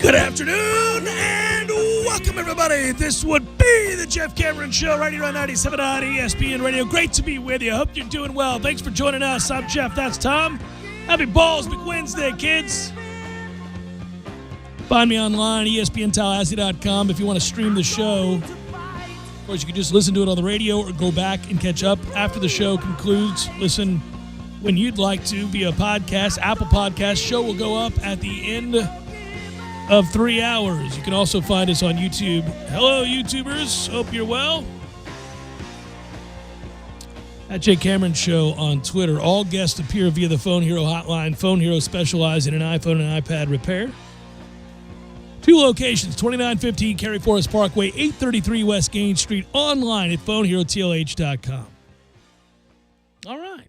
Good afternoon and welcome, everybody. This would be the Jeff Cameron Show right here on 97 on ESPN Radio. Great to be with you. Hope you're doing well. Thanks for joining us. I'm Jeff. That's Tom. Happy Balls Big Wednesday, kids. Find me online, ESPNTallahassee.com, if you want to stream the show. Of course, you can just listen to it on the radio or go back and catch up after the show concludes. Listen when you'd like to via podcast, Apple Podcast. Show will go up at the end of 3 hours. You can also find us on YouTube. Hello, YouTubers. Hope you're well. At Jay Cameron Show on Twitter. All guests appear via the Phone Hero hotline. Phone Hero specializing in iPhone and iPad repair. 2 locations, 2915 Cary Forest Parkway, 833 West Gaines Street. Online at phoneherotlh.com. All right.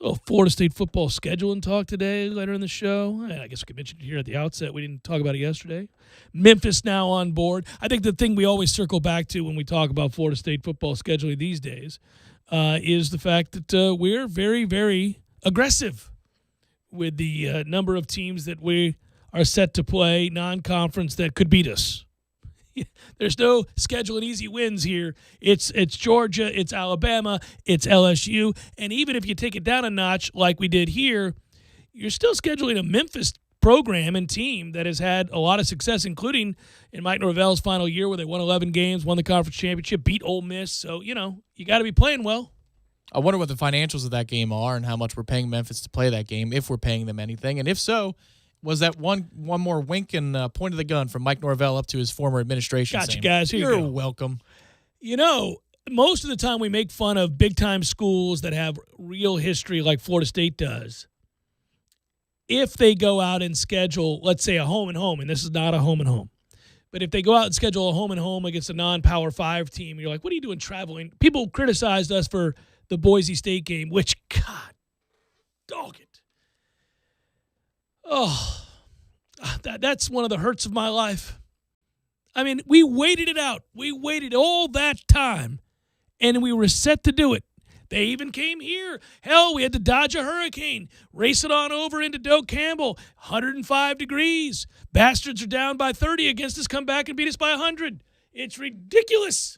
Oh, Florida State football scheduling talk today, later in the show. I guess we could mention it here at the outset. We didn't talk about it yesterday. Memphis now on board. I think the thing we always circle back to when we talk about Florida State football scheduling these days is the fact that we're very, very aggressive with the number of teams that we are set to play non-conference that could beat us. There's no scheduling easy wins here. It's Georgia, it's Alabama, it's LSU, and even if you take it down a notch like we did here, you're still scheduling a Memphis program and team that has had a lot of success, including in Mike Norvell's final year where they won 11 games, won the conference championship, beat Ole Miss. So, you got to be playing well. I wonder what the financials of that game are and how much we're paying Memphis to play that game, if we're paying them anything. And if so, was that one more wink and point of the gun from Mike Norvell up to his former administration? Gotcha, guys. Here You're you go. welcome. Most of the time we make fun of big-time schools that have real history like Florida State does. If they go out and schedule, let's say, a home-and-home, and this is not a home-and-home, but if they go out and schedule a home-and-home against a non-Power 5 team, you're like, what are you doing traveling? People criticized us for the Boise State game, which, God, dog it. Oh, that's one of the hurts of my life. I mean, we waited it out. We waited all that time, and we were set to do it. They even came here. Hell, we had to dodge a hurricane, race it on over into Doak Campbell, 105 degrees. Bastards are down by 30 against us, come back and beat us by 100. It's ridiculous.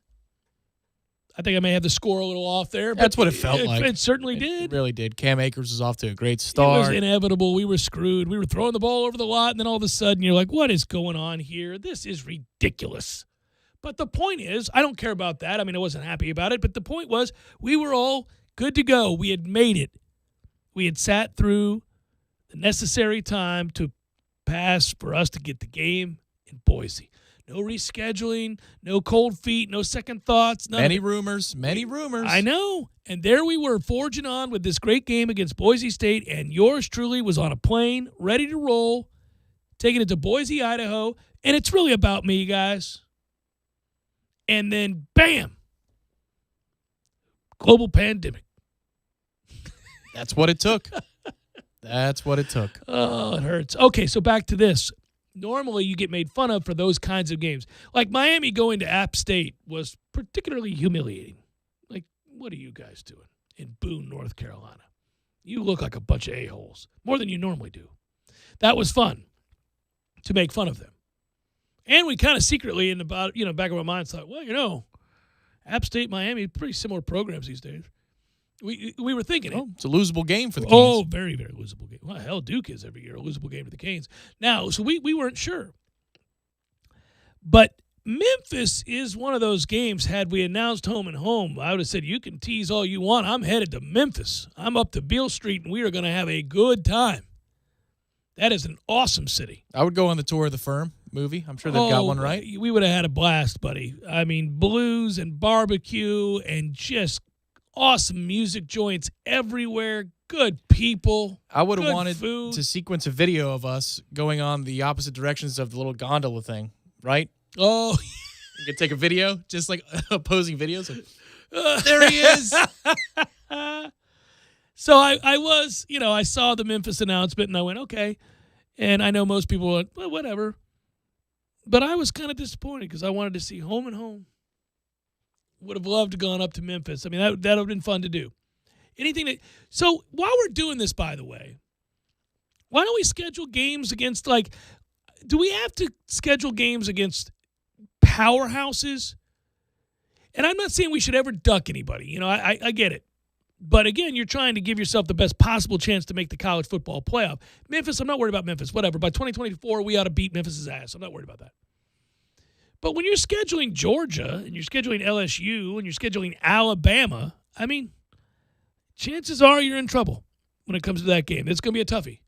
I think I may have the score a little off there. But That's what it felt like. It certainly did. It really did. Cam Akers was off to a great start. It was inevitable. We were screwed. We were throwing the ball over the lot, and then all of a sudden you're like, what is going on here? This is ridiculous. But the point is, I don't care about that. I mean, I wasn't happy about it, but the point was we were all good to go. We had made it. We had sat through the necessary time to pass for us to get the game in Boise. No rescheduling, no cold feet, no second thoughts. Many rumors. I know. And there we were forging on with this great game against Boise State, and yours truly was on a plane, ready to roll, taking it to Boise, Idaho, and it's really about me, guys. And then, bam, global pandemic. That's what it took. Oh, it hurts. Okay, so back to this. Normally, you get made fun of for those kinds of games. Like Miami going to App State was particularly humiliating. Like, what are you guys doing in Boone, North Carolina? You look like a bunch of a-holes, more than you normally do. That was fun to make fun of them. And we kind of secretly, in the back of our minds, thought, well, App State, Miami, pretty similar programs these days. We were thinking it. It's a losable game for the Canes. Oh, very, very losable game. Well, hell, Duke is every year a losable game for the Canes. Now, so we weren't sure. But Memphis is one of those games, had we announced home and home, I would have said, you can tease all you want. I'm headed to Memphis. I'm up to Beale Street, and we are going to have a good time. That is an awesome city. I would go on the tour of the Firm movie. I'm sure they've got one, right? We would have had a blast, buddy. I mean, blues and barbecue and just awesome music joints everywhere, good people. I would have wanted food. to sequence a video of us going on the opposite directions of the little gondola thing, right? Oh, you could take a video, just like opposing videos. There he is. So I was, I saw the Memphis announcement and I went, okay. And I know most people went, well, whatever. But I was kind of disappointed because I wanted to see home and home. Would have loved to gone up to Memphis. I mean, that would have been fun to do. So while we're doing this, by the way, why don't we schedule games against, like, do we have to schedule games against powerhouses? And I'm not saying we should ever duck anybody. You know, I get it. But again, you're trying to give yourself the best possible chance to make the college football playoff. Memphis, I'm not worried about Memphis. Whatever. By 2024, we ought to beat Memphis's ass. I'm not worried about that. But when you're scheduling Georgia and you're scheduling LSU and you're scheduling Alabama, I mean, chances are you're in trouble when it comes to that game. It's going to be a toughie.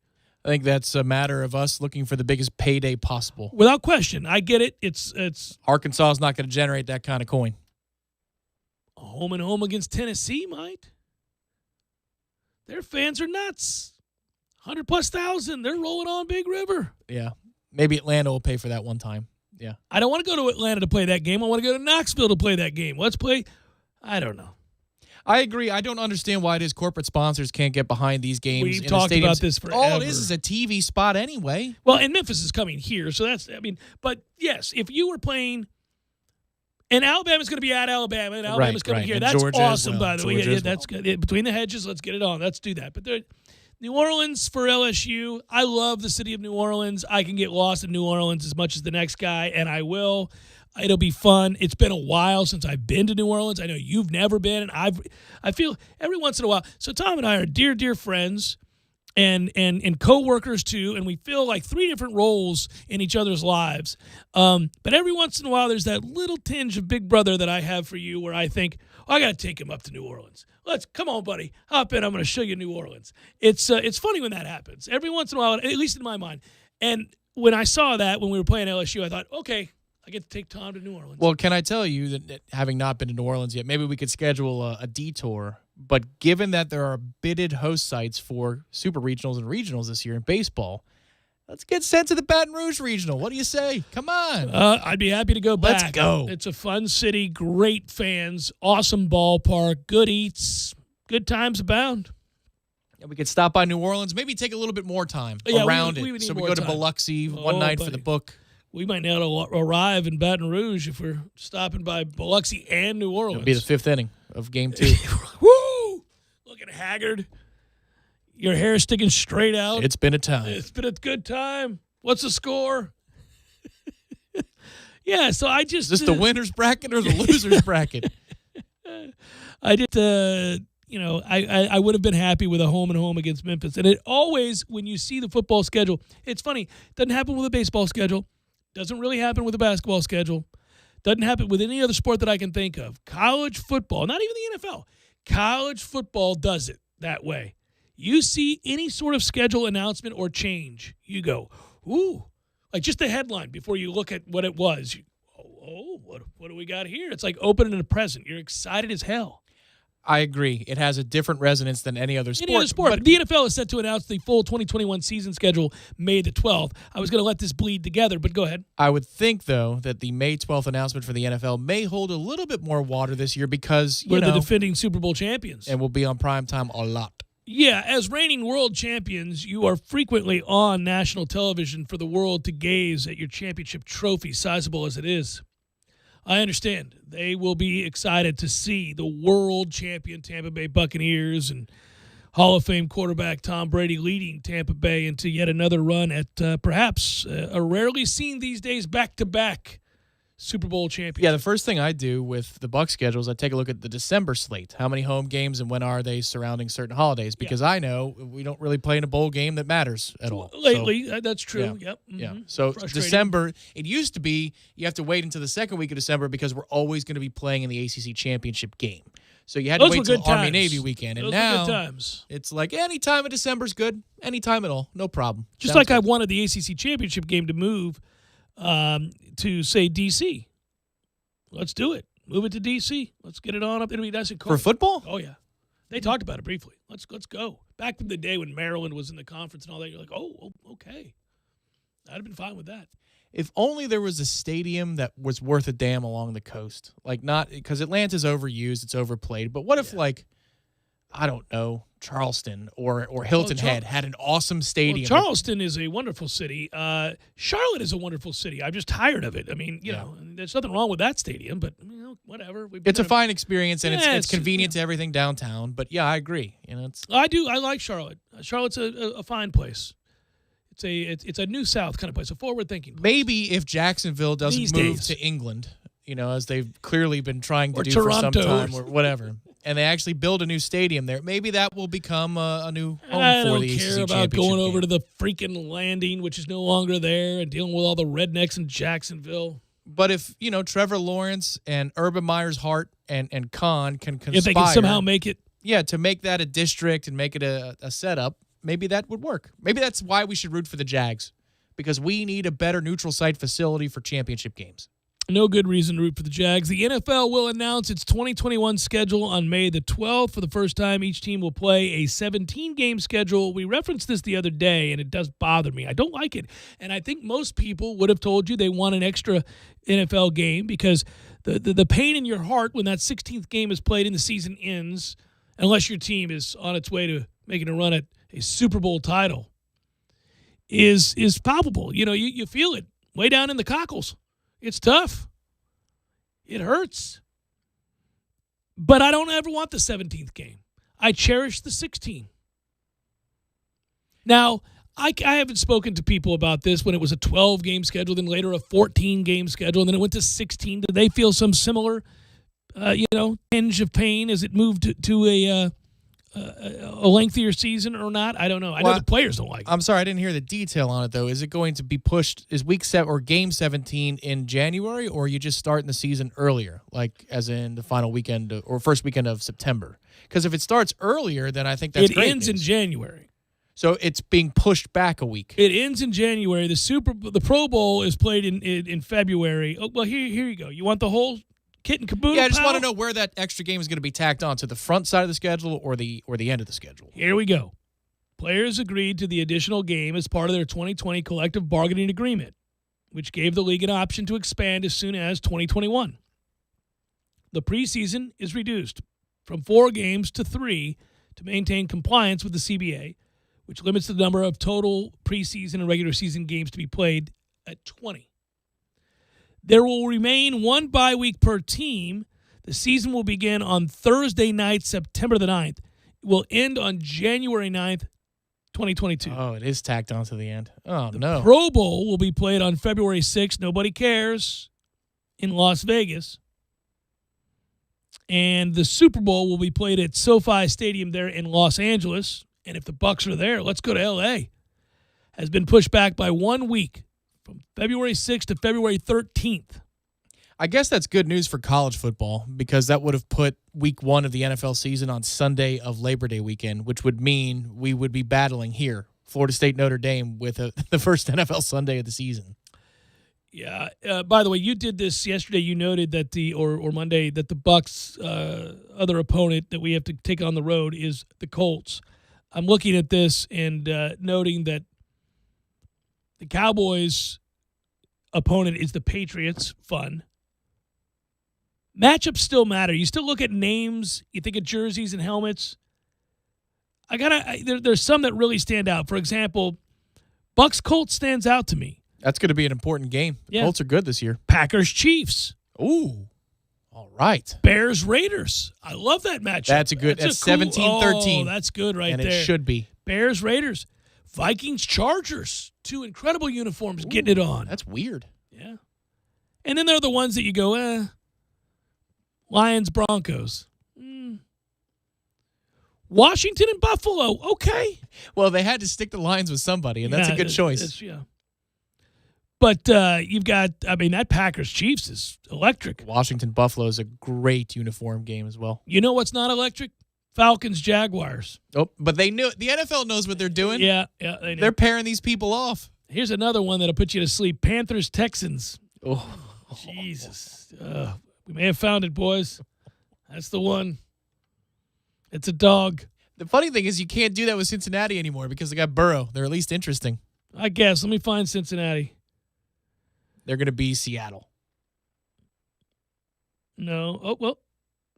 I think that's a matter of us looking for the biggest payday possible. Without question. I get it. It's Arkansas is not going to generate that kind of coin. home and home against Tennessee might. Their fans are nuts. 100,000+. They're rolling on Big River. Yeah. Maybe Atlanta will pay for that one time. Yeah. I don't want to go to Atlanta to play that game. I want to go to Knoxville to play that game. Let's play. I don't know. I agree. I don't understand why it is corporate sponsors can't get behind these games. We've in talked the about stadiums. this forever. All it is a TV spot anyway. Well, and Memphis is coming here, so that's, I mean, but yes, if you were playing, and Alabama's going to be at Alabama, and Alabama's coming here. And That's Georgia as awesome, well. by the way. Georgia Yeah, as well. that's good. Yeah, between the hedges, let's get it on. Let's do that. But New Orleans for LSU. I love the city of New Orleans. I can get lost in New Orleans as much as the next guy, and I will. It'll be fun. It's been a while since I've been to New Orleans. I know you've never been, and I feel every once in a while. So Tom and I are dear, dear friends and co-workers too, and we feel like three different roles in each other's lives. But every once in a while, there's that little tinge of big brother that I have for you where I think, oh, I got to take him up to New Orleans. Come on, buddy. Hop in. I'm going to show you New Orleans. It's funny when that happens. Every once in a while, at least in my mind. And when I saw that when we were playing LSU, I thought, okay, I get to take Tom to New Orleans. Well, can I tell you that having not been to New Orleans yet, maybe we could schedule a detour. But given that there are bidded host sites for super regionals and regionals this year in baseball, let's get sent to the Baton Rouge Regional. What do you say? Come on. I'd be happy to go back. Let's go. It's a fun city, great fans, awesome ballpark, good eats, good times abound. And we could stop by New Orleans, maybe take a little bit more time Yeah, around we would it. need So we more go to time. Biloxi Oh, one night for buddy. the book. We might not arrive in Baton Rouge if we're stopping by Biloxi and New Orleans. It'll be the fifth inning of game 2. Woo! Looking haggard. Your hair sticking straight out. It's been a time. It's been a good time. What's the score? Yeah, so I just... Is this the winner's bracket or the loser's bracket? I did, I would have been happy with a home and home against Memphis. And it always, when you see the football schedule, it's funny. It doesn't happen with a baseball schedule. Doesn't really happen with a basketball schedule. Doesn't happen with any other sport that I can think of. College football, not even the NFL. College football does it that way. You see any sort of schedule announcement or change, you go, ooh. Like just the headline before you look at what it was. What do we got here? It's like opening a present. You're excited as hell. I agree. It has a different resonance than any other sport. Any other sport. But The NFL is set to announce the full 2021 season schedule May the 12th. I was going to let this bleed together, but go ahead. I would think, though, that the May 12th announcement for the NFL may hold a little bit more water this year because, We're the defending Super Bowl champions. and we'll be on primetime a lot. Yeah, as reigning world champions, you are frequently on national television for the world to gaze at your championship trophy, sizable as it is. I understand. They will be excited to see the world champion Tampa Bay Buccaneers and Hall of Fame quarterback Tom Brady leading Tampa Bay into yet another run at perhaps a rarely seen these days back-to-back Super Bowl champions. Yeah, the first thing I do with the Bucs schedule is I take a look at the December slate. How many home games and when are they surrounding certain holidays? Because I know we don't really play in a bowl game that matters at all. Lately, that's true. Yeah. Yep. Yeah. Mhm. So Frustrating. December, it used to be you have to wait until the second week of December because we're always going to be playing in the ACC championship game. So you had to Those wait were till good times. Army-Navy weekend. And Those now were good times. it's like any time in December's good. Any time at all. No problem. Just Sounds like I good. wanted the ACC championship game to move to, say, D.C. Let's do it. Move it to D.C. Let's get it on up. It'll be nice and cold. For football? Oh, yeah. They talked about it briefly. Let's go. Back in the day when Maryland was in the conference and all that, you're like, oh, okay. I'd have been fine with that. If only there was a stadium that was worth a damn along the coast. Like not because Atlanta's overused, it's overplayed. But what if like, I don't know, Charleston or Hilton Head had an awesome stadium? Well, Charleston is a wonderful city. Charlotte is a wonderful city. I'm just tired of it. I mean, you know, there's nothing wrong with that stadium, but whatever. It's a fine experience and Yeah, it's convenient to everything downtown. But yeah, I agree. You know, it's I do. I like Charlotte. Charlotte's a fine place. It's a New South kind of place, a forward-thinking place. Maybe if Jacksonville doesn't These move days. to England, as they've clearly been trying to Or do for some Toronto. time or whatever, and they actually build a new stadium there, maybe that will become a new home I for don't the ACC care about championship going over game. to the freaking Landing, which is no longer there, and dealing with all the rednecks in Jacksonville. But if, Trevor Lawrence and Urban Meyer's Hart and Khan can conspire, If they can somehow make it. yeah, to make that a district and make it a setup, maybe that would work. Maybe that's why we should root for the Jags, because we need a better neutral site facility for championship games. No good reason to root for the Jags. The NFL will announce its 2021 schedule on May the 12th. For the first time, each team will play a 17-game schedule. We referenced this the other day, and it does bother me. I don't like it. And I think most people would have told you they want an extra NFL game because the pain in your heart when that 16th game is played and the season ends, unless your team is on its way to making a run at a Super Bowl title, is palpable. You feel it way down in the cockles. It's tough. It hurts. But I don't ever want the 17th game. I cherish the 16. Now, I haven't spoken to people about this when it was a 12-game schedule, then later a 14-game schedule, and then it went to 16. Did they feel some similar, tinge of pain as it moved to a lengthier season or not? I don't know. I know the players don't like it. I'm sorry, I didn't hear the detail on it, though. Is it going to be pushed? Is week 7 or game 17 in January, or are you just starting the season earlier, like as in the final weekend or first weekend of September? Because if it starts earlier, then I think that's great. It ends in January. So it's being pushed back a week. It ends in January. The Pro Bowl is played in February. Oh, well, here you go. You want the whole kit and caboodle? Yeah, I just pal? want to know where that extra game is going to be tacked on, to the front side of the schedule or the end of the schedule. Here we go. Players agreed to the additional game as part of their 2020 collective bargaining agreement, which gave the league an option to expand as soon as 2021. The preseason is reduced from 4 games to 3 to maintain compliance with the CBA, which limits the number of total preseason and regular season games to be played at 20. There will remain 1 bye week per team. The season will begin on Thursday night, September the 9th. It will end on January 9th, 2022. Oh, it is tacked on to the end. Oh, no. Pro Bowl will be played on February 6th. Nobody cares, in Las Vegas. And the Super Bowl will be played at SoFi Stadium there in Los Angeles. And if the Bucs are there, let's go to L.A. Has been pushed back by 1 week from February 6th to February 13th. I guess that's good news for college football, because that would have put week 1 of the NFL season on Sunday of Labor Day weekend, which would mean we would be battling here, Florida State, Notre Dame, with the first NFL Sunday of the season. Yeah. By the way, you did this yesterday. You noted that or Monday that the Bucs' other opponent that we have to take on the road is the Colts. I'm looking at this and noting that the Cowboys' opponent is the Patriots. Fun. Matchups still matter. You still look at names. You think of jerseys and helmets. There's some that really stand out. For example, Bucs Colts stands out to me. That's going to be an important game. The Colts are good this year. Packers Chiefs. Ooh. All right. Bears Raiders. I love that matchup. That's a good. That's 17-13. Oh, that's good right and there. And it should be. Bears Raiders. Vikings Chargers. 2 incredible uniforms getting it on. That's weird. Yeah. And then there are the ones that you go, Lions Broncos. Washington and Buffalo. Okay. Well, they had to stick the Lions with somebody, and that's a good choice. Yeah. But you've got, that Packers Chiefs is electric. Washington Buffalo is a great uniform game as well. You know what's not electric? Falcons Jaguars. Oh, but they knew the NFL knows what they're doing. Yeah, they know. They're pairing these people off. Here's another one that'll put you to sleep. Panthers Texans. Oh, Jesus. We may have found it, boys. That's the one. It's a dog. The funny thing is you can't do that with Cincinnati anymore because they got Burrow. They're at least interesting. I guess. Let me find Cincinnati. They're going to be Seattle. No. Oh, well,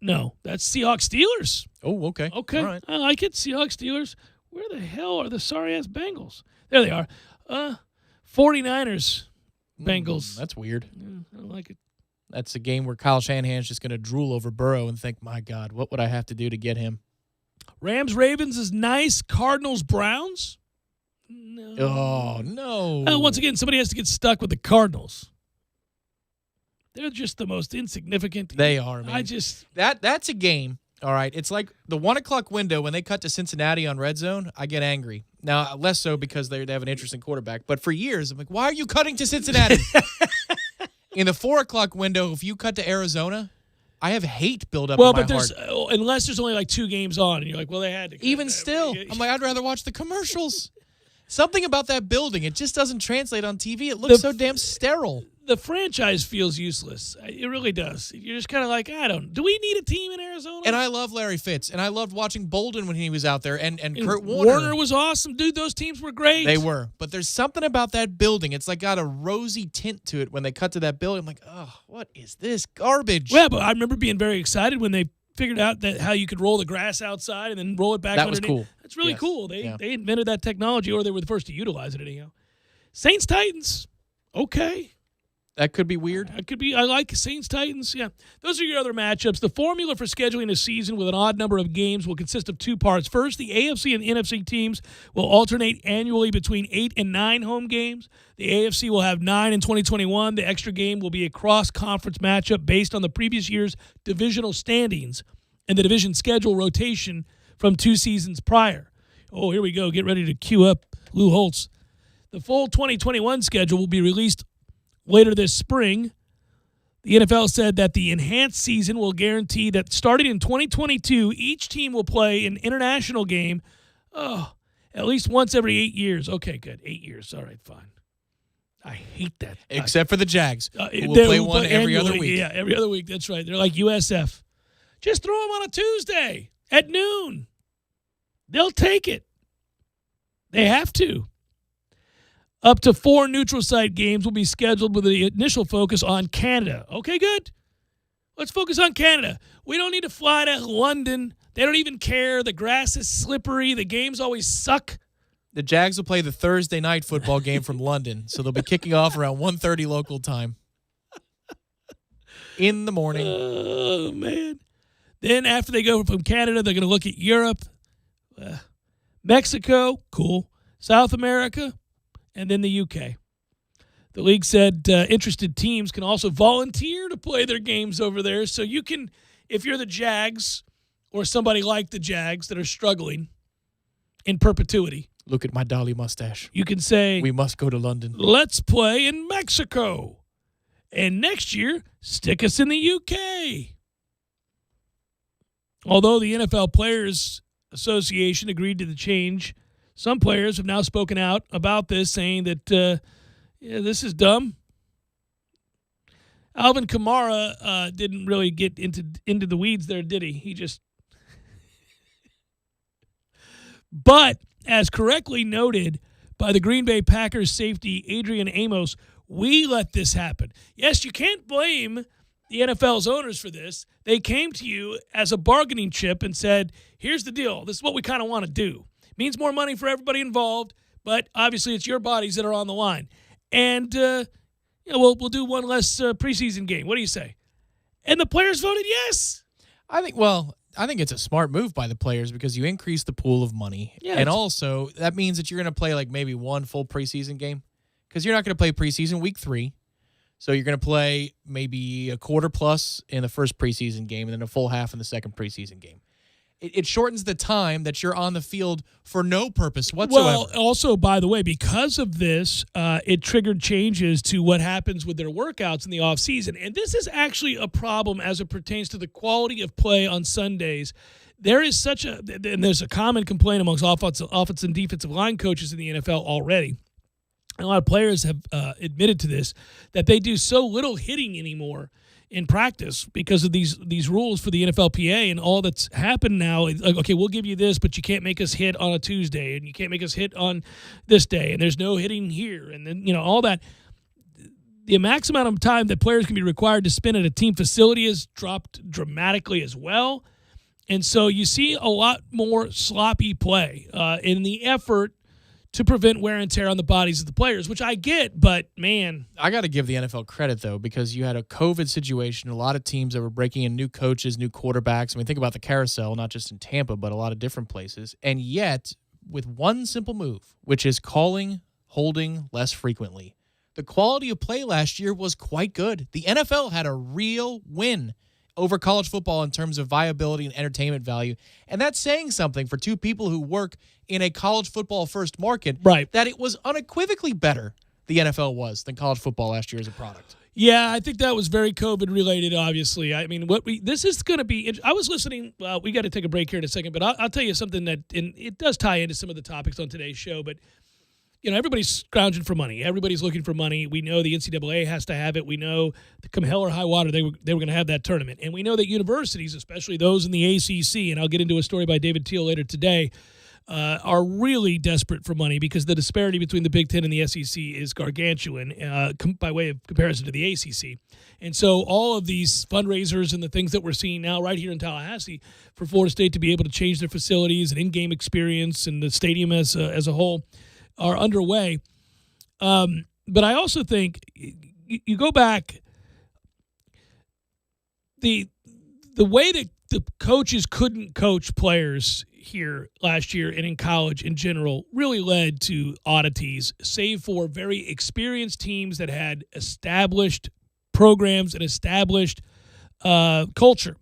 no. That's Seahawks Steelers. Oh, okay. Okay. All right. I like it. Seahawks Steelers. Where the hell are the sorry-ass Bengals? There they are. 49ers Bengals. That's weird. Yeah, I don't like it. That's a game where Kyle Shanahan's just going to drool over Burrow and think, my God, what would I have to do to get him? Rams Ravens is nice. Cardinals Browns. No. Oh, no. Once again, somebody has to get stuck with the Cardinals. They're just the most insignificant. They are, man. That's a game. All right. It's like the 1 o'clock window when they cut to Cincinnati on Red Zone. I get angry. Now, less so because they have an interesting quarterback. But for years, I'm like, why are you cutting to Cincinnati? In the 4 o'clock window, if you cut to Arizona, I have hate build up in my heart. Unless there's only like 2 games on, and you're like, well, they had to. Even still, I'm like, I'd rather watch the commercials. Something about that building, it just doesn't translate on TV. It looks so damn sterile. The franchise feels useless. It really does. You're just kind of like, do we need a team in Arizona? And I love Larry Fitz, and I loved watching Bolden when he was out there, and Kurt Warner. Warner was awesome. Dude, those teams were great. They were. But there's something about that building. It's like got a rosy tint to it when they cut to that building. I'm like, oh, what is this garbage? Yeah, but I remember being very excited when they figured out that how you could roll the grass outside and then roll it back underneath. That was cool. That's really cool. They invented that technology, or they were the first to utilize it anyhow. Saints-Titans, okay. That could be weird. That could be. I like Saints-Titans. Yeah. Those are your other matchups. The formula for scheduling a season with an odd number of games will consist of 2 parts. First, the AFC and NFC teams will alternate annually between 8 and 9 home games. The AFC will have 9 in 2021. The extra game will be a cross-conference matchup based on the previous year's divisional standings and the division schedule rotation from 2 seasons prior. Oh, here we go. Get ready to queue up Lou Holtz. The full 2021 schedule will be released later this spring. The NFL said that the enhanced season will guarantee that starting in 2022, each team will play an international game at least once every 8 years. Okay, good. 8 years. All right, fine. I hate that. Except for the Jags. We'll play one every other week. Yeah, every other week. That's right. They're like USF. Just throw them on a Tuesday at noon. They'll take it. They have to. Up to 4 neutral site games will be scheduled with the initial focus on Canada. Okay, good. Let's focus on Canada. We don't need to fly to London. They don't even care. The grass is slippery. The games always suck. The Jags will play the Thursday night football game from London, so they'll be kicking off around 1:30 local time. In the morning. Oh, man. Then after they go from Canada, they're going to look at Europe, Mexico, cool, South America, and then the UK. The league said interested teams can also volunteer to play their games over there. So you can, if you're the Jags or somebody like the Jags that are struggling in perpetuity. Look at my Dolly mustache. You can say, we must go to London. Let's play in Mexico. And next year, stick us in the UK. Although the NFL Players Association agreed to the change, some players have now spoken out about this, saying that this is dumb. Alvin Kamara didn't really get into the weeds there, did he? He just. But as correctly noted by the Green Bay Packers safety Adrian Amos, we let this happen. Yes, you can't blame the NFL's owners for this. They came to you as a bargaining chip and said, here's the deal. This is what we kind of want to do. Means more money for everybody involved, but obviously it's your bodies that are on the line. And we'll do one less preseason game. What do you say? And the players voted yes. I think it's a smart move by the players because you increase the pool of money. Yeah, and also that means that you're going to play like maybe one full preseason game because you're not going to play preseason week 3. So you're going to play maybe a quarter plus in the first preseason game and then a full half in the second preseason game. It shortens the time that you're on the field for no purpose whatsoever. Well, also, by the way, because of this, it triggered changes to what happens with their workouts in the offseason. And this is actually a problem as it pertains to the quality of play on Sundays. There is and there's a common complaint amongst offensive and defensive line coaches in the NFL already. And a lot of players have admitted to this, that they do so little hitting anymore in practice because of these rules for the NFLPA and all that's happened now. Like, okay, we'll give you this, but you can't make us hit on a Tuesday, and you can't make us hit on this day, and there's no hitting here, and then all that. The max amount of time that players can be required to spend at a team facility has dropped dramatically as well, and so you see a lot more sloppy play in the effort to prevent wear and tear on the bodies of the players, which I get, but man. I got to give the NFL credit, though, because you had a COVID situation, a lot of teams that were breaking in new coaches, new quarterbacks. I mean, think about the carousel, not just in Tampa, but a lot of different places. And yet, with one simple move, which is calling holding less frequently. The quality of play last year was quite good. The NFL had a real win over college football in terms of viability and entertainment value. And that's saying something for two people who work in a college football first market, Right. that it was unequivocally better, the NFL was, than college football last year as a product. Yeah, I think that was very COVID related. Obviously, I mean, this is going to be. I was listening. We got to take a break here in a second, but I'll tell you something that, and it does tie into some of the topics on today's show. But everybody's scrounging for money. Everybody's looking for money. We know the NCAA has to have it. We know, come hell or high water, they were going to have that tournament, and we know that universities, especially those in the ACC, and I'll get into a story by David Teal later today, are really desperate for money because the disparity between the Big Ten and the SEC is gargantuan by way of comparison to the ACC. And so all of these fundraisers and the things that we're seeing now right here in Tallahassee for Florida State to be able to change their facilities and in-game experience and the stadium as a whole are underway. But I also think you go back, the way that the coaches couldn't coach players here last year and in college in general really led to oddities, save for very experienced teams that had established programs and established culture.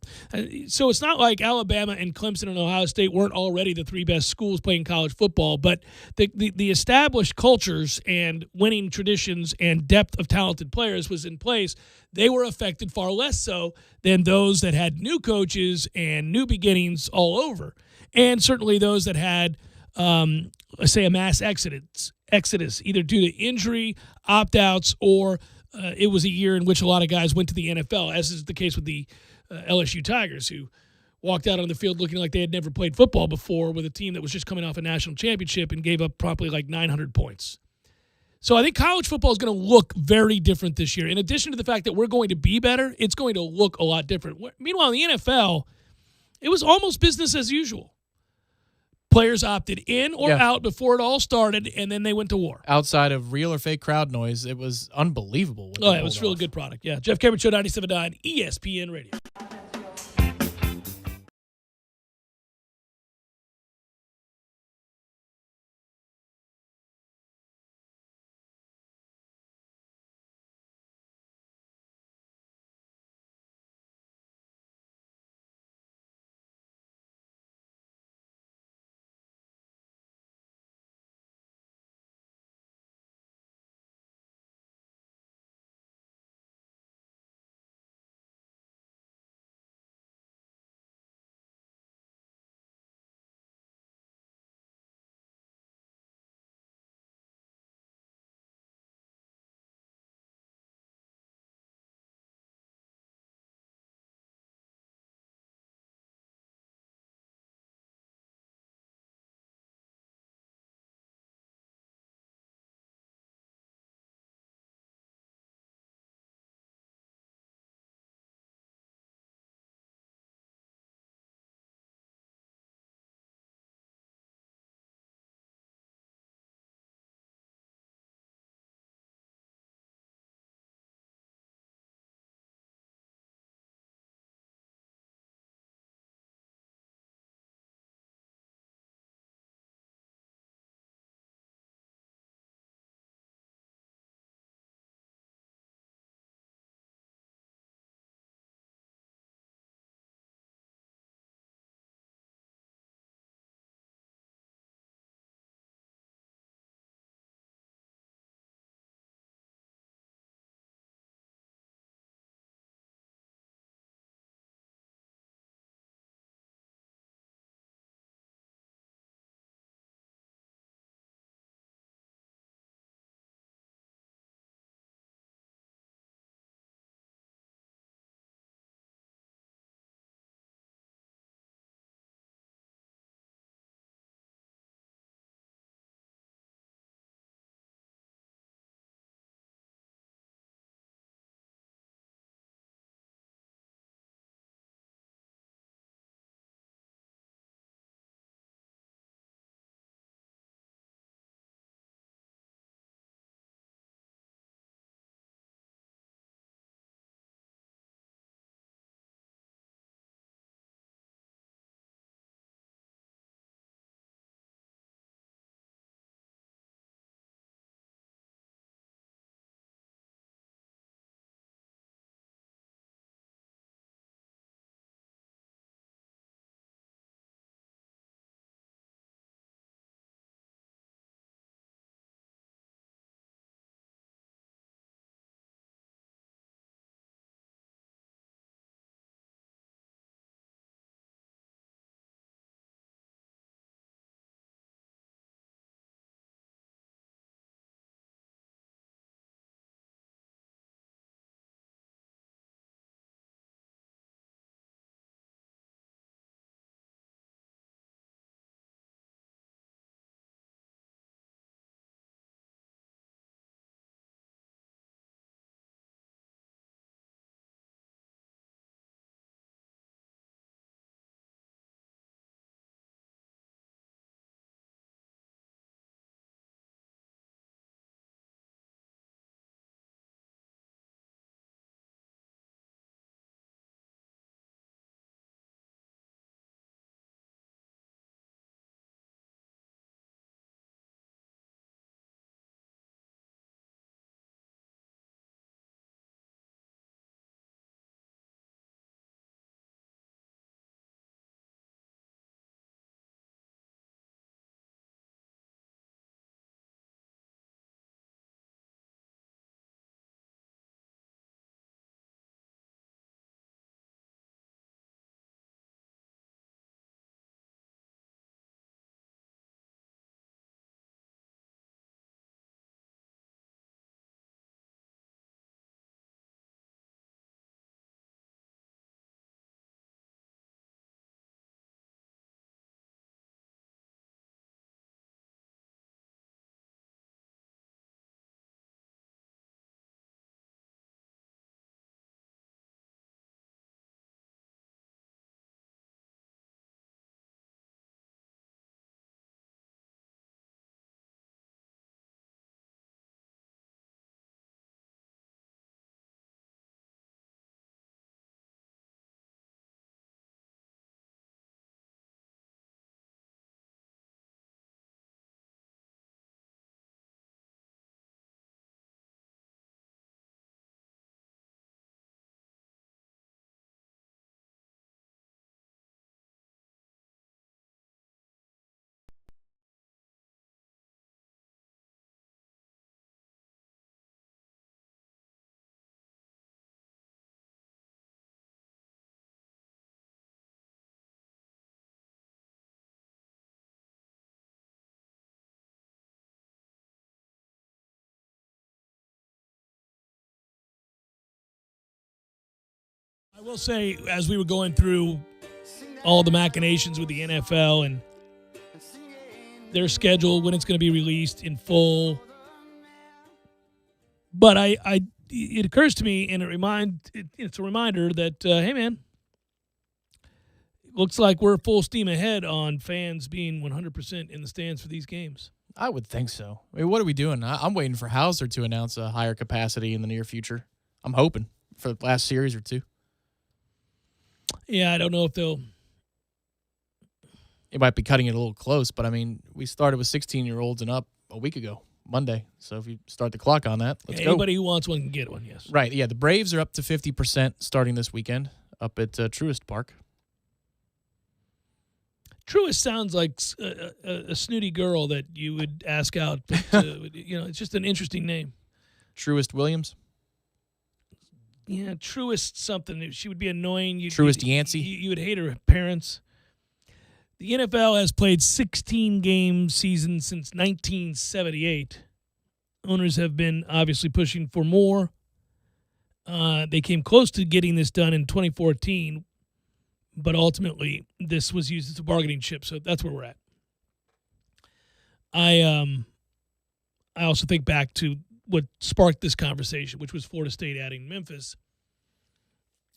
So it's not like Alabama and Clemson and Ohio State weren't already the three best schools playing college football, but the established cultures and winning traditions and depth of talented players was in place. They were affected far less so than those that had new coaches and new beginnings all over. And certainly those that had, say, a mass exodus, either due to injury, opt-outs, or it was a year in which a lot of guys went to the NFL, as is the case with the LSU Tigers, who walked out on the field looking like they had never played football before with a team that was just coming off a national championship and gave up probably like 900 points. So I think college football is going to look very different this year. In addition to the fact that we're going to be better, it's going to look a lot different. Meanwhile, in the NFL, it was almost business as usual. Players opted in or out before it all started, and then they went to war. Outside of real or fake crowd noise, it was unbelievable. Oh, yeah, it was a really good product. Yeah, Jeff Cameron Show, 97.9 ESPN Radio. I will say, as we were going through all the machinations with the NFL and their schedule, when it's going to be released in full, but it occurs to me, and it's a reminder that, hey, man, it looks like we're full steam ahead on fans being 100% in the stands for these games. I would think so. I mean, what are we doing? I'm waiting for Hauser to announce a higher capacity in the near future. I'm hoping for the last series or two. Yeah, I don't know if they'll. It might be cutting it a little close, but I mean, we started with 16-year-olds and up a week ago, Monday. So if you start the clock on that, let's go. Anybody who wants one can get one, yes. Right, yeah. The Braves are up to 50% starting this weekend up at Truist Park. Truist sounds like a snooty girl that you would ask out. But, it's just an interesting name. Truist Williams? Yeah, Truist something. She would be annoying. Truist Yancey? You would hate her parents. The NFL has played 16-game seasons since 1978. Owners have been obviously pushing for more. They came close to getting this done in 2014, but ultimately this was used as a bargaining chip, so that's where we're at. I also think back to what sparked this conversation, which was Florida State adding Memphis,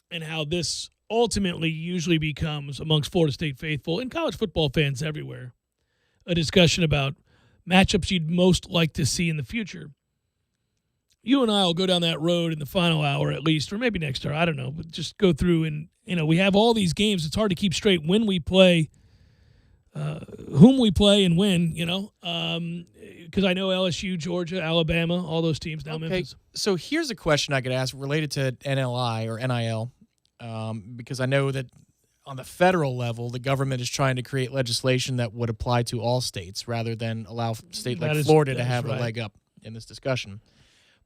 and how this ultimately usually becomes, amongst Florida State faithful and college football fans everywhere, a discussion about matchups you'd most like to see in the future. You and I will go down that road in the final hour at least, or maybe next hour, I don't know, but just go through and, we have all these games. It's hard to keep straight when we play, whom we play and when, because I know LSU, Georgia, Alabama, all those teams now. Okay. Memphis. So here's a question I could ask related to NLI or NIL, because I know that on the federal level, the government is trying to create legislation that would apply to all states rather than allow a state like Florida to have a leg up in this discussion.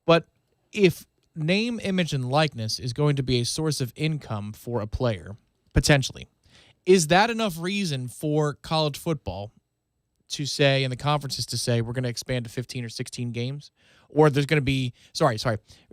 But if name, image, and likeness is going to be a source of income for a player, potentially, is that enough reason for college football to say, and the conferences to say, we're going to expand to 15 or 16 games? Or there's going to be, sorry,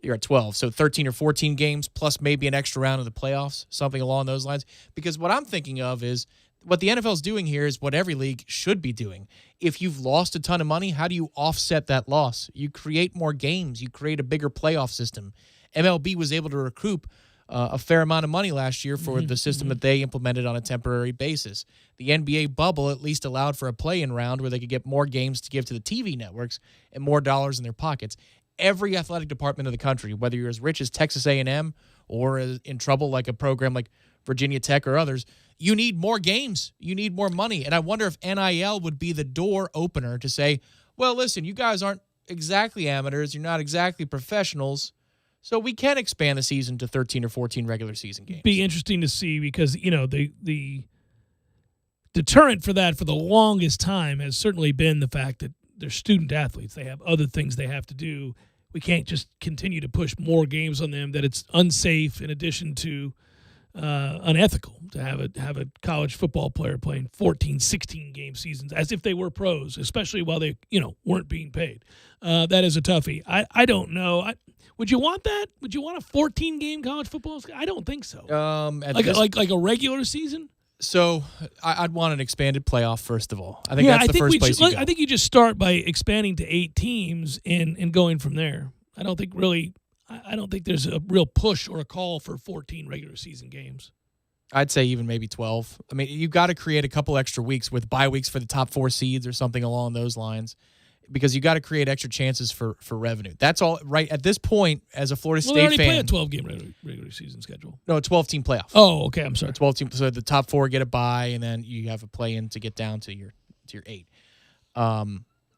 you're at 12, so 13 or 14 games plus maybe an extra round of the playoffs, something along those lines? Because what I'm thinking of is what the NFL is doing here is what every league should be doing. If you've lost a ton of money, how do you offset that loss? You create more games. You create a bigger playoff system. MLB was able to recoup a fair amount of money last year for the system that they implemented on a temporary basis. The NBA bubble at least allowed for a play-in round where they could get more games to give to the TV networks and more dollars in their pockets. Every athletic department of the country, whether you're as rich as Texas A&M or in trouble like a program like Virginia Tech or others, you need more games. You need more money. And I wonder if NIL would be the door opener to say, well, listen, you guys aren't exactly amateurs. You're not exactly professionals. So we can expand the season to 13 or 14 regular season games. Be interesting to see because, the deterrent for that for the longest time has certainly been the fact that they're student athletes. They have other things they have to do. We can't just continue to push more games on them, that it's unsafe in addition to unethical to have a college football player playing 14, 16 game seasons as if they were pros, especially while they, weren't being paid. That is a toughie. I don't know. Would you want that? Would you want a 14 game college football? I don't think so. Like a regular season? So I'd want an expanded playoff first of all. I think that's the first place you go. I think you just start by expanding to 8 teams and going from there. I don't think there's a real push or a call for 14 regular season games. I'd say even maybe 12. I mean, you've got to create a couple extra weeks with bye weeks for the top 4 seeds or something along those lines, because you got to create extra chances for revenue. That's all right at this point as a Florida State fan. They already play a 12-game regular season schedule. No, a 12-team playoff. Oh, okay. I'm sorry. A 12-team. So the top 4 get a bye, and then you have a play-in to get down to your 8.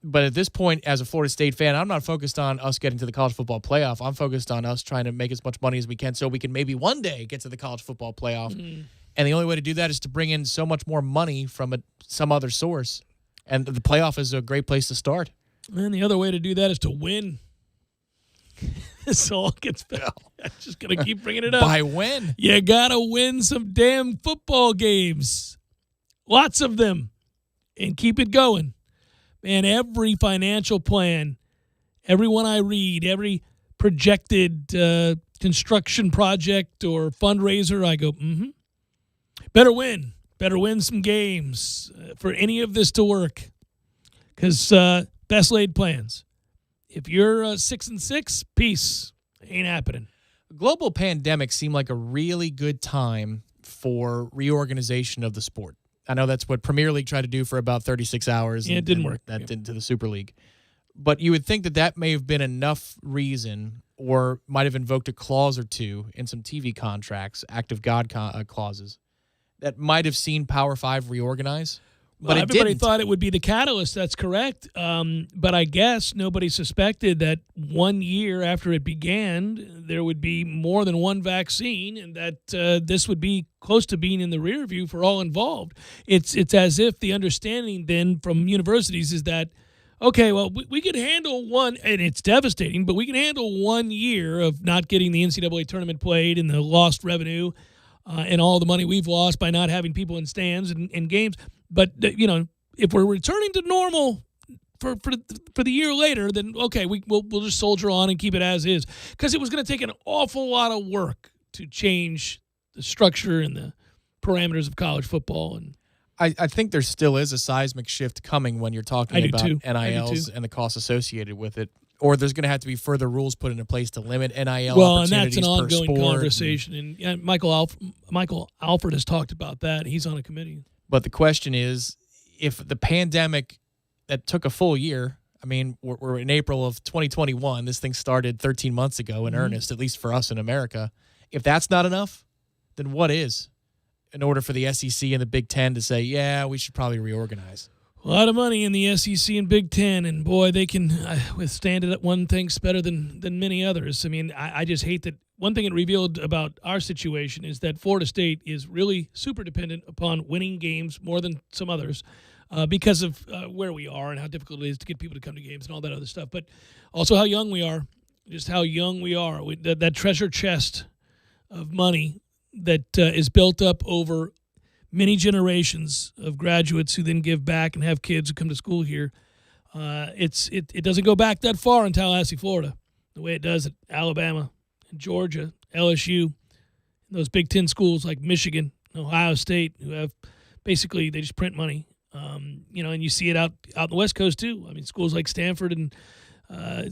But at this point, as a Florida State fan, I'm not focused on us getting to the college football playoff. I'm focused on us trying to make as much money as we can so we can maybe one day get to the college football playoff. And the only way to do that is to bring in so much more money from some other source. And the playoff is a great place to start. And the other way to do that is to win. This all gets better. I'm just going to keep bringing it up. By when? You got to win some damn football games. Lots of them. And keep it going. Man, every financial plan, everyone I read, every projected construction project or fundraiser, I go, better win some games for any of this to work, because best laid plans. If you're 6-6, peace, ain't happening. Global pandemic seemed like a really good time for reorganization of the sport. I know that's what Premier League tried to do for about 36 hours. Yeah, it didn't work. That didn't to the Super League. But you would think that may have been enough reason, or might have invoked a clause or two in some TV contracts, act of God clauses, that might have seen Power 5 reorganize. But everybody thought it would be the catalyst. That's correct. But I guess nobody suspected that 1 year after it began, there would be more than one vaccine, and that this would be close to being in the rear view for all involved. It's as if the understanding then from universities is that, okay, well, we could handle one, and it's devastating, but we can handle 1 year of not getting the NCAA tournament played and the lost revenue and all the money we've lost by not having people in stands and games. But, if we're returning to normal for the year later, then, okay, we'll just soldier on and keep it as is. Because it was going to take an awful lot of work to change the structure and the parameters of college football. And I think there still is a seismic shift coming when you're talking about NILs and the costs associated with it. Or there's going to have to be further rules put into place to limit NIL well, and opportunities that's an ongoing per sport. conversation. And Michael Alford has talked about that. He's on a committee. But the question is, if the pandemic that took a full year, I mean, we're in April of 2021. This thing started 13 months ago in earnest, at least for us in America. If that's not enough, then what is? In order for the SEC and the Big Ten to say, yeah, we should probably reorganize. A lot of money in the SEC and Big Ten, and boy, they can withstand it at one thing's better than many others. I mean, I just hate that. One thing it revealed about our situation is that Florida State is really super dependent upon winning games more than some others because of where we are and how difficult it is to get people to come to games and all that other stuff. But also how young we are, just how young we are. That treasure chest of money that is built up over many generations of graduates who then give back and have kids who come to school here. It doesn't go back that far in Tallahassee, Florida, the way it does at Alabama, Georgia, LSU, those Big Ten schools like Michigan, Ohio State, who have basically they just print money. And you see it out in the West Coast too. I mean, schools like Stanford and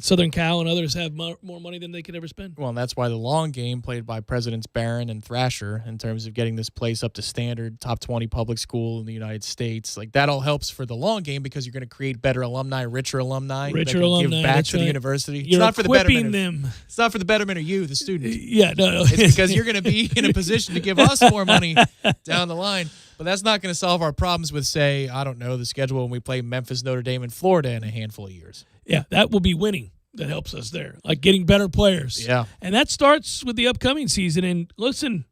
Southern Cal and others have more money than they could ever spend. Well, and that's why the long game played by Presidents Barron and Thrasher in terms of getting this place up to standard, top 20 public school in the United States. Like, that all helps for the long game because you're going to create better alumni, richer alumni that can give back to the university. You're not for the betterment them. It's not for the betterment of you, the student. Yeah, no. It's because you're going to be in a position to give us more money down the line. But that's not going to solve our problems with, say, I don't know, the schedule when we play Memphis, Notre Dame, and Florida in a handful of years. Yeah, that will be winning. That helps us there, like getting better players. Yeah. And that starts with the upcoming season. And listen,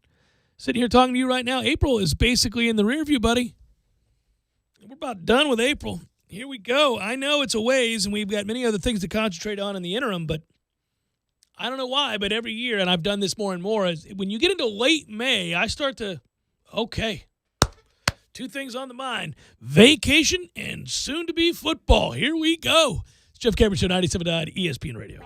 sitting here talking to you right now, April is basically in the rear view, buddy. We're about done with April. Here we go. I know it's a ways, and we've got many other things to concentrate on in the interim, but I don't know why, but every year, and I've done this more and more, is when you get into late May, I start to, okay, two things on the mind: vacation and soon-to-be football. Here we go. It's Jeff Cameron Show, 97.9 ESPN Radio.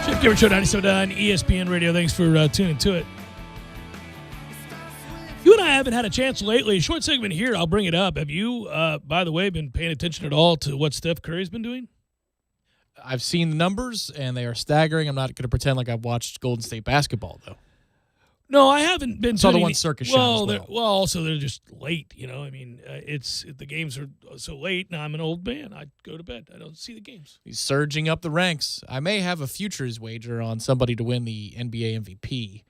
Jeff Gibbard Show, 97.9 ESPN Radio. Thanks for tuning to it. You and I haven't had a chance lately. Short segment here. I'll bring it up. Have you, by the way, been paying attention at all to what Steph Curry's been doing? I've seen the numbers, and they are staggering. I'm not going to pretend like I've watched Golden State basketball, though. No, I haven't been. Saw the one circus shot as well. Also they're just late. I mean, the games are so late, and I'm an old man. I go to bed. I don't see the games. He's surging up the ranks. I may have a futures wager on somebody to win the NBA MVP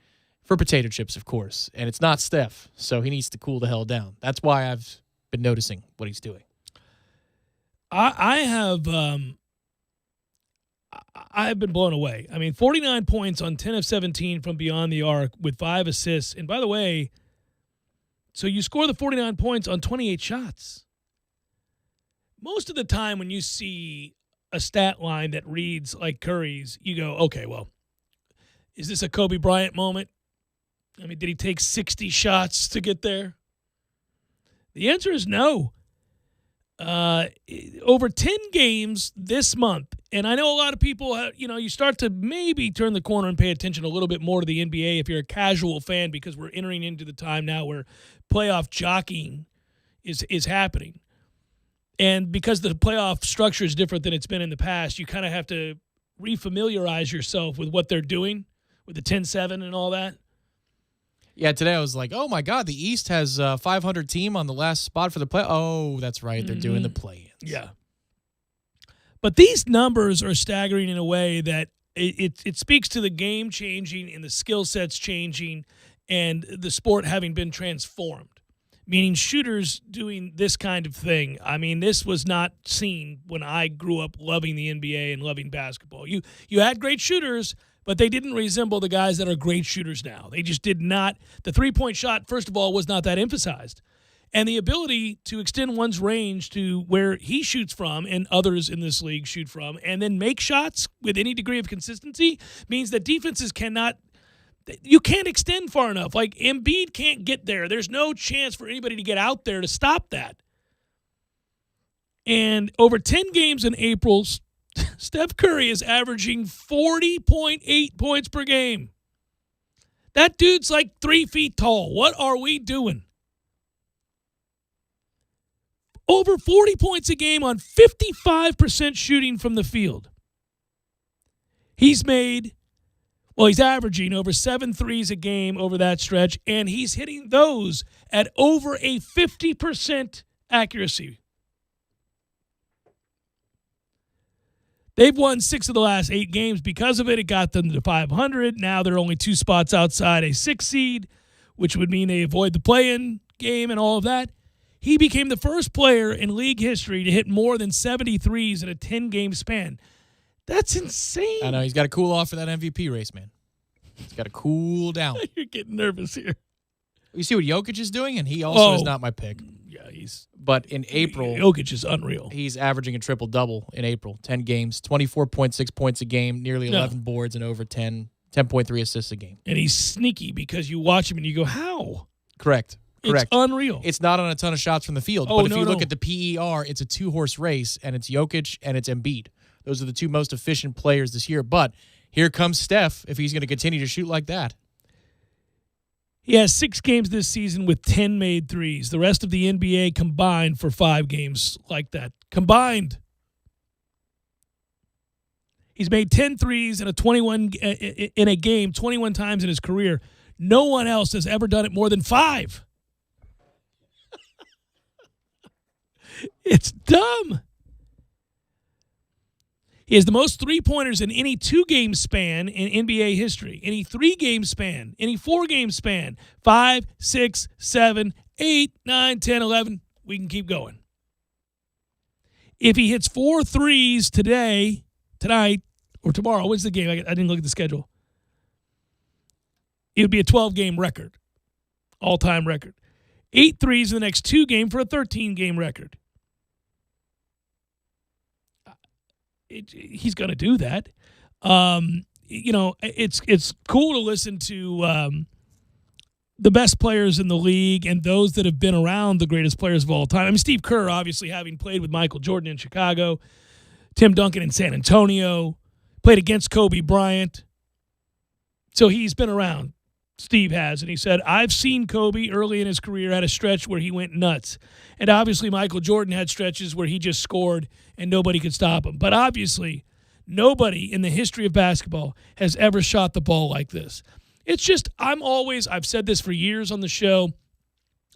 for potato chips, of course, and it's not Steph, so he needs to cool the hell down. That's why I've been noticing what he's doing. I've been blown away. I mean, 49 points on 10 of 17 from beyond the arc with 5 assists. And by the way, so you score the 49 points on 28 shots. Most of the time when you see a stat line that reads like Curry's, you go, okay, well, is this a Kobe Bryant moment? I mean, did he take 60 shots to get there? The answer is no. Over 10 games this month, and I know a lot of people, you start to maybe turn the corner and pay attention a little bit more to the NBA if you're a casual fan, because we're entering into the time now where playoff jockeying is happening. And because the playoff structure is different than it's been in the past, you kind of have to refamiliarize yourself with what they're doing with the 10-7 and all that. Yeah, today I was like, oh, my God, the East has a 500 team on the last spot for the play. Oh, that's right. They're doing the play-ins. Yeah. But these numbers are staggering in a way that it speaks to the game changing and the skill sets changing and the sport having been transformed, meaning shooters doing this kind of thing. I mean, this was not seen when I grew up loving the NBA and loving basketball. You had great shooters, but they didn't resemble the guys that are great shooters now. They just did not. The three-point shot, first of all, was not that emphasized. And the ability to extend one's range to where he shoots from and others in this league shoot from and then make shots with any degree of consistency means that defenses cannot – you can't extend far enough. Like, Embiid can't get there. There's no chance for anybody to get out there to stop that. And over 10 games in April – Steph Curry is averaging 40.8 points per game. That dude's like 3 feet tall. What are we doing? Over 40 points a game on 55% shooting from the field. He's averaging over 7 threes a game over that stretch, and he's hitting those at over a 50% accuracy. They've won 6 of the last 8 games because of it. It got them to 500. Now they're only 2 spots outside a 6 seed, which would mean they avoid the play-in game and all of that. He became the first player in league history to hit more than 73s in a 10-game span. That's insane. I know. He's got to cool off for that MVP race, man. He's got to cool down. You're getting nervous here. You see what Jokic is doing, and he also is not my pick. Yeah, But in April, Jokic is unreal. He's averaging a triple-double in April, 10 games, 24.6 points a game, nearly 11 boards, and over 10.3 assists a game. And he's sneaky because you watch him and you go, how? Correct. It's unreal. It's not on a ton of shots from the field. But if you look at the PER, it's a 2-horse race, and it's Jokic and it's Embiid. Those are the 2 most efficient players this year. But here comes Steph if he's going to continue to shoot like that. He has 6 games this season with 10 made threes. The rest of the NBA combined for 5 games like that. Combined. He's made 10 threes in a game 21 times in his career. No one else has ever done it more than 5. It's dumb. He has the most three-pointers in any 2-game span in NBA history, any 3-game span, any 4-game span, 5, 6, 7, 8, 9, 10, 11. We can keep going. If he hits 4 threes tonight, or tomorrow, when's the game? I didn't look at the schedule. It would be a 12-game record, all-time record. 8 threes in the next 2 games for a 13-game record. He's going to do that. It's cool to listen to the best players in the league and those that have been around the greatest players of all time. I mean, Steve Kerr, obviously, having played with Michael Jordan in Chicago, Tim Duncan in San Antonio, played against Kobe Bryant. So he's been around. Steve has, and he said, I've seen Kobe early in his career had a stretch where he went nuts. And obviously Michael Jordan had stretches where he just scored and nobody could stop him. But obviously, nobody in the history of basketball has ever shot the ball like this. It's just, I've said this for years on the show,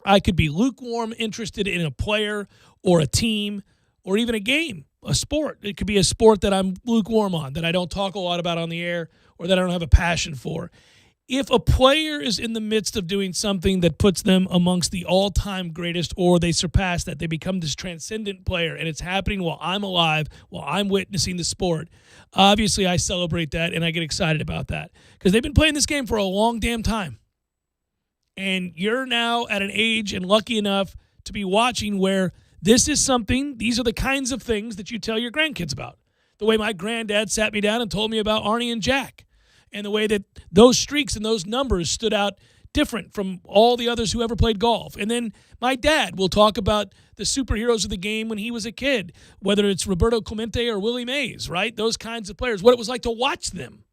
I could be lukewarm interested in a player or a team or even a game, a sport. It could be a sport that I'm lukewarm on, that I don't talk a lot about on the air or that I don't have a passion for. If a player is in the midst of doing something that puts them amongst the all-time greatest, or they surpass that, they become this transcendent player, and it's happening while I'm alive, while I'm witnessing the sport, obviously I celebrate that and I get excited about that because they've been playing this game for a long damn time. And you're now at an age and lucky enough to be watching where this is something, these are the kinds of things that you tell your grandkids about. The way my granddad sat me down and told me about Arnie and Jack. And the way that those streaks and those numbers stood out different from all the others who ever played golf. And then my dad will talk about the superheroes of the game when he was a kid, whether it's Roberto Clemente or Willie Mays, right? Those kinds of players, what it was like to watch them.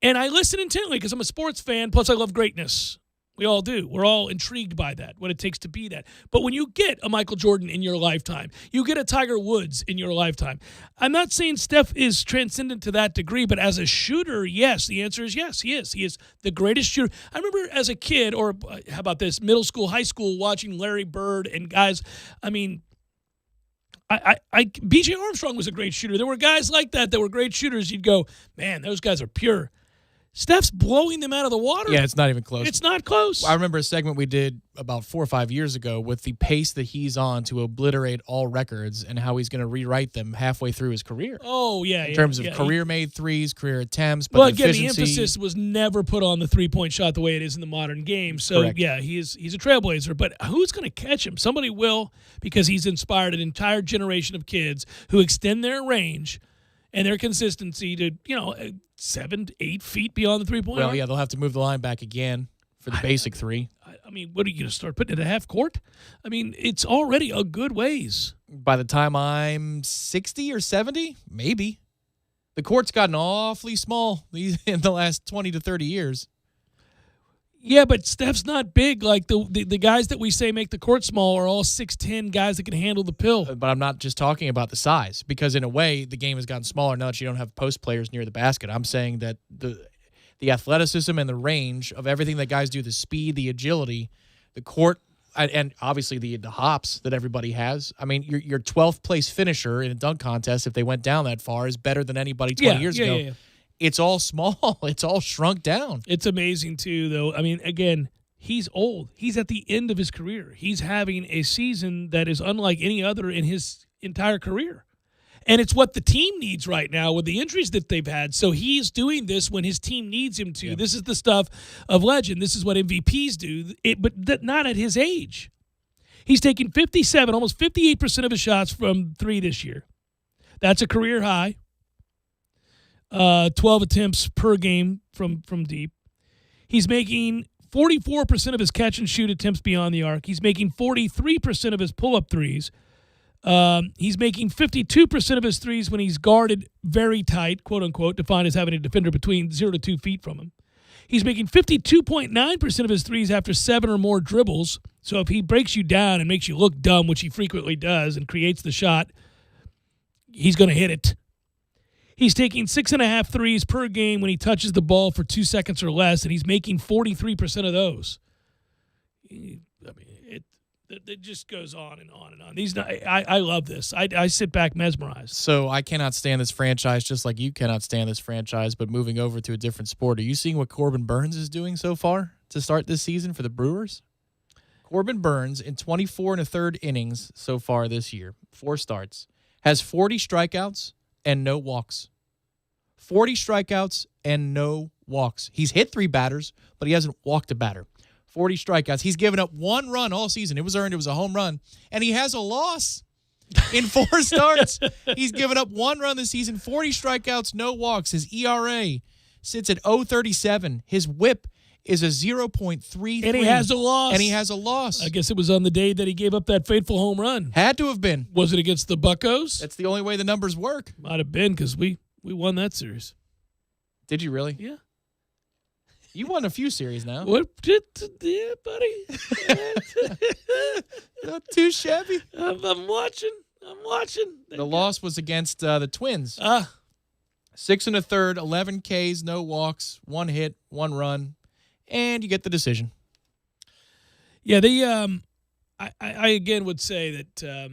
And I listen intently because I'm a sports fan, plus I love greatness. We all do. We're all intrigued by that, what it takes to be that. But when you get a Michael Jordan in your lifetime, you get a Tiger Woods in your lifetime. I'm not saying Steph is transcendent to that degree, but as a shooter, yes, the answer is yes, he is. He is the greatest shooter. I remember as a kid, or how about this, middle school, high school, watching Larry Bird and guys, I mean, B.J. Armstrong was a great shooter. There were guys like that were great shooters. You'd go, man, those guys are pure. Steph's blowing them out of the water. Yeah, it's not even close. It's not close. I remember a segment we did about 4 or 5 years ago with the pace that he's on to obliterate all records and how he's going to rewrite them halfway through his career. Oh, yeah. In terms of career-made threes, career attempts, but the again, efficiency. the emphasis was never put on the three-point shot the way it is in the modern game. So, Correct. yeah, he's a trailblazer. But who's going to catch him? Somebody will, because he's inspired an entire generation of kids who extend their range and their consistency to, 7 to 8 feet beyond the three-point Well, arc. yeah, they'll have to move the line back again for the basic three. I mean, what are you going to start putting it at half court? I mean, it's already a good ways. By the time I'm 60 or 70, maybe. The court's gotten awfully small in the last 20 to 30 years. Yeah, but Steph's not big. Like the guys that we say make the court small are all 6'10" guys that can handle the pill. But I'm not just talking about the size, because in a way the game has gotten smaller now that you don't have post players near the basket. I'm saying that the athleticism and the range of everything that guys do, the speed, the agility, the court, and obviously the hops that everybody has. I mean, your 12th place finisher in a dunk contest, if they went down that far, is better than anybody 20 years ago. Yeah. It's all small. It's all shrunk down. It's amazing, too, though. I mean, again, he's old. He's at the end of his career. He's having a season that is unlike any other in his entire career. And it's what the team needs right now with the injuries that they've had. So he's doing this when his team needs him to. Yeah. This is the stuff of legend. This is what MVPs do, but not at his age. He's taking 57, almost 58% of his shots from three this year. That's a career high. 12 attempts per game from deep. He's making 44% of his catch and shoot attempts beyond the arc. He's making 43% of his pull-up threes. He's making 52% of his threes when he's guarded very tight, quote-unquote, defined as having a defender between 0 to 2 feet from him. He's making 52.9% of his threes after 7 or more dribbles. So if he breaks you down and makes you look dumb, which he frequently does, and creates the shot, he's going to hit it. He's taking 6.5 threes per game when he touches the ball for 2 seconds or less, and he's making 43% of those. I mean, it just goes on and on and on. I love this. I sit back mesmerized. So I cannot stand this franchise just like you cannot stand this franchise, but moving over to a different sport, are you seeing what Corbin Burns is doing so far to start this season for the Brewers? Corbin Burns, in 24 1/3 innings so far this year, 4 starts, has 40 strikeouts and no walks. 40 strikeouts and no walks. He's hit 3 batters, but he hasn't walked a batter. 40 strikeouts. He's given up 1 run all season. It was earned. It was a home run. And he has a loss in 4 starts. He's given up 1 run this season, 40 strikeouts, no walks. His ERA sits at 0.37. His whip is a 0.33. And he has a loss. And he has a loss. I guess it was on the day that he gave up that fateful home run. Had to have been. Was it against the Buccos? That's the only way the numbers work. Might have been because we won that series. Did you really? Yeah. You won a few series now. What? Yeah, buddy. Not too shabby. I'm watching. The loss was against the Twins. 6 1/3, 11 Ks, no walks, 1 hit, 1 run, and you get the decision. Yeah, they. I again would say that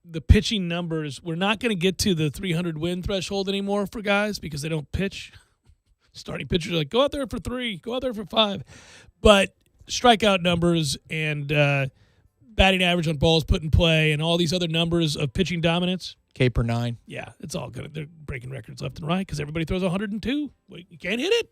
the pitching numbers, we're not going to get to the 300 win threshold anymore for guys because they don't pitch. Starting pitchers are like, go out there for 3, go out there for 5. But strikeout numbers and batting average on balls put in play and all these other numbers of pitching dominance. K per 9. Yeah, it's all good. They're breaking records left and right because everybody throws 102. Well, you can't hit it.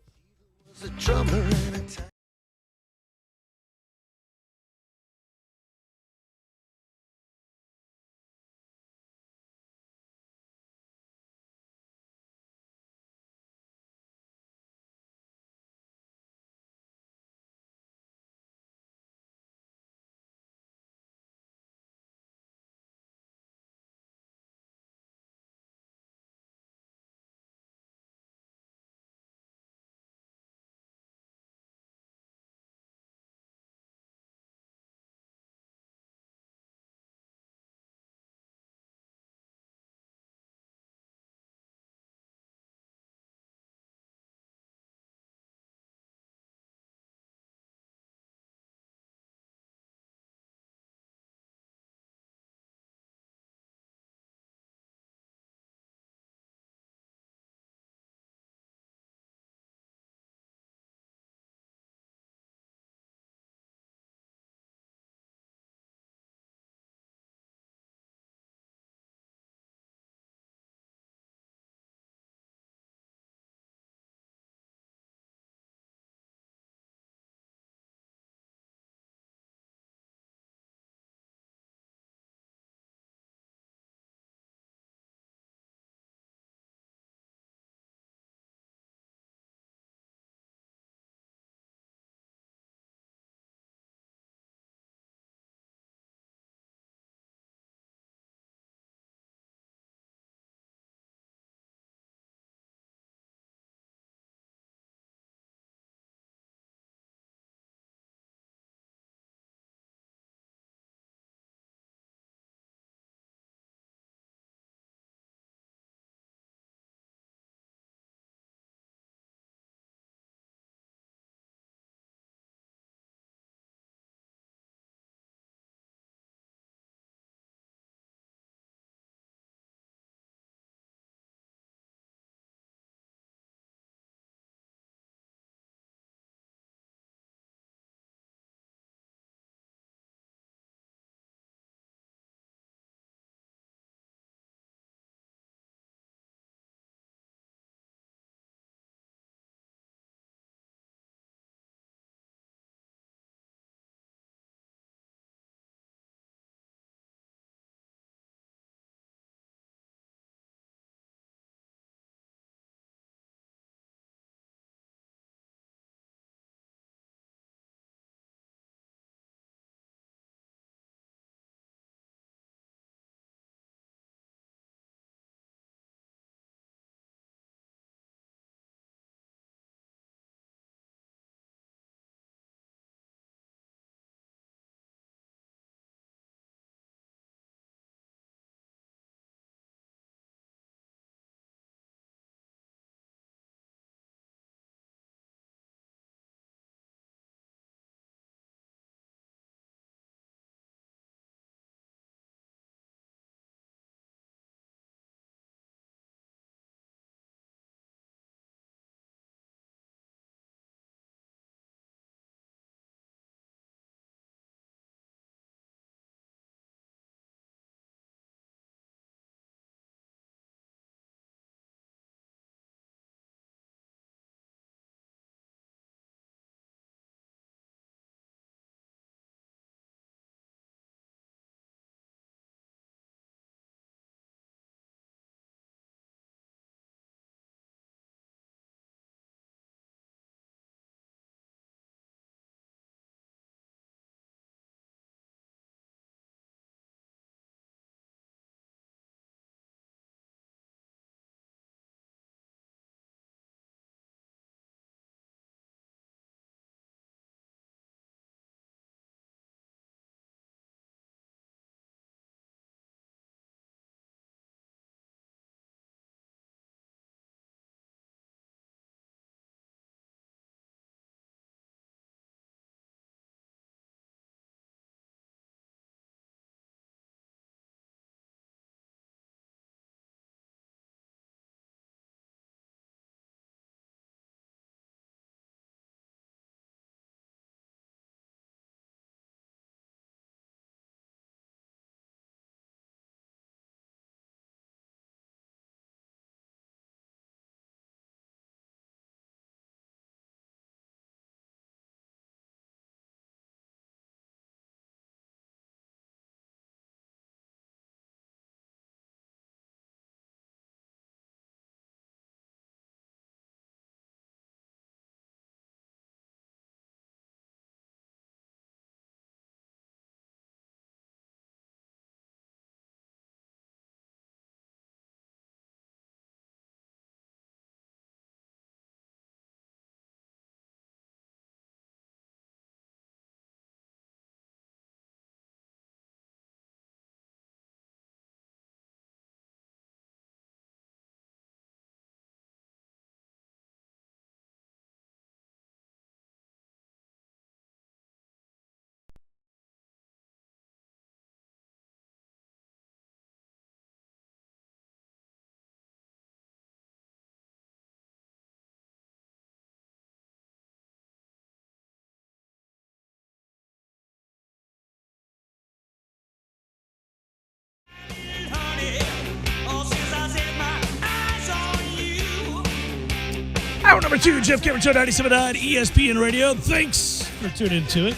Hour number 2, Jeff Cameron Show, 97.9 ESPN Radio. Thanks for tuning into it.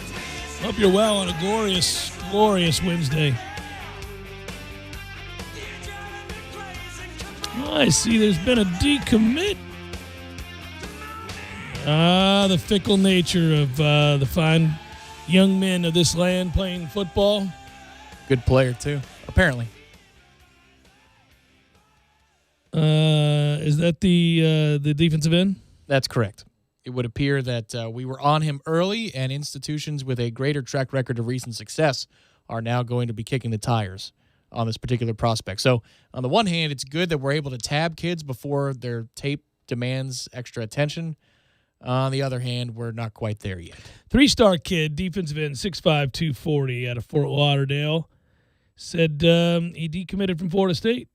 Hope you're well on a glorious, glorious Wednesday. I see there's been a decommit. The fickle nature of the fine young men of this land playing football. Good player, too, apparently. Is that the defensive end? That's correct. It would appear that we were on him early, and institutions with a greater track record of recent success are now going to be kicking the tires on this particular prospect. So, on the one hand, it's good that we're able to tab kids before their tape demands extra attention. On the other hand, we're not quite there yet. 3-star kid, defensive end, 6'5", 240 out of Fort Lauderdale, said he decommitted from Florida State.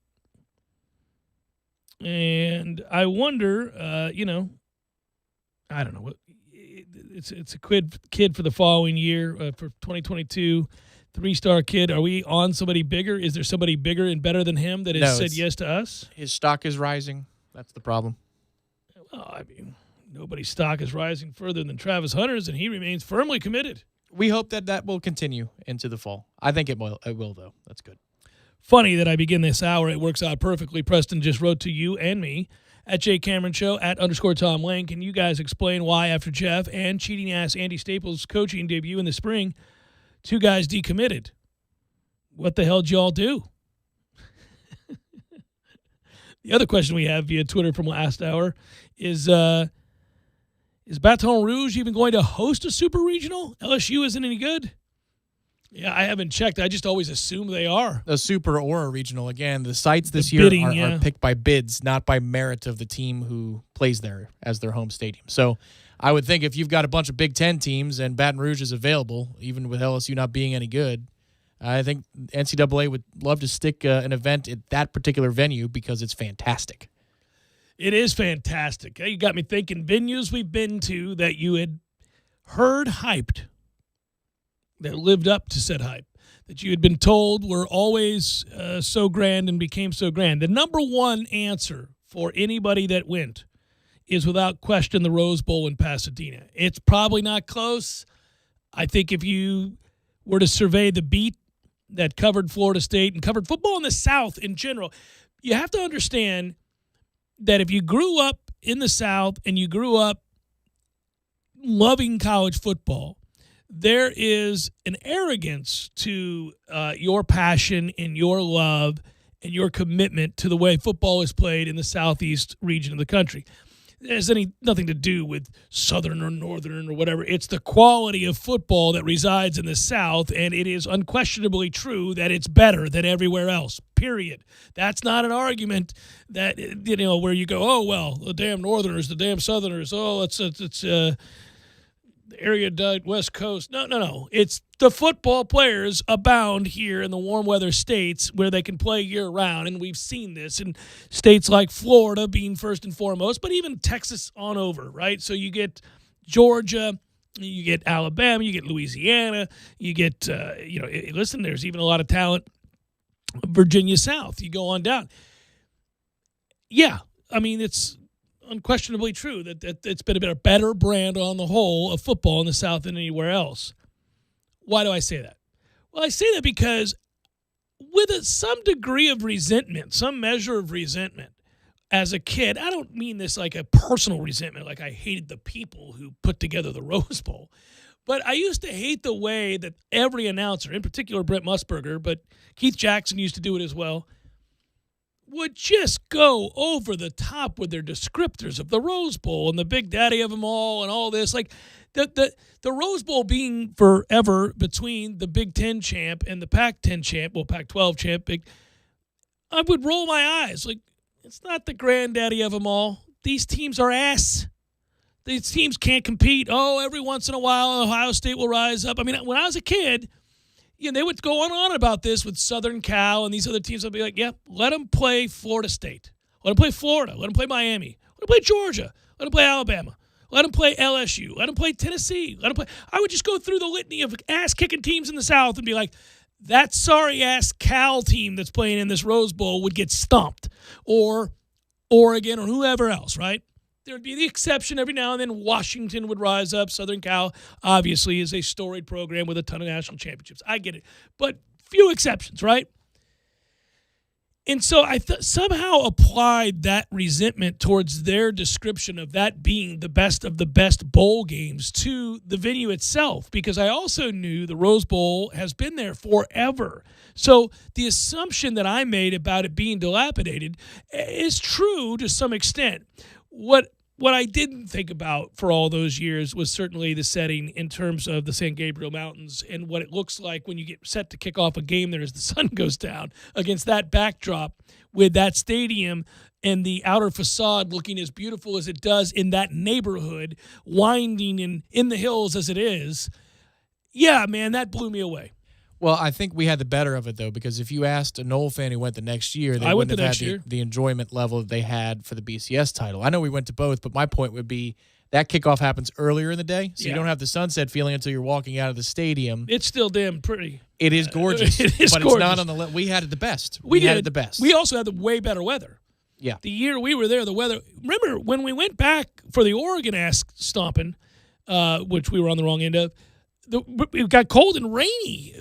And I wonder, I don't know. It's a kid for the following year, for 2022. 3-star kid. Are we on somebody bigger? Is there somebody bigger and better than him that has said yes to us? His stock is rising. That's the problem. Well, I mean, nobody's stock is rising further than Travis Hunter's, and he remains firmly committed. We hope that will continue into the fall. I think it will, though. That's good. Funny that I begin this hour. It works out perfectly. Preston just wrote to you and me at Jay Cameron Show, at _Tom Lane. Can you guys explain why after Jeff and cheating-ass Andy Staples' coaching debut in the spring, 2 guys decommitted? What the hell did y'all do? The other question we have via Twitter from last hour is Baton Rouge even going to host a super regional? LSU isn't any good? Yeah, I haven't checked. I just always assume they are. A super or a regional. Again, the sites this year are picked by bids, not by merit of the team who plays there as their home stadium. So I would think if you've got a bunch of Big Ten teams and Baton Rouge is available, even with LSU not being any good, I think NCAA would love to stick an event at that particular venue because it's fantastic. It is fantastic. You got me thinking venues we've been to that you had heard hyped, that lived up to said hype, that you had been told were always so grand and became so grand. The number one answer for anybody that went is without question the Rose Bowl in Pasadena. It's probably not close. I think if you were to survey the beat that covered Florida State and covered football in the South in general, you have to understand that if you grew up in the South and you grew up loving college football, there is an arrogance to your passion and your love and your commitment to the way football is played in the Southeast region of the country. It has nothing to do with Southern or Northern or whatever. It's the quality of football that resides in the South, and it is unquestionably true that it's better than everywhere else, period. That's not an argument that, where you go, oh, well, the damn Northerners, the damn Southerners, oh, it's the area West Coast. No. It's the football players abound here in the warm weather states where they can play year-round, and we've seen this in states like Florida being first and foremost, but even Texas on over, right? So you get Georgia, you get Alabama, you get Louisiana, you get, listen, there's even a lot of talent, Virginia South. You go on down. Yeah, I mean, it's unquestionably true that it's been a better brand on the whole of football in the South than anywhere else. Why do I say that? Well, I say that because with some degree of resentment, some measure of resentment, as a kid, I don't mean this like a personal resentment, like I hated the people who put together the Rose Bowl, but I used to hate the way that every announcer, in particular Brent Musburger, but Keith Jackson used to do it as well, would just go over the top with their descriptors of the Rose Bowl and the big daddy of them all and all this. Like the Rose Bowl being forever between the Big Ten champ and the Pac-10 champ, well, Pac-12 champ, I would roll my eyes. Like, it's not the granddaddy of them all. These teams are ass. These teams can't compete. Oh, every once in a while, Ohio State will rise up. I mean, when I was a kid, they would go on about this with Southern Cal and these other teams. I'd be like, yeah, let them play Florida State. Let them play Florida. Let them play Miami. Let them play Georgia. Let them play Alabama. Let them play LSU. Let them play Tennessee. Let them play. I would just go through the litany of ass-kicking teams in the South and be like, that sorry-ass Cal team that's playing in this Rose Bowl would get stomped. Or Oregon or whoever else, right? There would be the exception every now and then. Washington would rise up. Southern Cal, obviously, is a storied program with a ton of national championships. I get it. But few exceptions, right? And so I somehow applied that resentment towards their description of that being the best of the best bowl games to the venue itself, because I also knew the Rose Bowl has been there forever. So the assumption that I made about it being dilapidated is true to some extent. What I didn't think about for all those years was certainly the setting in terms of the San Gabriel Mountains and what it looks like when you get set to kick off a game there as the sun goes down against that backdrop with that stadium and the outer facade looking as beautiful as it does in that neighborhood, winding in the hills as it is. Yeah, man, that blew me away. Well, I think we had the better of it, though, because if you asked a Noel fan who went the next year, they wouldn't have had the enjoyment level that they had for the BCS title. I know we went to both, but my point would be that kickoff happens earlier in the day, so you don't have the sunset feeling until you're walking out of the stadium. It's still damn pretty. It is gorgeous, it is but gorgeous. It's not on the we had it the best. We had it the best. We also had the way better weather. Yeah. The year we were there, the weather. Remember when we went back for the Oregon-esque stomping, which we were on the wrong end of, it got cold and rainy.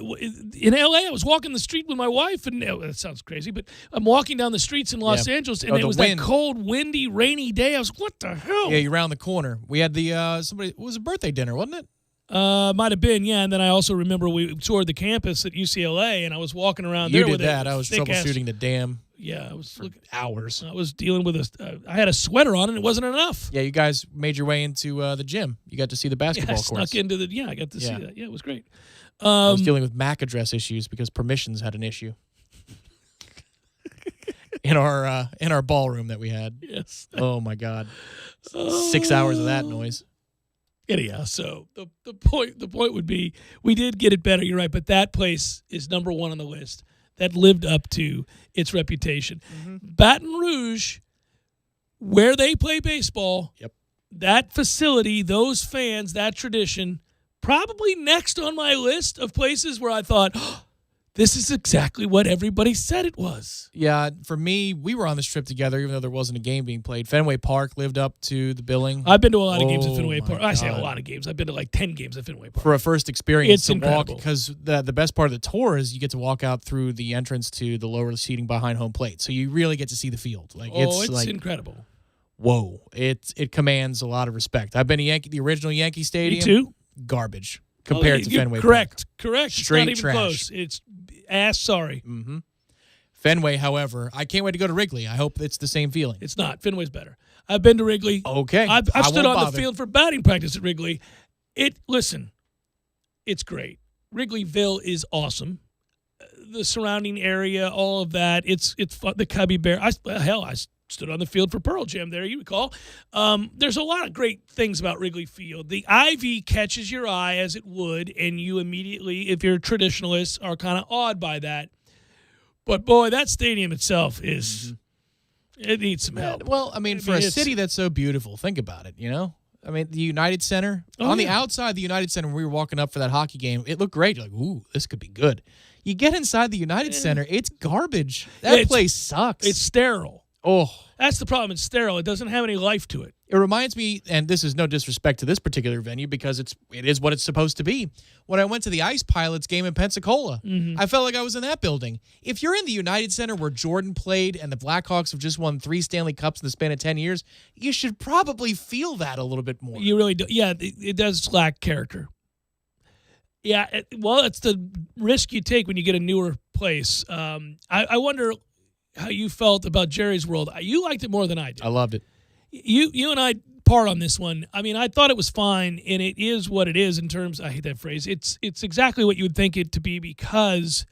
In L.A., I was walking the street with my wife, and that sounds crazy, but I'm walking down the streets in Los Angeles, and it was that cold, windy, rainy day. I was, what the hell? Yeah, you're around the corner. We had the it was a birthday dinner, wasn't it? Might have been, yeah. And then I also remember we toured the campus at UCLA, and I was walking around there with that. I was troubleshooting the dam. Yeah, I was looking hours. I was dealing with I had a sweater on, and it wasn't enough. Yeah, you guys made your way into the gym. You got to see the basketball courts. Snuck into I got to see that. Yeah, it was great. I was dealing with MAC address issues because permissions had an issue in our ballroom that we had. Yes. Oh my God, 6 hours of that noise. Anyhow, so the point would be we did get it better. You're right, but that place is number one on the list. That lived up to its reputation. Mm-hmm. Baton Rouge, where they play baseball, that facility, those fans, that tradition, probably next on my list of places where I thought, this is exactly what everybody said it was. Yeah, for me, we were on this trip together, even though there wasn't a game being played. Fenway Park lived up to the billing. I've been to a lot of games at Fenway Park. I say a lot of games. I've been to like 10 games at Fenway Park. For a first experience to incredible. Walk, because the best part of the tour is you get to walk out through the entrance to the lower seating behind home plate. So you really get to see the field. It's like, incredible. Whoa. It commands a lot of respect. I've been to the original Yankee Stadium. Me too. Garbage compared to Fenway Park. Correct. Straight it's not even trash. Close. It's ass sorry. Mm-hmm. Fenway, however, I can't wait to go to Wrigley. I hope it's the same feeling. It's not. Fenway's better. I've been to Wrigley. Okay. I've stood on the field for batting practice at Wrigley. Listen, it's great. Wrigleyville is awesome. The surrounding area, all of that. It's fun. The Cubby Bear. I stood on the field for Pearl Jam there, you recall. There's a lot of great things about Wrigley Field. The ivy catches your eye as it would, and you immediately, if you're a traditionalist, are kind of awed by that. But, boy, that stadium itself it needs some help. Well, I mean, for a city that's so beautiful, think about it, you know? I mean, the United Center, the outside of the United Center, when we were walking up for that hockey game, it looked great. You're like, ooh, this could be good. You get inside the United Center, it's garbage. That place sucks. It's sterile. Oh, that's the problem. It's sterile. It doesn't have any life to it. It reminds me, and this is no disrespect to this particular venue because it is what it's supposed to be. When I went to the Ice Pilots game in Pensacola, I felt like I was in that building. If you're in the United Center where Jordan played and the Blackhawks have just won 3 Stanley Cups in the span of 10 years, you should probably feel that a little bit more. You really do. Yeah, it does lack character. Yeah, well, it's the risk you take when you get a newer place. I wonder how you felt about Jerry's World. You liked it more than I did. I loved it. You and I part on this one. I mean, I thought it was fine, and it is what it is in terms. I hate that phrase. It's exactly what you would think it to be because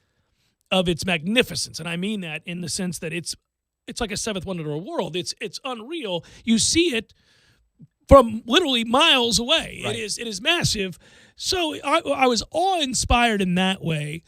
of its magnificence, and I mean that in the sense that it's like a seventh wonder of the world. It's unreal. You see it from literally miles away. Right. It is massive. So I was awe-inspired in that way,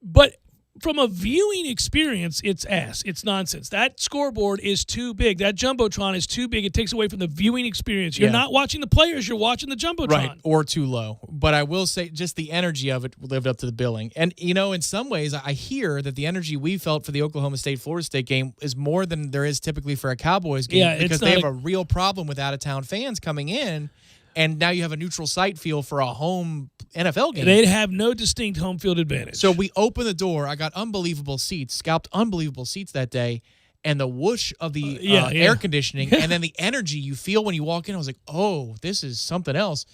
but from a viewing experience, it's ass. It's nonsense. That scoreboard is too big. That Jumbotron is too big. It takes away from the viewing experience. You're not watching the players. You're watching the Jumbotron. Right, or too low. But I will say just the energy of it lived up to the billing. And, in some ways, I hear that the energy we felt for the Oklahoma State-Florida State game is more than there is typically for a Cowboys game because they have a real problem with out-of-town fans coming in. And now you have a neutral site feel for a home NFL game. They'd have no distinct home field advantage. So we open the door. I got unbelievable seats, scalped unbelievable seats that day. And the whoosh of the air conditioning and then the energy you feel when you walk in, I was like, oh, this is something else.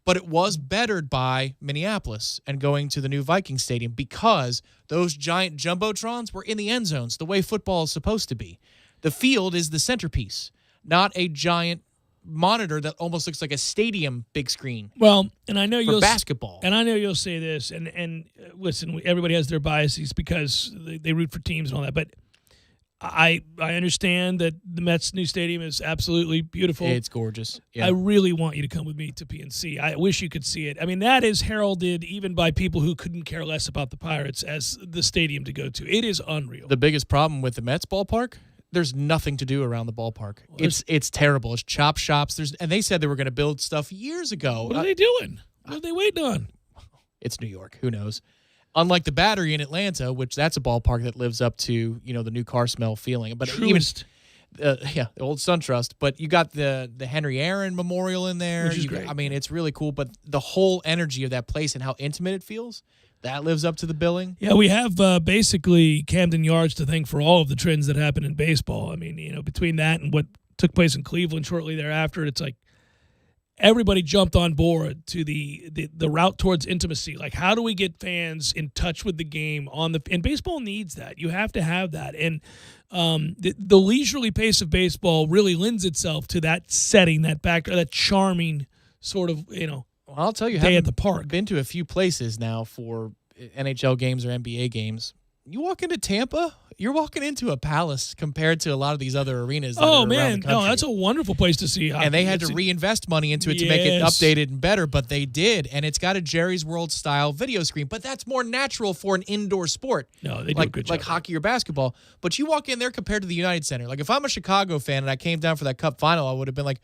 But it was bettered by Minneapolis and going to the new Viking Stadium because those giant Jumbotrons were in the end zones the way football is supposed to be. The field is the centerpiece, not a giant monitor that almost looks like a stadium big screen. Well, and I know you'll basketball. And I know you'll say this, and listen, everybody has their biases because they root for teams and all that, but I understand that the Mets' new stadium is absolutely beautiful. It's gorgeous. Yeah. I really want you to come with me to PNC. I wish you could see it. I mean, that is heralded even by people who couldn't care less about the Pirates as the stadium to go to. It is unreal. The biggest problem with the Mets ballpark, there's nothing to do around the ballpark. It's terrible. It's chop shops. And they said they were going to build stuff years ago. What are they doing? What are they waiting on? It's New York. Who knows? Unlike the Battery in Atlanta, which that's a ballpark that lives up to the new car smell feeling. But Truist. The old SunTrust. But you got the Henry Aaron Memorial in there. Which is great. I mean, it's really cool. But the whole energy of that place and how intimate it feels, that lives up to the billing. Yeah, we have basically Camden Yards to thank for all of the trends that happen in baseball. I mean, between that and what took place in Cleveland shortly thereafter, it's like everybody jumped on board to the route towards intimacy. Like, how do we get fans in touch with the game and baseball needs that. You have to have that. And the leisurely pace of baseball really lends itself to that setting, that charming sort of, Well, I'll tell you, day at the park. Been to a few places now for NHL games or NBA games. You walk into Tampa, you're walking into a palace compared to a lot of these other arenas. That are around the country. No, that's a wonderful place to see hockey. And they had to reinvest money into it to make it updated and better, but they did. And it's got a Jerry's World style video screen, but that's more natural for an indoor sport. No, they do a good job. Like hockey or basketball. But you walk in there compared to the United Center. Like if I'm a Chicago fan and I came down for that Cup final, I would have been like,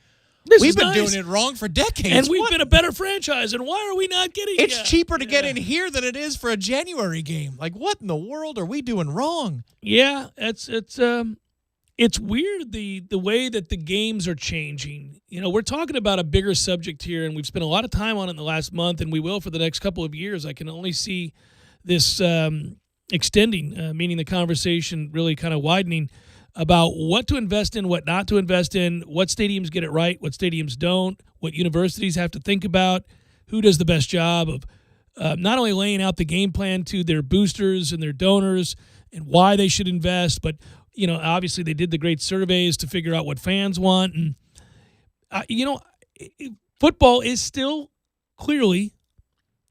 we've been doing it wrong for decades. And we've been a better franchise, and why are we not getting it? It's cheaper to get in here than it is for a January game. Like, what in the world are we doing wrong? Yeah, it's weird the way that the games are changing. We're talking about a bigger subject here, and we've spent a lot of time on it in the last month, and we will for the next couple of years. I can only see this extending, meaning the conversation really kind of widening about what to invest in, what not to invest in, what stadiums get it right, what stadiums don't, what universities have to think about, who does the best job of not only laying out the game plan to their boosters and their donors and why they should invest, but, obviously they did the great surveys to figure out what fans want. And, football is still clearly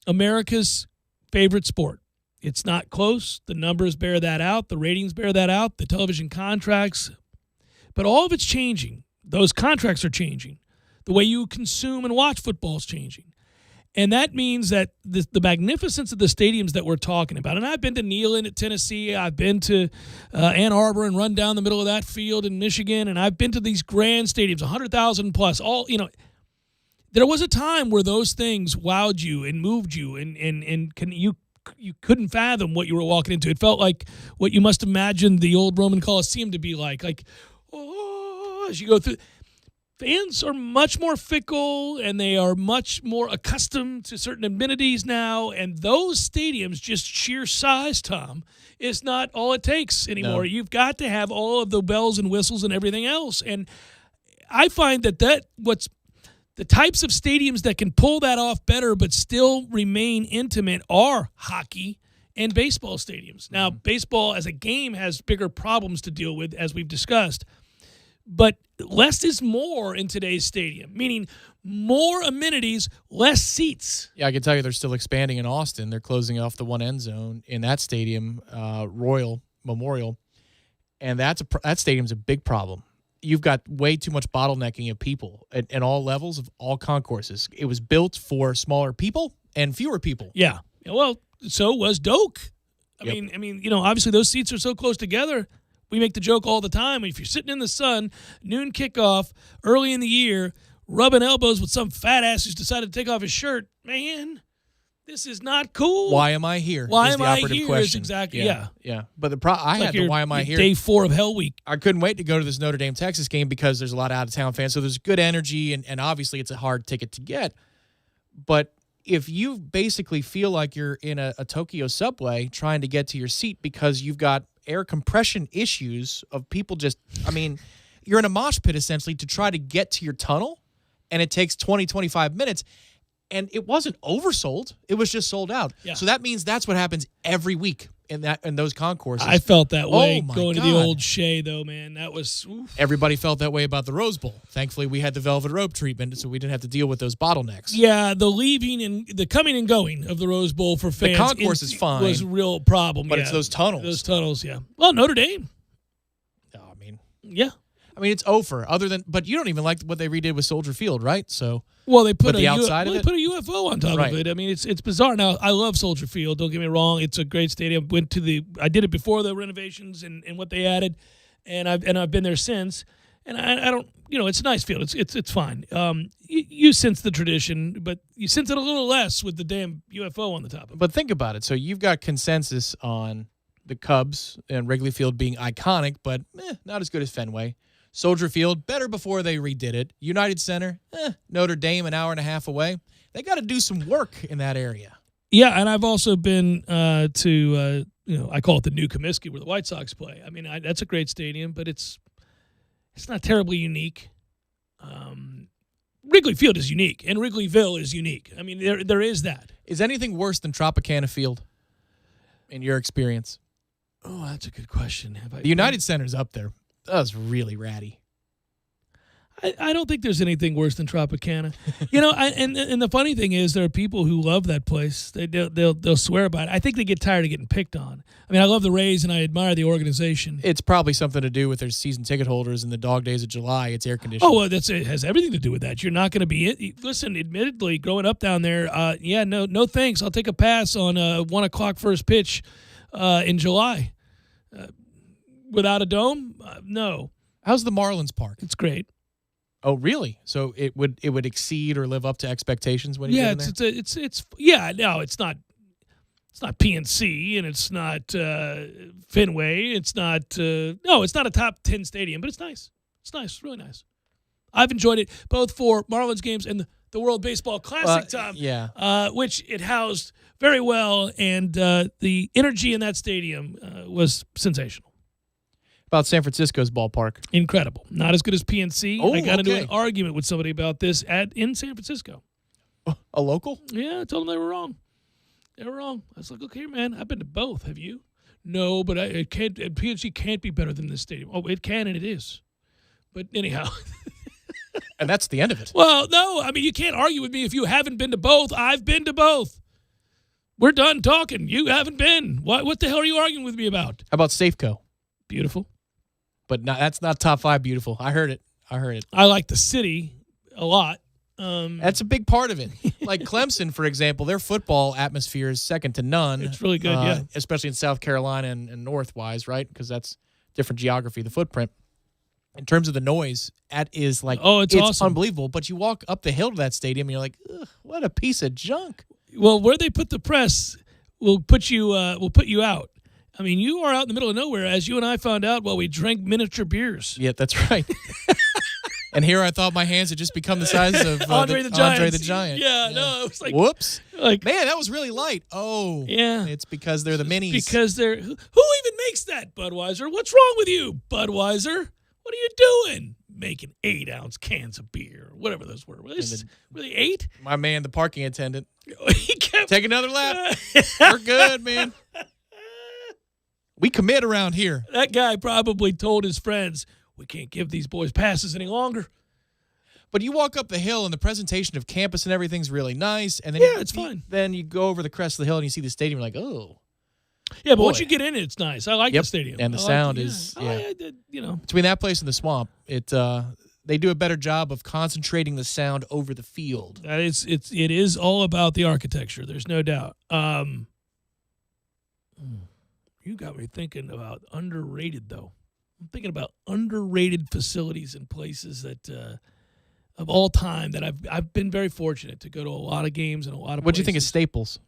America's favorite sport. It's not close. The numbers bear that out. The ratings bear that out. The television contracts. But all of it's changing. Those contracts are changing. The way you consume and watch football is changing. And that means that the magnificence of the stadiums that we're talking about, and I've been to Neyland at Tennessee, I've been to Ann Arbor and run down the middle of that field in Michigan, and I've been to these grand stadiums, 100,000 plus, there was a time where those things wowed you and moved you, and you couldn't fathom what you were walking into. It felt like what you must imagine the old Roman Colosseum to be like, as you go through. Fans are much more fickle, and they are much more accustomed to certain amenities now, and those stadiums, just sheer size, Tom, is not all it takes anymore. No. You've got to have all of the bells and whistles and everything else, and I find what's the types of stadiums that can pull that off better but still remain intimate are hockey and baseball stadiums. Now, baseball as a game has bigger problems to deal with, as we've discussed, but less is more in today's stadium, meaning more amenities, less seats. Yeah, I can tell you they're still expanding in Austin. They're closing off the one end zone in that stadium, Royal Memorial, and that stadium's a big problem. You've got way too much bottlenecking of people at all levels of all concourses. It was built for smaller people and fewer people. Yeah. Well, so was Doak. Yep. I mean, obviously those seats are so close together. We make the joke all the time. If you're sitting in the sun, noon kickoff, early in the year, rubbing elbows with some fat ass who's decided to take off his shirt, man, this is not cool. Why am I here? Why is am the I operative here? question. Is exactly yeah. But I had the why am I here? Day 4 of Hell Week. I couldn't wait to go to this Notre Dame Texas game because there's a lot of out of town fans. So there's good energy, and obviously it's a hard ticket to get. But if you basically feel like you're in a Tokyo subway trying to get to your seat because you've got air compression issues of people you're in a mosh pit essentially to try to get to your tunnel, and it takes 20, 25 minutes. And it wasn't oversold; it was just sold out. Yeah. So that means that's what happens every week in those concourses. I felt that way my going to God. the old Shea, though, man. That was oof. Everybody felt that way about the Rose Bowl. Thankfully, we had the velvet rope treatment, so we didn't have to deal with those bottlenecks. Yeah, the leaving and the coming and going of the Rose Bowl for fans. The concourse is fine, was a real problem. but it's those tunnels. Those tunnels, yeah. Well, Notre Dame. Oh, Yeah. it's over. But you don't even like what they redid with Soldier Field, right? So, well, they put the outside of they it? put a UFO on top Right. of it. I mean, it's bizarre. Now, I love Soldier Field. Don't get me wrong; it's a great stadium. I did it before the renovations and what they added, and I've been there since. And I don't, it's a nice field. It's fine. You sense the tradition, but you sense it a little less with the damn UFO on the top of it. but think about it. So you've got consensus on the Cubs and Wrigley Field being iconic, but not as good as Fenway. Soldier Field, better before they redid it. United Center, Notre Dame, an hour and a half away. They got to do some work in that area. Yeah, and I've also been to I call it the New Comiskey where the White Sox play. I mean, that's a great stadium, but it's not terribly unique. Wrigley Field is unique, and Wrigleyville is unique. I mean, there is that. Is anything worse than Tropicana Field in your experience? Oh, that's a good question. The United Center's up there. That was really ratty. I don't think there's anything worse than Tropicana. And the funny thing is, there are people who love that place. They'll swear about it. I think they get tired of getting picked on. I mean, I love the Rays and I admire the organization. It's probably something to do with their season ticket holders in the dog days of July. It's air conditioning. Oh, well, it has everything to do with that. You're not going to be listen. Admittedly, growing up down there, no thanks. I'll take a pass on 1 o'clock first pitch in July. Without a dome, no. How's the Marlins Park? It's great. Oh, really? So it would exceed or live up to expectations when you get in there? It's not PNC and it's not Fenway. It's not it's not a top 10 stadium, but it's nice. It's nice, really nice. I've enjoyed it both for Marlins games and the World Baseball Classic time. Yeah. Which it housed very well, and the energy in that stadium was sensational. About San Francisco's ballpark. Incredible. Not as good as PNC. Oh, I got into okay. an argument with somebody about this in San Francisco. A local? Yeah, I told them they were wrong. They were wrong. I was like, okay, man, I've been to both. Have you? No, but PNC can't be better than this stadium. Oh, it can and it is. But anyhow. And that's the end of it. Well, no, I mean, you can't argue with me if you haven't been to both. I've been to both. We're done talking. You haven't been. What the hell are you arguing with me about? How about Safeco? Beautiful. But that's not top 5 beautiful. I heard it. I like the city a lot. That's a big part of it. Like Clemson, for example, their football atmosphere is second to none. It's really good, yeah. Especially in South Carolina and north-wise, right? Because that's different geography, the footprint. In terms of the noise, that is like, it's awesome. Unbelievable. But you walk up the hill to that stadium, and you're like, ugh, what a piece of junk. Well, where they put the press will put you out. I mean, you are out in the middle of nowhere, as you and I found out while we drank miniature beers. Yeah, that's right. And here I thought my hands had just become the size of Andre the Giant. Andre the Giant. Yeah, no, it was like, whoops. Like, man, that was really light. Oh, yeah. It's because they're the minis. Because they're who even makes that, Budweiser? What's wrong with you, Budweiser? What are you doing? Making 8-ounce cans of beer, whatever those were. Were they 8? My man, the parking attendant. He kept Take another lap. We're good, man. We commit around here. That guy probably told his friends, we can't give these boys passes any longer. But you walk up the hill, and the presentation of campus and everything's really nice. And then it's fine. Then you go over the crest of the hill, and you see the stadium. You're like, oh. Yeah, but boy. Once you get in it, it's nice. I like the stadium. And the sound is, Between that place and the swamp, they do a better job of concentrating the sound over the field. It is all about the architecture. There's no doubt. You got me thinking about underrated, though. I'm thinking about underrated facilities and places that of all time that I've been very fortunate to go to a lot of games and a lot of. What do you think of places. Staples?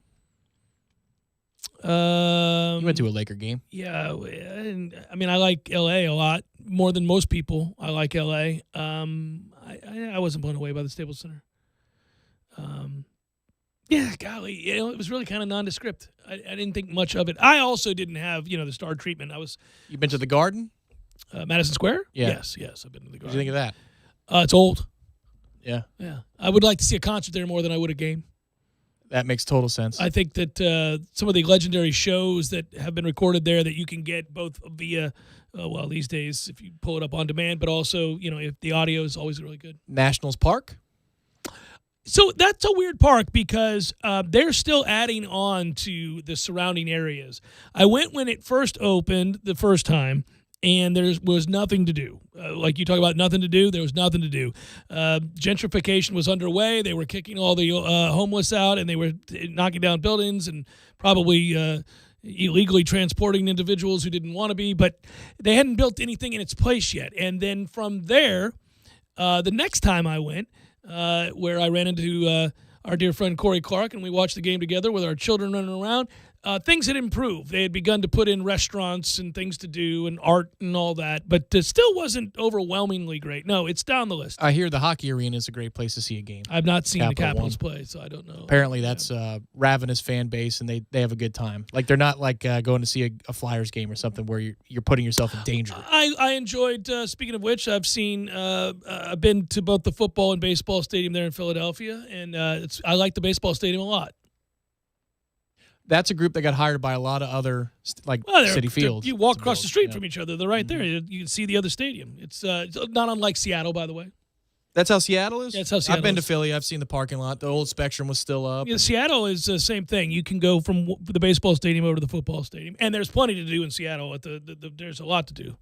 You went to a Laker game. Yeah, I mean, I like L.A. a lot more than most people. I like L.A. I wasn't blown away by the Staples Center. Yeah, golly, it was really kind of nondescript. I didn't think much of it. I also didn't have the star treatment. I was You been to the Garden? Madison Square. Yeah. Yes, I've been to the What Garden. do you think of that? It's old. Yeah, Yeah, I would like to see a concert there more than I would a game. that makes total sense. I think that some of the legendary shows that have been recorded there that you can get both via, these days if you pull it up on demand, but also if the audio is always really good. Nationals Park? So that's a weird park because they're still adding on to the surrounding areas. I went when it first opened the first time, and there was nothing to do. Like you talk about nothing to do, there was nothing to do. Gentrification was underway. They were kicking all the homeless out, and they were knocking down buildings and probably illegally transporting individuals who didn't want to be. But they hadn't built anything in its place yet. And then from there, the next time I went, where I ran into our dear friend Corey Clark, and we watched the game together with our children running around. Things had improved. They had begun to put in restaurants and things to do and art and all that, but it still wasn't overwhelmingly great. No, it's down the list. I hear the hockey arena is a great place to see a game. I've not seen the Capital Capitals One. play, so I don't know. Apparently, that's a ravenous fan base, and they have a good time. Like, they're not like going to see a Flyers game or something where you're putting yourself in danger. I enjoyed, speaking of which, I've been to both the football and baseball stadium there in Philadelphia, and I like the baseball stadium a lot. That's a group that got hired by a lot of other City Fields. You walk to across build. the street Yeah. from each other. They're right there. You can see the other stadium. It's not unlike Seattle, by the way. That's how Seattle is? Yeah, that's how Seattle I've been to is. Philly. I've seen the parking lot. The old Spectrum was still up. Yeah, Seattle is the same thing. You can go from the baseball stadium over to the football stadium, and there's plenty to do in Seattle. There's a lot to do.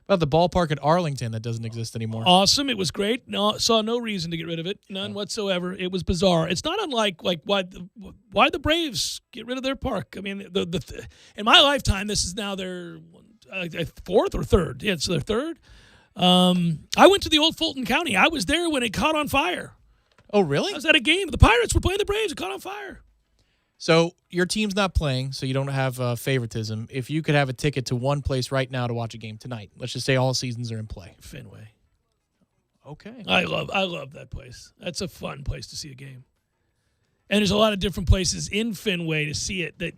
About the ballpark at Arlington that doesn't exist anymore. Awesome. It was great. No, saw no reason to get rid of it. None whatsoever. It was bizarre. It's not unlike why the Braves get rid of their park. I mean, in my lifetime, this is now their fourth or third. Yeah, it's their third. I went to the old Fulton County. I was there when it caught on fire. Oh, really? I was at a game. The Pirates were playing the Braves. It caught on fire. So your team's not playing, so you don't have favoritism. If you could have a ticket to one place right now to watch a game tonight, let's just say all seasons are in play. Fenway. Okay. I love that place. That's a fun place to see a game. And there's a lot of different places in Fenway to see it that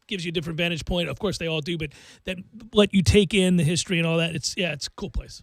gives you a different vantage point. Of course, they all do, but that let you take in the history and all that. It's a cool place.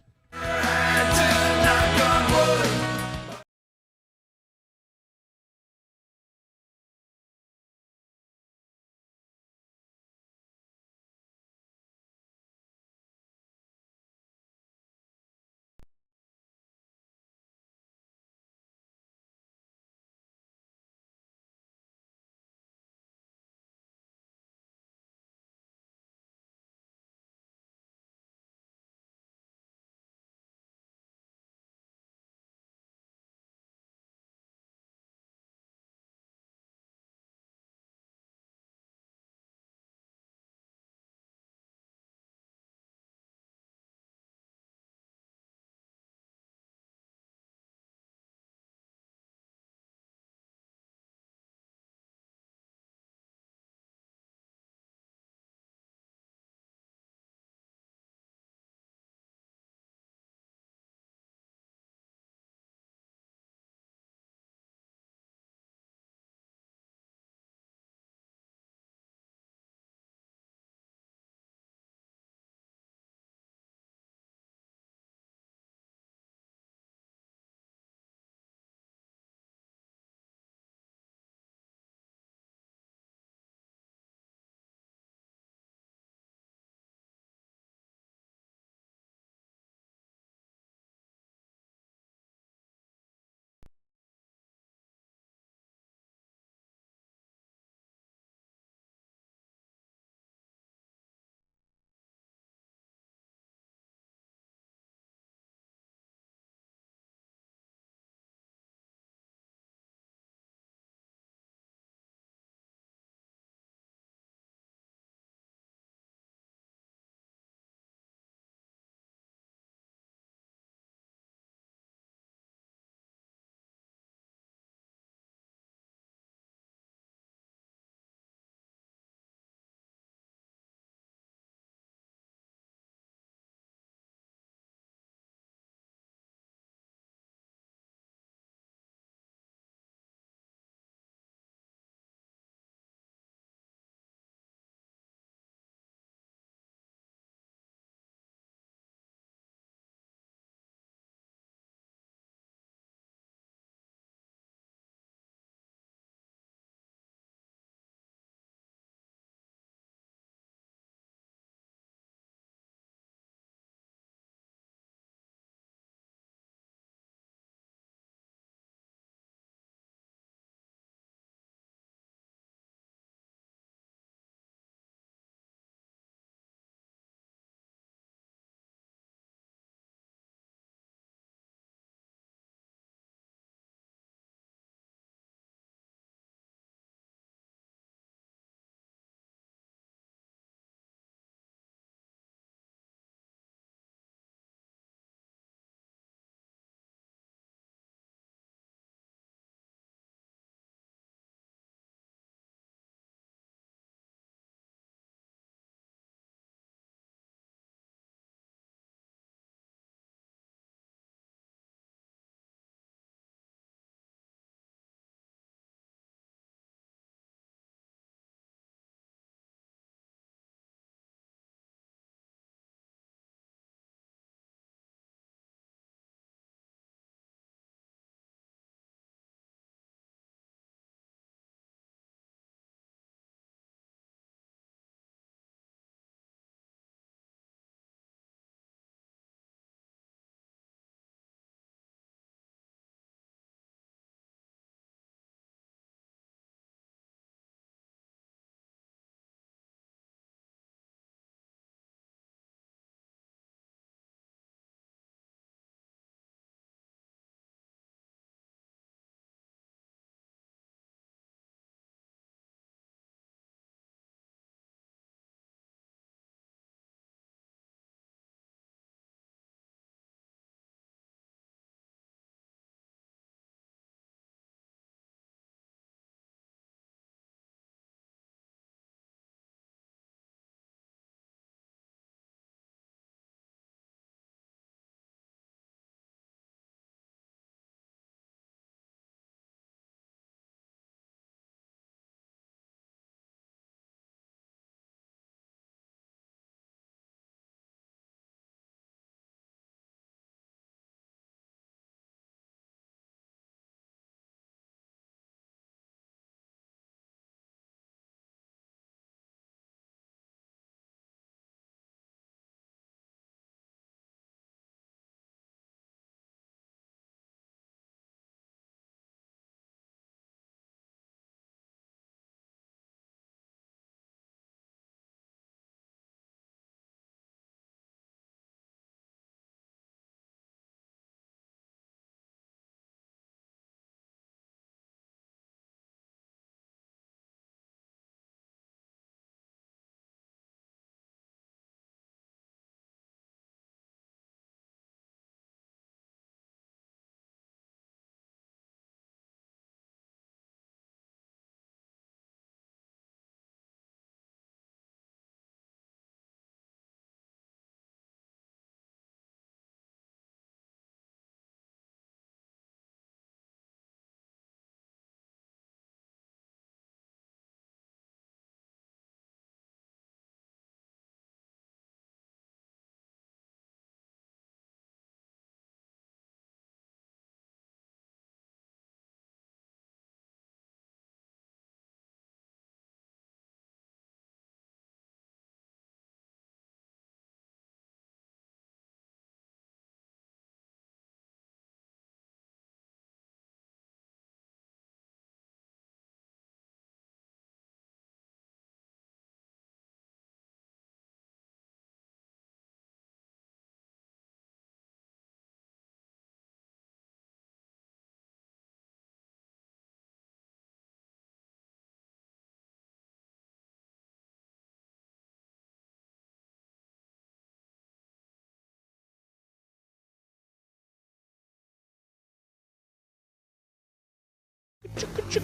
Do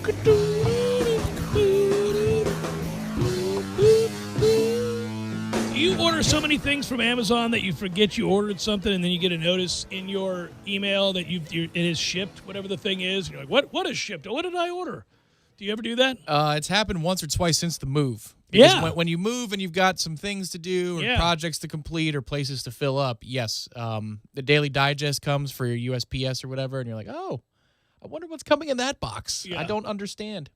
you order so many things from Amazon that you forget you ordered something, and then you get a notice in your email that it is shipped, whatever the thing is? And you're like, what is shipped? What did I order? Do you ever do that? It's happened once or twice since the move. Because Yeah. when you move and you've got some things to do or Yeah. projects to complete or places to fill up, yes. The Daily Digest comes for your USPS or whatever, and you're like, oh, I wonder what's coming in that box. Yeah. I don't understand.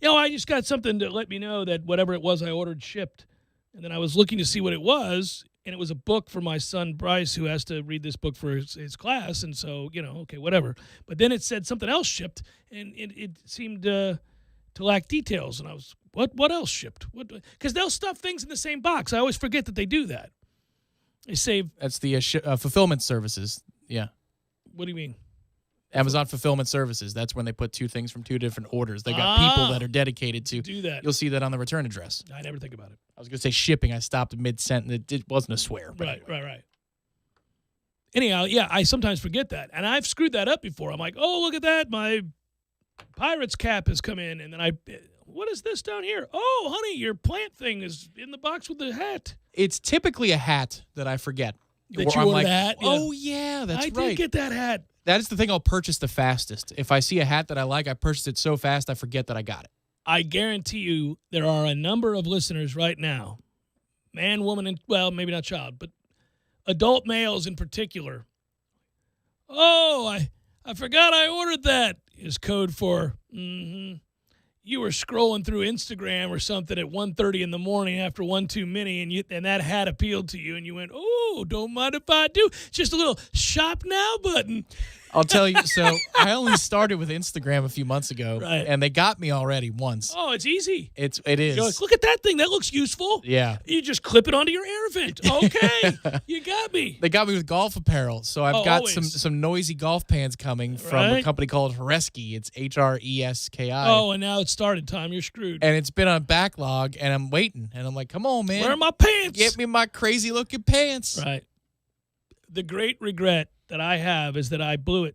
I just got something to let me know that whatever it was I ordered shipped. And then I was looking to see what it was, and it was a book for my son, Bryce, who has to read this book for his class. And so, okay, whatever. But then it said something else shipped, and it seemed to lack details. And I was, what else shipped? Because they'll stuff things in the same box. I always forget that they do that. They save. That's the fulfillment services. Yeah. What do you mean? Amazon Fulfillment Services. That's when they put two things from two different orders. They got people that are dedicated to do that. You'll see that on the return address. I never think about it. I was going to say shipping. I stopped mid-sentence. It wasn't a swear. But anyway. Right. Anyhow, yeah, I sometimes forget that. And I've screwed that up before. I'm like, oh, look at that. My Pirates cap has come in. And then what is this down here? Oh, honey, your plant thing is in the box with the hat. It's typically a hat that I forget. That Where you I'm ordered like, a hat? Yeah. oh, yeah, that's I right. did get that hat. That is the thing I'll purchase the fastest. If I see a hat that I like, I purchase it so fast I forget that I got it. I guarantee you there are a number of listeners right now, man, woman, and, well, maybe not child, but adult males in particular. Oh, I forgot I ordered that is code for you were scrolling through Instagram or something at 1:30 in the morning after one too many, and that hat appealed to you, and you went, oh, don't mind if I do. Just a little shop now button. I'll tell you. So I only started with Instagram a few months ago, Right. and they got me already once. Oh, it's easy. It is. You're like, look at that thing. That looks useful. Yeah. You just clip it onto your air vent. Okay. You got me. They got me with golf apparel, so I've got always. some noisy golf pants coming from a Right. company called Hreski. It's Hreski. Oh, and now it's started time. You're screwed. And it's been on backlog, and I'm waiting, and I'm like, come on, man, Where are my pants? get me my crazy looking pants. Right. The great regret that I have is that I blew it.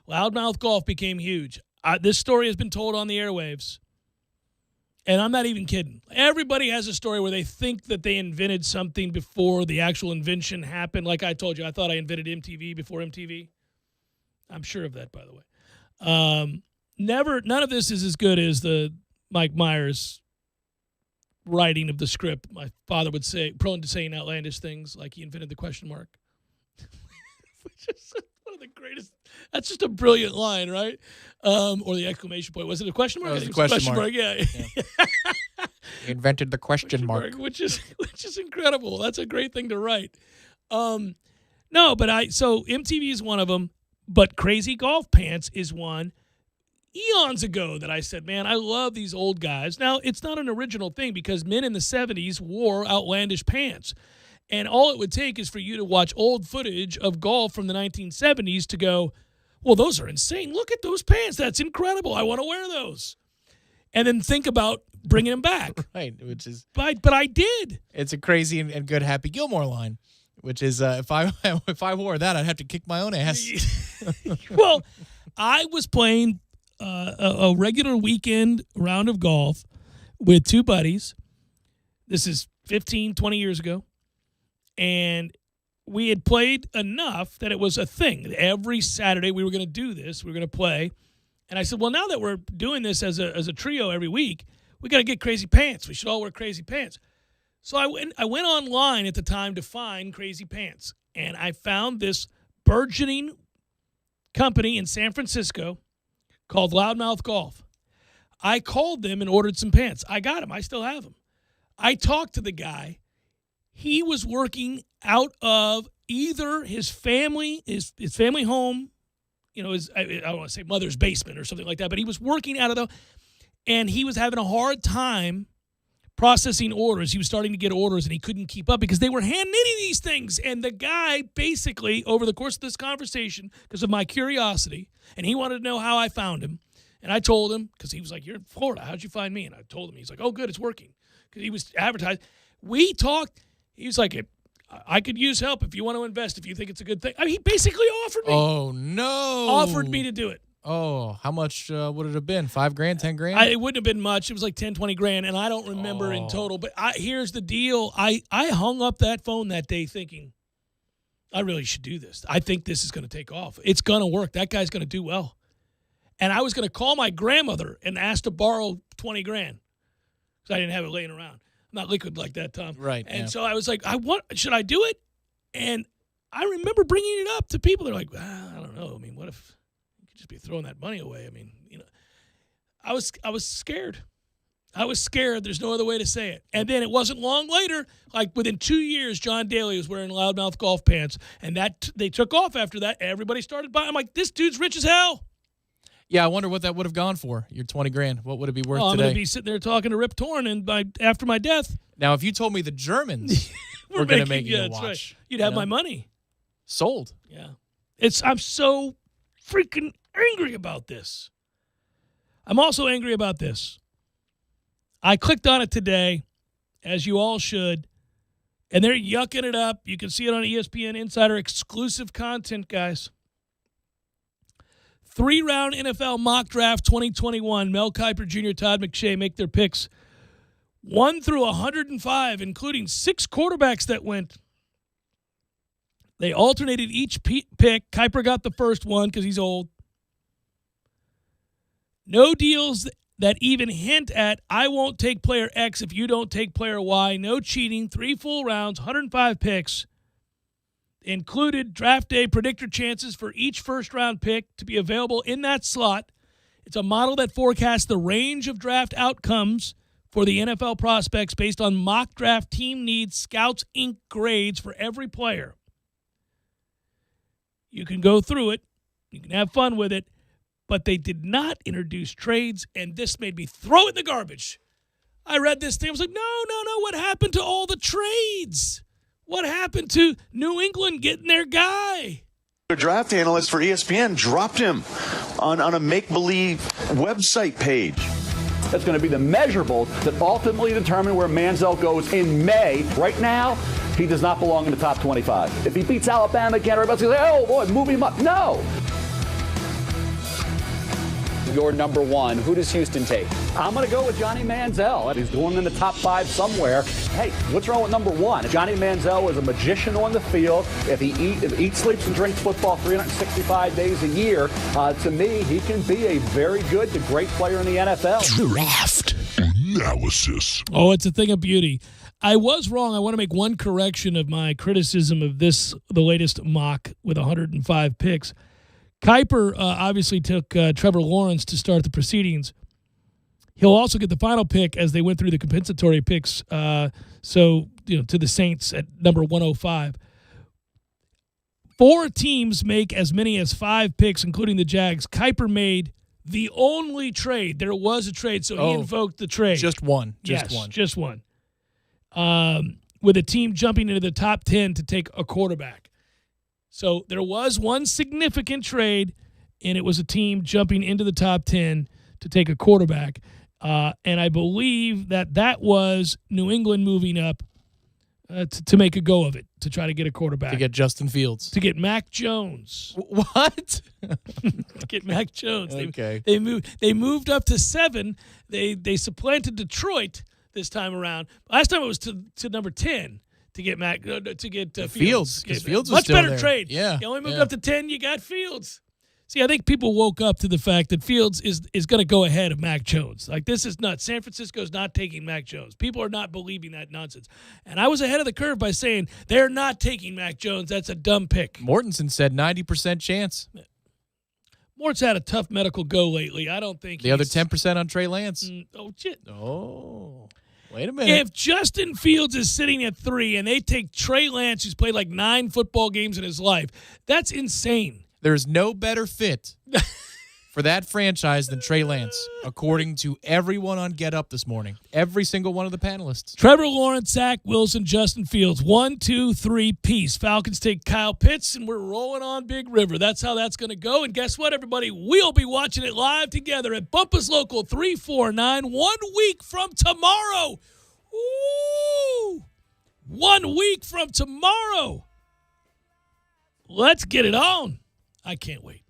Loudmouth Golf became huge. This story has been told on the airwaves, and I'm not even kidding. Everybody has a story where they think that they invented something before the actual invention happened. Like I told you, I thought I invented MTV before MTV. I'm sure of that, by the way. None of this is as good as the Mike Myers writing of the script. My father would say, prone to saying outlandish things, like he invented the question mark. Which is one of the greatest. That's just a brilliant line, right? Or the exclamation point. Was it a question mark? It was I a think it question mark. Yeah. He invented the question mark. Which is incredible. That's a great thing to write. No, but so MTV is one of them, but Crazy Golf Pants is one. Eons ago that I said, man, I love these old guys. Now, it's not an original thing because men in the 70s wore outlandish pants. And all it would take is for you to watch old footage of golf from the 1970s to go, well, those are insane. Look at those pants. That's incredible. I want to wear those. And then think about bringing them back. Right, which is But I did. it's a crazy and good Happy Gilmore line, which is if I wore that, I'd have to kick my own ass. Well, I was playing a regular weekend round of golf with two buddies. This is 15, 20 years ago. And we had played enough that it was a thing. Every Saturday we were going to do this. We were going to play. And I said, well, now that we're doing this as a trio every week, we got to get crazy pants. We should all wear crazy pants. So I went online at the time to find crazy pants. And I found this burgeoning company in San Francisco called Loudmouth Golf. I called them and ordered some pants. I got them. I still have them. I talked to the guy. He was working out of either his family home, I don't want to say mother's basement or something like that, but he was working out of and he was having a hard time processing orders. He was starting to get orders and he couldn't keep up because they were hand knitting these things. And the guy basically, over the course of this conversation, because of my curiosity, and he wanted to know how I found him, and I told him, because he was like, you're in Florida, how'd you find me? And I told him, he's like, oh, good, it's working. Because he was advertised. We talked. He was like, I could use help if you want to invest, if you think it's a good thing. I mean, he basically offered me. Oh, no. Offered me to do it. Oh, how much would it have been? $5,000, $10,000? It wouldn't have been much. It was like 10, 20 grand, and I don't remember in total. But here's the deal. I hung up that phone that day thinking, I really should do this. I think this is going to take off. It's going to work. That guy's going to do well. And I was going to call my grandmother and ask to borrow 20 grand because I didn't have it laying around. I'm not liquid like that, Tom. Right. And so I was like, should I do it? And I remember bringing it up to people. They're like, I don't know. I mean, what if you could just be throwing that money away? I mean, I was scared. I was scared. There's no other way to say it. And then it wasn't long later, like within 2 years, John Daly was wearing loudmouth golf pants, and that they took off after that. Everybody started buying. I'm like, this dude's rich as hell. Yeah, I wonder what that would have gone for. Your $20,000. What would it be worth I'm today? going to be sitting there talking to Rip Torn, and after my death, Now, if you told me the Germans were going to make you that's watch, right. You'd have my money. Sold. Yeah. I'm so freaking angry about this. I'm also angry about this. I clicked on it today, as you all should, and they're yucking it up. You can see it on ESPN Insider exclusive content, guys. 3-round NFL mock draft 2021. Mel Kiper Jr., Todd McShay make their picks 1 through 105, including 6 quarterbacks that went. They alternated each pick. Kiper got the first one because he's old. No deals that even hint at, I won't take player X if you don't take player Y. No cheating. 3 full rounds, 105 picks. Included draft day predictor chances for each first-round pick to be available in that slot. It's a model that forecasts the range of draft outcomes for the NFL prospects based on mock draft team needs, Scouts Inc. grades for every player. You can go through it. You can have fun with it. But they did not introduce trades, and this made me throw it in the garbage. I read this thing. I was like, no. What happened to all the trades? What happened to New England getting their guy? A draft analyst for ESPN dropped him on a make-believe website page. That's going to be the measurables that ultimately determine where Manziel goes in May. Right now, he does not belong in the top 25. If he beats Alabama again, everybody's going to say, oh, boy, move him up. No. Your number one. Who does Houston take? I'm going to go with Johnny Manziel. He's going in the top 5 somewhere. Hey, what's wrong with number 1? Johnny Manziel is a magician on the field. If he eats, sleeps, and drinks football 365 days a year, to me, he can be a very good to great player in the NFL. Draft analysis. Oh, it's a thing of beauty. I was wrong. I want to make one correction of my criticism of the latest mock with 105 picks. Kiper obviously took Trevor Lawrence to start the proceedings. He'll also get the final pick as they went through the compensatory picks. To the Saints at number 105. 4 teams make as many as 5 picks, including the Jags. Kiper made the only trade. There was a trade, so he invoked the trade. Just one. Just one. With a team jumping into the top 10 to take a quarterback. So there was one significant trade, and it was a team jumping into the top 10 to take a quarterback. And I believe that was New England moving up to make a go of it, to try to get a quarterback. To get Justin Fields. To get Mac Jones. What? To get Mac Jones. Okay. They moved up to 7. They supplanted Detroit this time around. Last time it was to number 10. To get Fields. Because Fields was much still better there. trade. Yeah. You only moved up to 10, you got Fields. See, I think people woke up to the fact that Fields is going to go ahead of Mac Jones. Like, this is nuts. San Francisco's not taking Mac Jones. People are not believing that nonsense. And I was ahead of the curve by saying they're not taking Mac Jones. That's a dumb pick. Mortensen said 90% chance. Mort's had a tough medical go lately. I don't think the other 10% on Trey Lance. Oh, shit. Oh. Wait a minute. If Justin Fields is sitting at 3 and they take Trey Lance, who's played like 9 football games in his life, that's insane. There's no better fit for that franchise than Trey Lance, according to everyone on Get Up this morning. Every single one of the panelists. Trevor Lawrence, Zach Wilson, Justin Fields. 1, 2, 3 piece. Falcons take Kyle Pitts, and we're rolling on Big River. That's how that's going to go. And guess what, everybody? We'll be watching it live together at Bumpus Local 349 1 week from tomorrow. Ooh! 1 week from tomorrow. Let's get it on. I can't wait.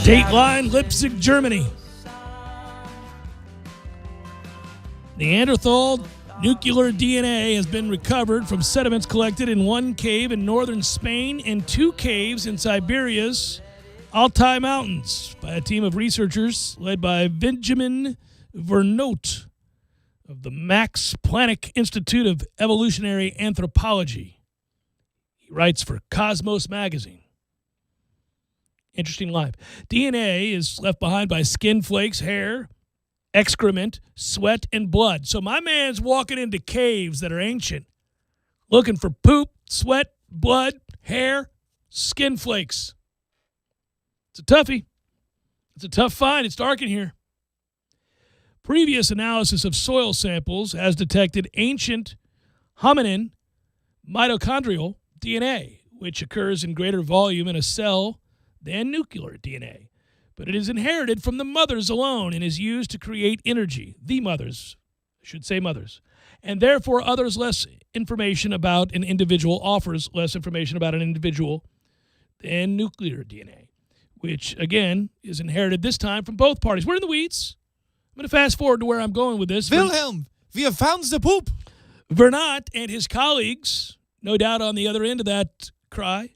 State line, Leipzig, Germany. Neanderthal nuclear DNA has been recovered from sediments collected in one cave in northern Spain and 2 caves in Siberia's Altai Mountains by a team of researchers led by Benjamin Vernoot of the Max Planck Institute of Evolutionary Anthropology. He writes for Cosmos magazine. Interesting life. DNA is left behind by skin flakes, hair, excrement, sweat, and blood. So my man's walking into caves that are ancient, looking for poop, sweat, blood, hair, skin flakes. It's a toughie. It's a tough find. It's dark in here. Previous analysis of soil samples has detected ancient hominin mitochondrial DNA, which occurs in greater volume in a cell than nuclear DNA. But it is inherited from the mothers alone and is used to create energy. The mothers, I should say mothers. And therefore, offers less information about an individual than nuclear DNA, which, again, is inherited this time from both parties. We're in the weeds. I'm going to fast forward to where I'm going with this. Wilhelm, we have found the poop. Vernat and his colleagues, no doubt on the other end of that cry,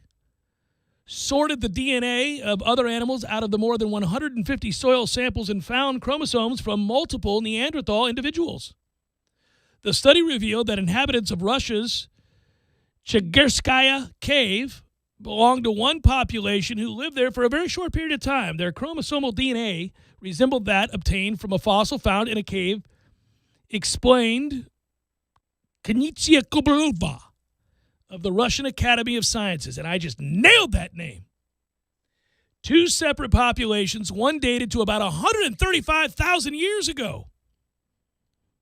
sorted the DNA of other animals out of the more than 150 soil samples and found chromosomes from multiple Neanderthal individuals. The study revealed that inhabitants of Russia's Chigirskaya cave belonged to one population who lived there for a very short period of time. Their chromosomal DNA resembled that obtained from a fossil found in a cave, explained Knizia Kobrova of the Russian Academy of Sciences. And I just nailed that name. 2 separate populations, one dated to about 135,000 years ago.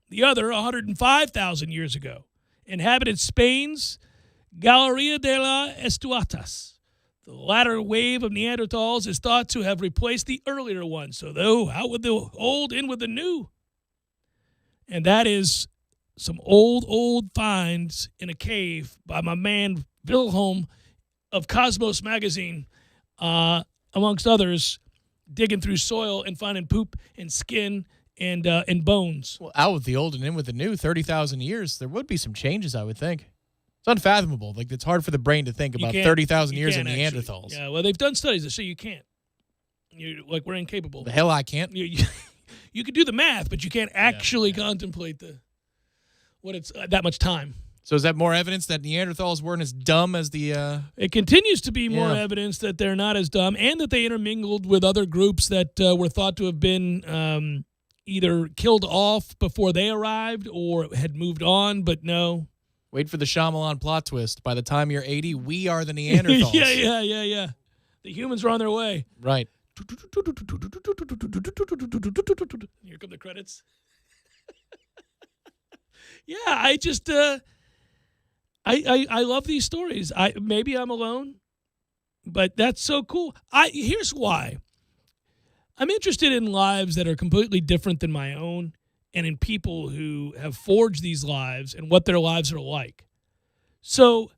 The other 105,000 years ago. Inhabited Spain's Galeria de las Estuatas. The latter wave of Neanderthals is thought to have replaced the earlier one. So, though, out with the old, in with the new. And that is some old finds in a cave by my man Wilhelm of Cosmos magazine, amongst others, digging through soil and finding poop and skin and bones. Well, out with the old and in with the new, 30,000 years, there would be some changes, I would think. It's unfathomable. Like, it's hard for the brain to think about 30,000 years of Neanderthals. Actually. Yeah, well, they've done studies that say you can't. We're incapable. The hell I can't? You can do the math, but you can't actually contemplate what it's that much time. So is that more evidence that Neanderthals weren't as dumb as the... It continues to be more evidence that they're not as dumb and that they intermingled with other groups that were thought to have been either killed off before they arrived or had moved on, but no. Wait for the Shyamalan plot twist. By the time you're 80, we are the Neanderthals. Yeah. The humans are on their way. Right. Here come the credits. Yeah, I just I love these stories. Maybe I'm alone, but that's so cool. Here's why. I'm interested in lives that are completely different than my own and in people who have forged these lives and what their lives are like. So,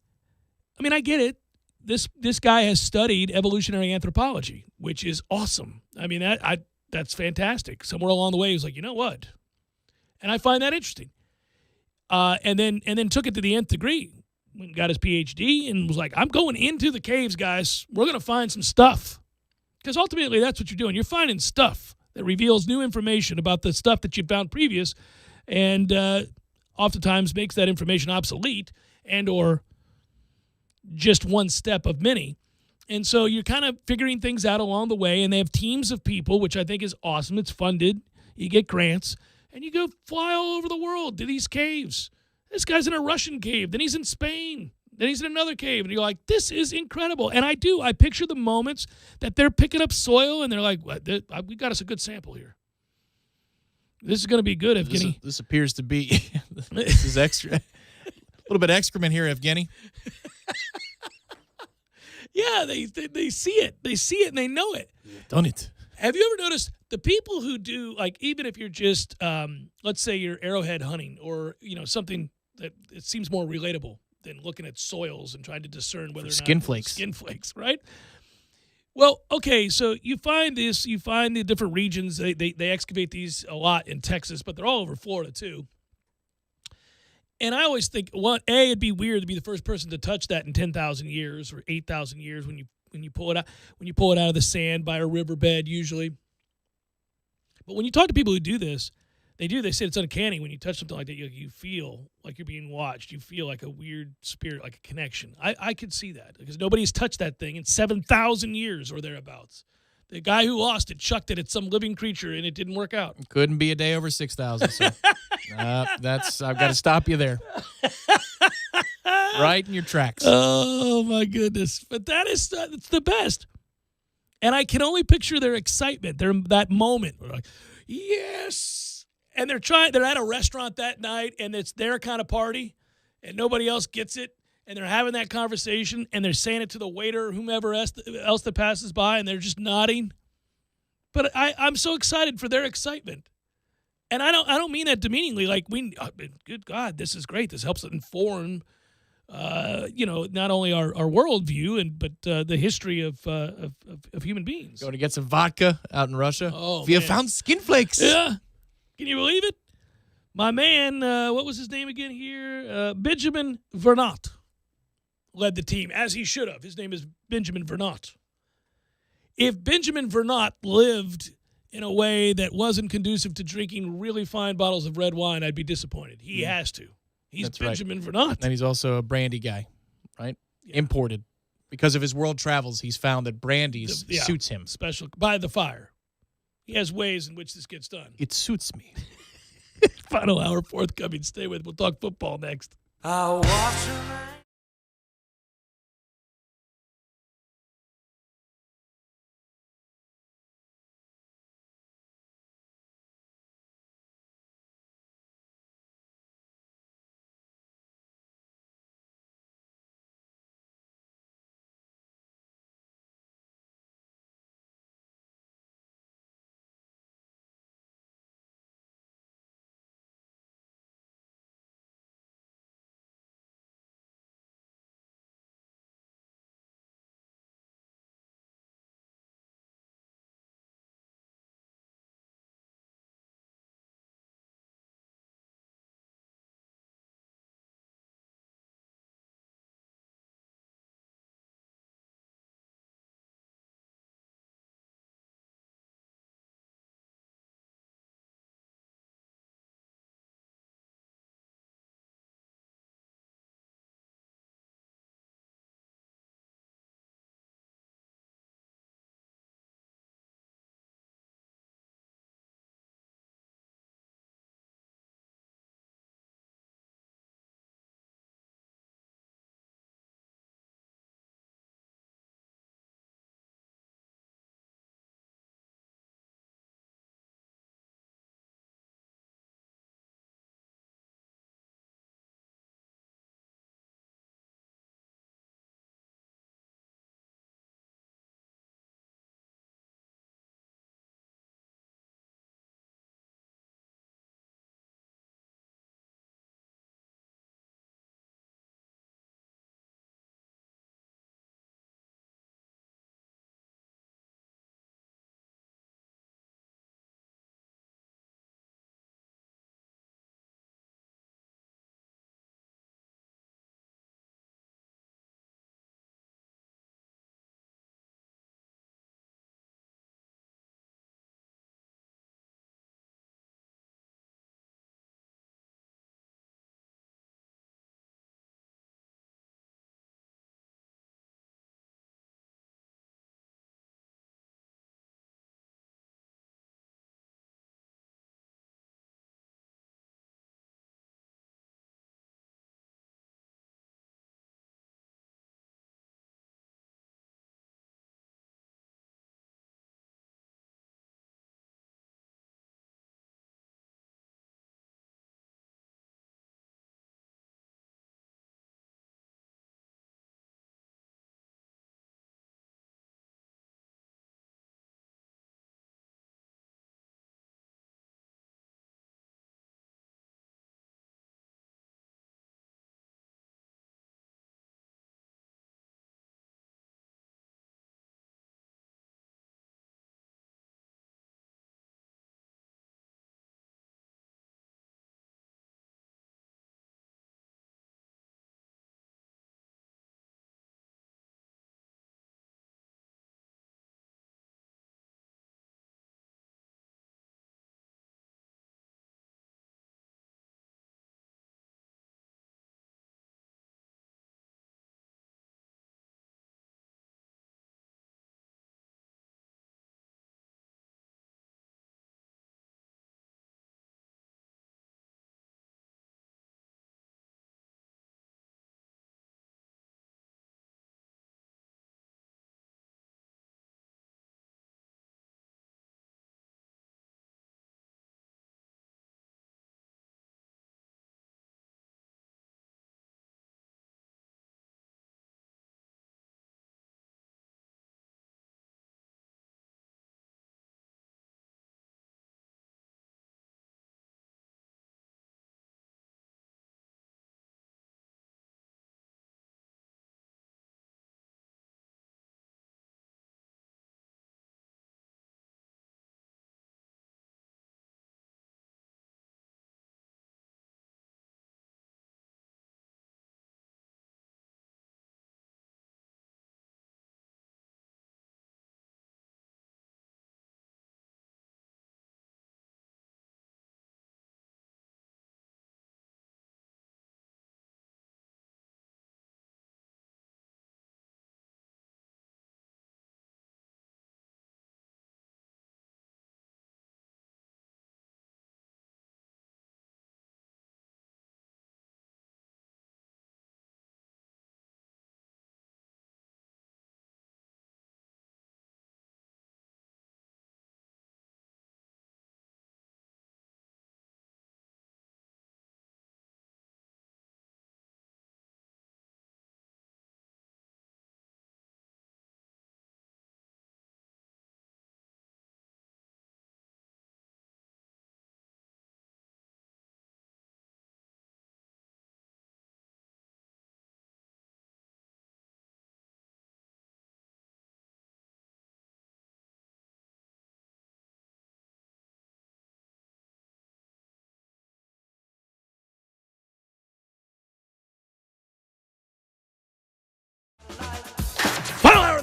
I mean, I get it. This guy has studied evolutionary anthropology, which is awesome. I mean, that's fantastic. Somewhere along the way, he was like, you know what? And I find that interesting. And then took it to the nth degree. Got his PhD and was like, I'm going into the caves, guys. We're going to find some stuff. Because ultimately, that's what you're doing. You're finding stuff that reveals new information about the stuff that you found previous and oftentimes makes that information obsolete and or just one step of many. And so you're kind of figuring things out along the way, and they have teams of people, which I think is awesome. It's funded. You get grants, and you go fly all over the world to these caves. This guy's in a Russian cave. Then he's in Spain. Then he's in another cave. And you're like, this is incredible. And I do. I picture the moments that they're picking up soil, and they're like, we got us a good sample here. This is going to be good, Evgeny. This appears to be, this is extra. A little bit of excrement here, Evgeny. Yeah, they see it. They see it, and they know it. Done it. Have you ever noticed the people who do, like, even if you're just, let's say you're arrowhead hunting or, something that it seems more relatable than looking at soils and trying to discern whether or not skin flakes. Skin flakes, right? Well, okay, so you find the different regions. They excavate these a lot in Texas, but they're all over Florida too. And I always think, it'd be weird to be the first person to touch that in 10,000 years or 8,000 years when you pull it out of the sand by a riverbed usually. But when you talk to people who do this, they say it's uncanny when you touch something like that. You feel like you're being watched. You feel like a weird spirit, like a connection. I could see that because nobody's touched that thing in 7,000 years or thereabouts. The guy who lost it chucked it at some living creature, and it didn't work out. Couldn't be a day over 6,000. So I've got to stop you there. Right in your tracks. Oh, my goodness. But it's the best. And I can only picture their excitement, that moment. They're like, yes. And they're at a restaurant that night, and it's their kind of party, and nobody else gets it. And they're having that conversation, and they're saying it to the waiter or whomever else that passes by, and they're just nodding. But I'm so excited for their excitement. And I don't mean that demeaningly. Like, good God, this is great. This helps inform, not only our worldview but the history of human beings. Going to get some vodka out in Russia. Oh, we have man. found skin flakes. Yeah. Can you believe it? My man, what was his name again here? Benjamin Vernot led the team, as he should have. His name is Benjamin Vernot. If Benjamin Vernot lived in a way that wasn't conducive to drinking really fine bottles of red wine, I'd be disappointed. He has to. He's That's Benjamin Vernot. And he's also a brandy guy, right? Yeah. Imported. Because of his world travels, he's found that brandy suits him. Special by the fire. He has ways in which this gets done. It suits me. Final hour forthcoming. Stay with. We'll talk football next.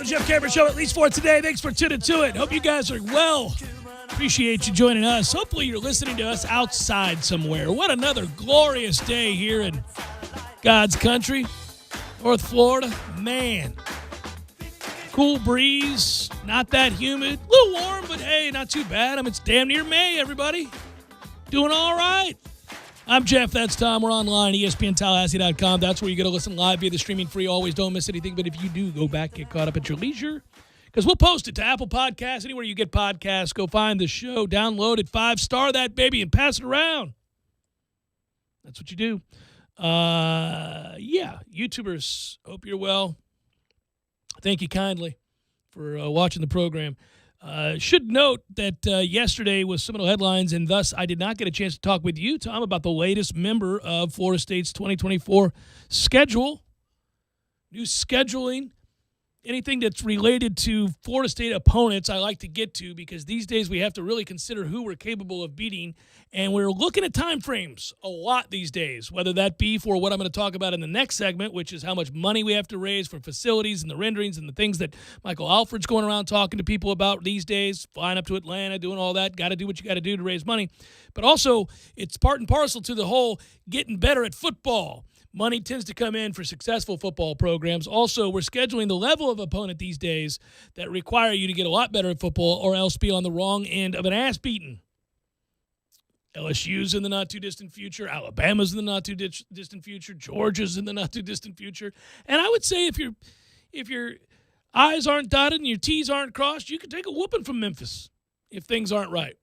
Jeff Cameron Show, at least for today. Thanks for tuning to it. Hope you guys are well. Appreciate you joining us. Hopefully you're listening to us outside somewhere. What another glorious day here in God's country, North Florida. Man, cool breeze, not that humid. A little warm, but hey, not too bad. I mean, it's damn near May, everybody. Doing all right. I'm Jeff, that's Tom. We're online, ESPNTallahassee.com. That's where you get to listen live via the streaming free. Always don't miss anything, but if you do, go back, get caught up at your leisure. Because we'll post it to Apple Podcasts, anywhere you get podcasts. Go find the show, download it, 5-star that baby, and pass it around. That's what you do. Yeah, YouTubers, hope you're well. Thank you kindly for watching the program. Should note that yesterday was Seminole headlines, and thus I did not get a chance to talk with you, Tom, about the latest member of Florida State's 2024 schedule. New scheduling. Anything that's related to Florida State opponents I like to get to, because these days we have to really consider who we're capable of beating, and we're looking at time frames a lot these days, whether that be for what I'm going to talk about in the next segment, which is how much money we have to raise for facilities and the renderings and the things that Michael Alfred's going around talking to people about these days, flying up to Atlanta, doing all that, got to do what you got to do to raise money. But also it's part and parcel to the whole getting better at football. Money tends to come in for successful football programs. Also, we're scheduling the level of opponent these days that require you to get a lot better at football or else be on the wrong end of an ass beating. LSU's in the not-too-distant future. Alabama's in the not-too-distant future. Georgia's in the not-too-distant future. And I would say if your I's aren't dotted and your T's aren't crossed, you can take a whooping from Memphis if things aren't right.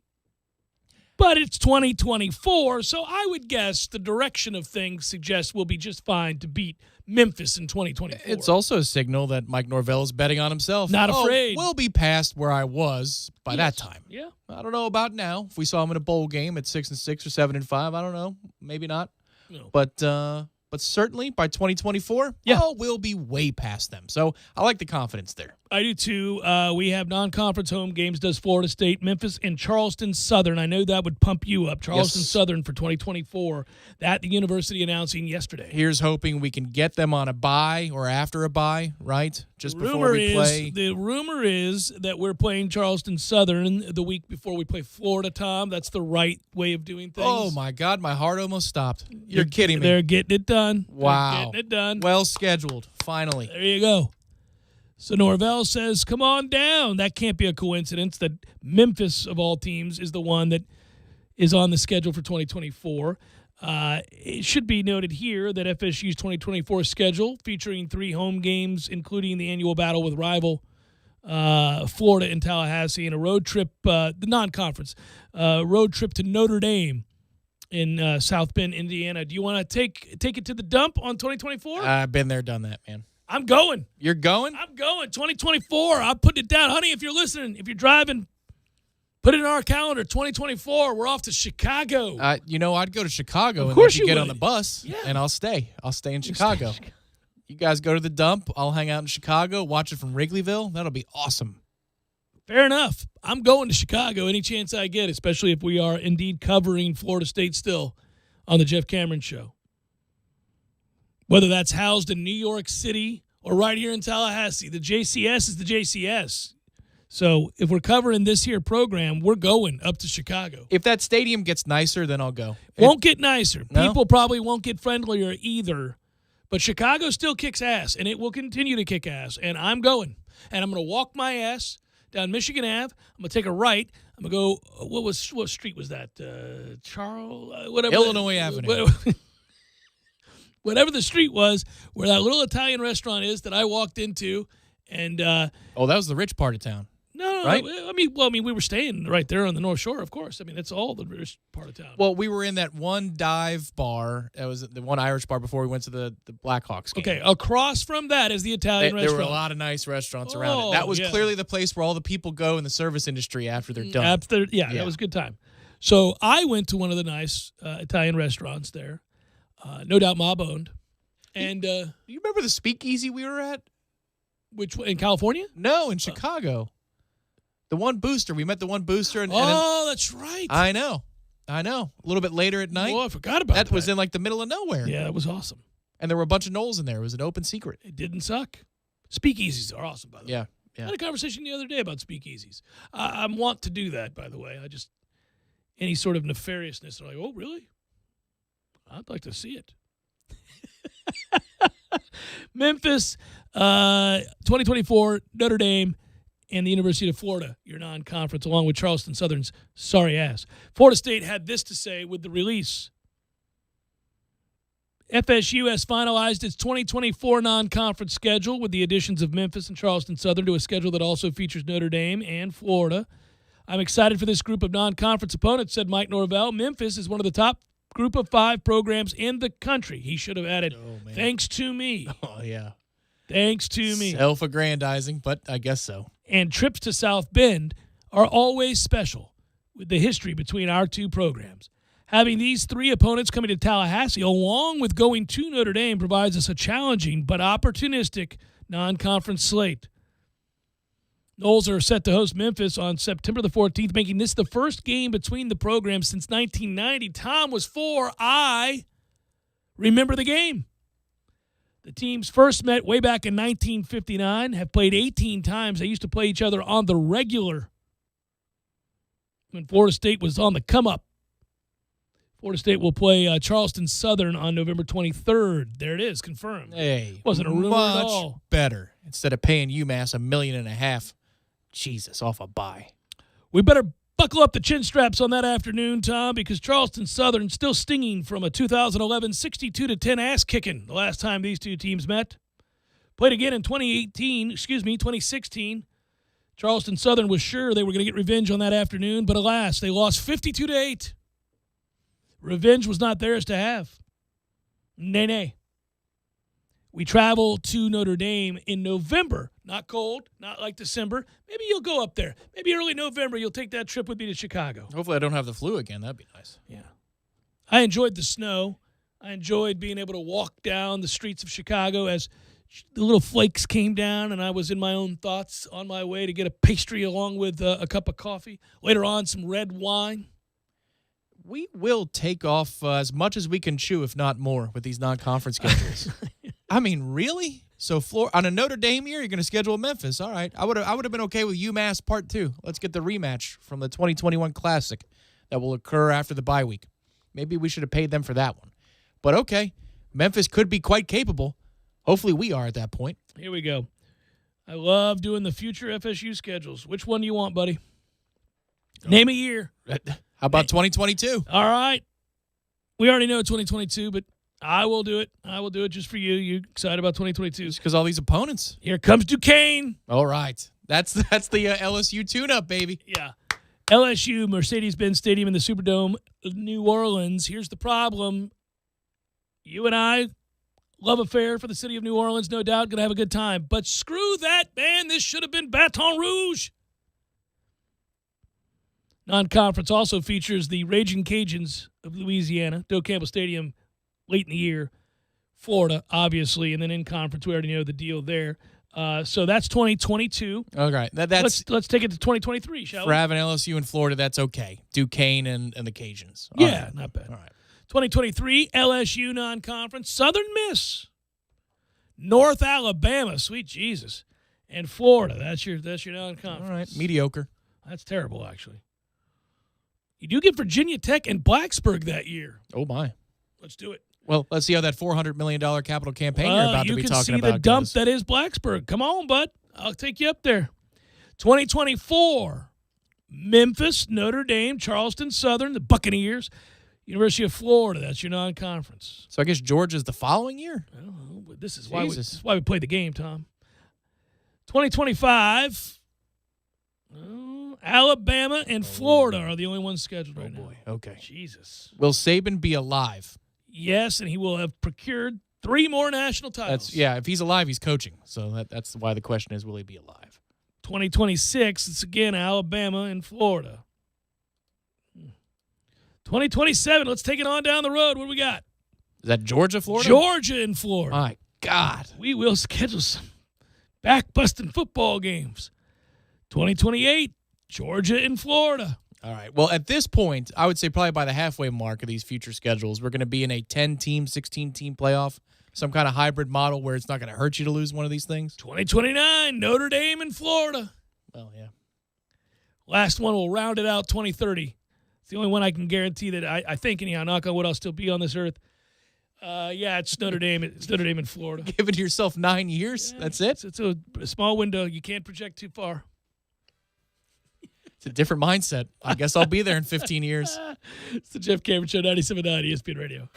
But it's 2024, so I would guess the direction of things suggests we'll be just fine to beat Memphis in 2024. It's also a signal that Mike Norvell is betting on himself. Not afraid. We'll be past where I was by that time. Yeah. I don't know about now. If we saw him in a bowl game at 6-6 or 7-5, I don't know. Maybe not. No. But certainly by 2024, we'll be way past them. So I like the confidence there. I do too. We have non-conference home games, does Florida State, Memphis, and Charleston Southern. I know that would pump you up. Charleston Southern for 2024. That the university announcing yesterday. Here's hoping we can get them on a bye or after a bye, right? Just before we play. The rumor is that we're playing Charleston Southern the week before we play Florida, Tom. That's the right way of doing things. Oh, my God. My heart almost stopped. You're kidding me. They're getting it done. Wow. They're getting it done. Well scheduled, finally. There you go. So Norvell says, come on down. That can't be a coincidence that Memphis, of all teams, is the one that is on the schedule for 2024. It should be noted here that FSU's 2024 schedule, featuring 3 home games, including the annual battle with rival Florida and Tallahassee, and a road trip, the non-conference, road trip to Notre Dame in South Bend, Indiana. Do you want to take it to the dump on 2024? I've been there, done that, man. I'm going. You're going? I'm going. 2024. I'm putting it down. Honey, if you're listening, if you're driving, put it in our calendar. 2024. We're off to Chicago. I'd go to Chicago Of course and you get would. on the bus, and I'll stay. I'll stay in Chicago. Stay in You guys go to the dump. I'll hang out in Chicago, watch it from Wrigleyville. That'll be awesome. Fair enough. I'm going to Chicago any chance I get, especially if we are indeed covering Florida State still on the Jeff Cameron Show. Whether that's housed in New York City or right here in Tallahassee, the JCS is the JCS. So if we're covering this here program, we're going up to Chicago. If that stadium gets nicer, then I'll go. Won't get nicer. No? People probably won't get friendlier either. But Chicago still kicks ass, and it will continue to kick ass. And I'm going. And I'm going to walk my ass down Michigan Ave. I'm going to take a right. I'm going to go, what street was that? Whatever. Illinois Avenue. Whatever the street was, where that little Italian restaurant is that I walked into. And that was the rich part of town. No, right? I mean, we were staying right there on the North Shore, of course. I mean, that's all the rich part of town. Well, we were in that one dive bar. That was the one Irish bar before we went to the Blackhawks game. Okay, across from that is the Italian restaurant. There were a lot of nice restaurants around it. That was clearly the place where all the people go in the service industry after they're done. That was a good time. So I went to one of the nice Italian restaurants there, no doubt mob-owned. And you remember the speakeasy we were at? Which in California? No, in Chicago. The one booster. We met the one booster. That's right. I know. A little bit later at night. Oh, I forgot about that. That was in like the middle of nowhere. Yeah, that was awesome. And there were a bunch of Knowles in there. It was an open secret. It didn't suck. Speakeasies are awesome, by the way. Yeah. I had a conversation the other day about speakeasies. I want to do that, by the way. Any sort of nefariousness, they're like, oh, really? I'd like to see it. Memphis, 2024, Notre Dame, and the University of Florida, your non-conference, along with Charleston Southern's sorry ass. Florida State had this to say with the release. FSU has finalized its 2024 non-conference schedule with the additions of Memphis and Charleston Southern to a schedule that also features Notre Dame and Florida. I'm excited for this group of non-conference opponents, said Mike Norvell. Memphis is one of the top group of 5 programs in the country. He should have added, thanks to me. Oh, yeah. Thanks to me. Self-aggrandizing, but I guess so. And trips to South Bend are always special with the history between our two programs. Having these 3 opponents coming to Tallahassee, along with going to Notre Dame, provides us a challenging but opportunistic non-conference slate. Noles are set to host Memphis on September the 14th, making this the first game between the programs since 1990. Tom was 4. I remember the game. The teams first met way back in 1959, have played 18 times. They used to play each other on the regular when Florida State was on the come-up. Florida State will play Charleston Southern on November 23rd. There it is, confirmed. Hey, wasn't a rumor much at all. Better. Instead of paying UMass $1.5 million, Jesus, off a bye. We better buckle up the chin straps on that afternoon, Tom, because Charleston Southern still stinging from a 2011 62-10 ass kicking the last time these two teams met. Played again in 2016. Charleston Southern was sure they were going to get revenge on that afternoon, but alas, they lost 52-8. Revenge was not theirs to have. Nay. We travel to Notre Dame in November. Not cold, not like December. Maybe you'll go up there. Maybe early November you'll take that trip with me to Chicago. Hopefully I don't have the flu again. That'd be nice. Yeah. I enjoyed the snow. I enjoyed being able to walk down the streets of Chicago as the little flakes came down, and I was in my own thoughts on my way to get a pastry along with a cup of coffee. Later on, some red wine. We will take off as much as we can chew, if not more, with these non-conference schedules. I mean, really? So on a Notre Dame year, you're going to schedule Memphis. All right. I would have been okay with UMass Part 2. Let's get the rematch from the 2021 Classic that will occur after the bye week. Maybe we should have paid them for that one. But okay, Memphis could be quite capable. Hopefully we are at that point. Here we go. I love doing the future FSU schedules. Which one do you want, buddy? Name a year. How about 2022? All right. We already know 2022, but I will do it. I will do it just for you. You excited about 2022? Just because all these opponents. Here comes Duquesne. All right. That's the LSU tune-up, baby. Yeah. LSU, Mercedes-Benz Stadium in the Superdome, New Orleans. Here's the problem. You and I, love affair for the city of New Orleans, no doubt. Going to have a good time. But screw that, man. This should have been Baton Rouge. Non-conference also features the Raging Cajuns of Louisiana, Doak Campbell Stadium, late in the year. Florida, obviously, and then in conference, we already know the deal there. So that's 2022. All right. That's let's take it to 2023, shall we? For having LSU in Florida, that's okay. Duquesne and the Cajuns. All Yeah, right. not bad. All right. 2023, LSU non-conference, Southern Miss, North Alabama, sweet Jesus, and Florida. That's your non-conference. All right. Mediocre. That's terrible, actually. You do get Virginia Tech and Blacksburg that year. Oh, my. Let's do it. Well, let's see how that $400 million capital campaign you're about to be talking about You can see the dump goes. that is Blacksburg. Come on, bud. I'll take you up there. 2024, Memphis, Notre Dame, Charleston Southern, the Buccaneers, University of Florida. That's your non-conference. So I guess Georgia's the following year? I don't know, but this is why we played the game, Tom. 2025, Alabama and Florida are the only ones scheduled right now. Boy. Okay. Jesus. Will Saban be alive? Yes, and he will have procured 3 more national titles. If he's alive, he's coaching. So that's why the question is, will he be alive? 2026, it's again Alabama and Florida. 2027, let's take it on down the road. What do we got? Is that Georgia, Florida? Georgia and Florida. My God. We will schedule some back-busting football games. 2028, Georgia and Florida. All right. Well, at this point, I would say probably by the halfway mark of these future schedules, we're going to be in a 10-team, 16-team playoff. some kind of hybrid model where it's not going to hurt you to lose one of these things? 2029, Notre Dame in Florida. Well, yeah. Last one will round it out, 2030. It's the only one I can guarantee that I think, anyhow, knock on wood, I'll still be on this earth. Yeah, it's Notre Dame. It's Notre Dame in Florida. Giving yourself 9 years. Yeah, That's it. It's a small window. You can't project too far. It's a different mindset. I guess I'll be there in 15 years. It's the Jeff Cameron Show, 97.9 ESPN Radio.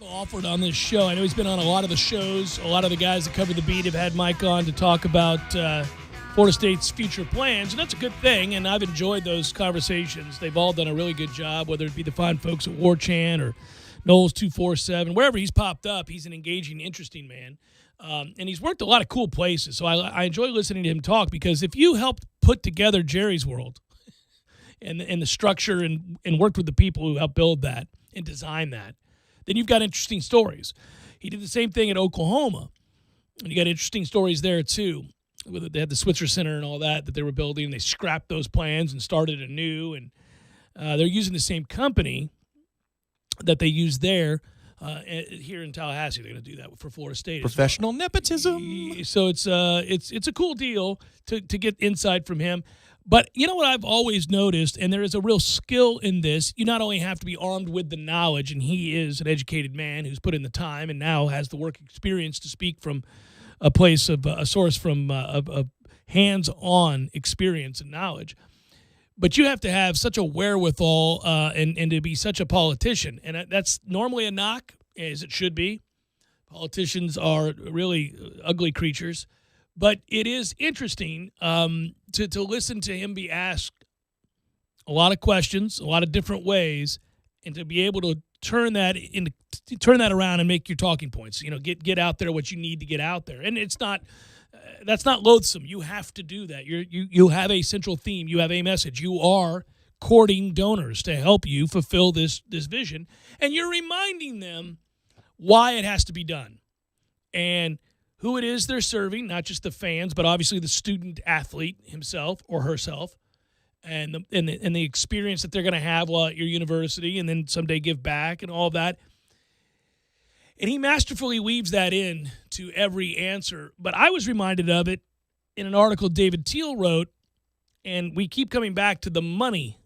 Alford on this show. I know he's been on a lot of the shows. A lot of the guys that cover the beat have had Mike on to talk about Florida State's future plans, and that's a good thing, and I've enjoyed those conversations. They've all done a really good job, whether it be the fine folks at War Chant or Knowles 247. Wherever he's popped up, he's an engaging, interesting man. And he's worked a lot of cool places, so I enjoy listening to him talk, because if you helped put together Jerry's World and the structure and worked with the people who helped build that and design that, then you've got interesting stories. He did the same thing at Oklahoma, and you got interesting stories there too. They had the Switzer Center and all that they were building. They scrapped those plans and started anew, and they're using the same company that they used there here in Tallahassee. They're going to do that for Florida State. Professional nepotism. So it's a cool deal to get insight from him. But you know what I've always noticed, and there is a real skill in this, you not only have to be armed with the knowledge, and he is an educated man who's put in the time and now has the work experience to speak from a place of a source from a hands-on experience and knowledge. But you have to have such a wherewithal and to be such a politician. And that's normally a knock, as it should be. Politicians are really ugly creatures. But it is interesting to listen to him be asked a lot of questions, a lot of different ways, and to be able to turn that around and make your talking points. You know, get out there what you need to get out there. And it's not that's not loathsome. You have to do that. You have a central theme. You have a message. You are courting donors to help you fulfill this vision, and you're reminding them why it has to be done and who it is they're serving, not just the fans, but obviously the student athlete himself or herself, and the experience that they're going to have while at your university, and then someday give back and all of that. And he masterfully weaves that in to every answer. But I was reminded of it in an article David Teal wrote, and we keep coming back to the money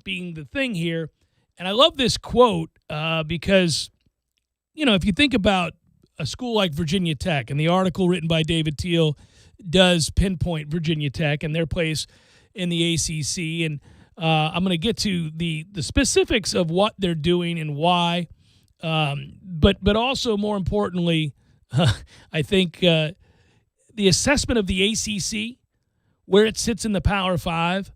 being the thing here. And I love this quote because, you know, if you think about a school like Virginia Tech, and the article written by David Teal does pinpoint Virginia Tech and their place in the ACC. And I'm going to get to the specifics of what they're doing and why. But also, more importantly, I think the assessment of the ACC, where it sits in the Power Five,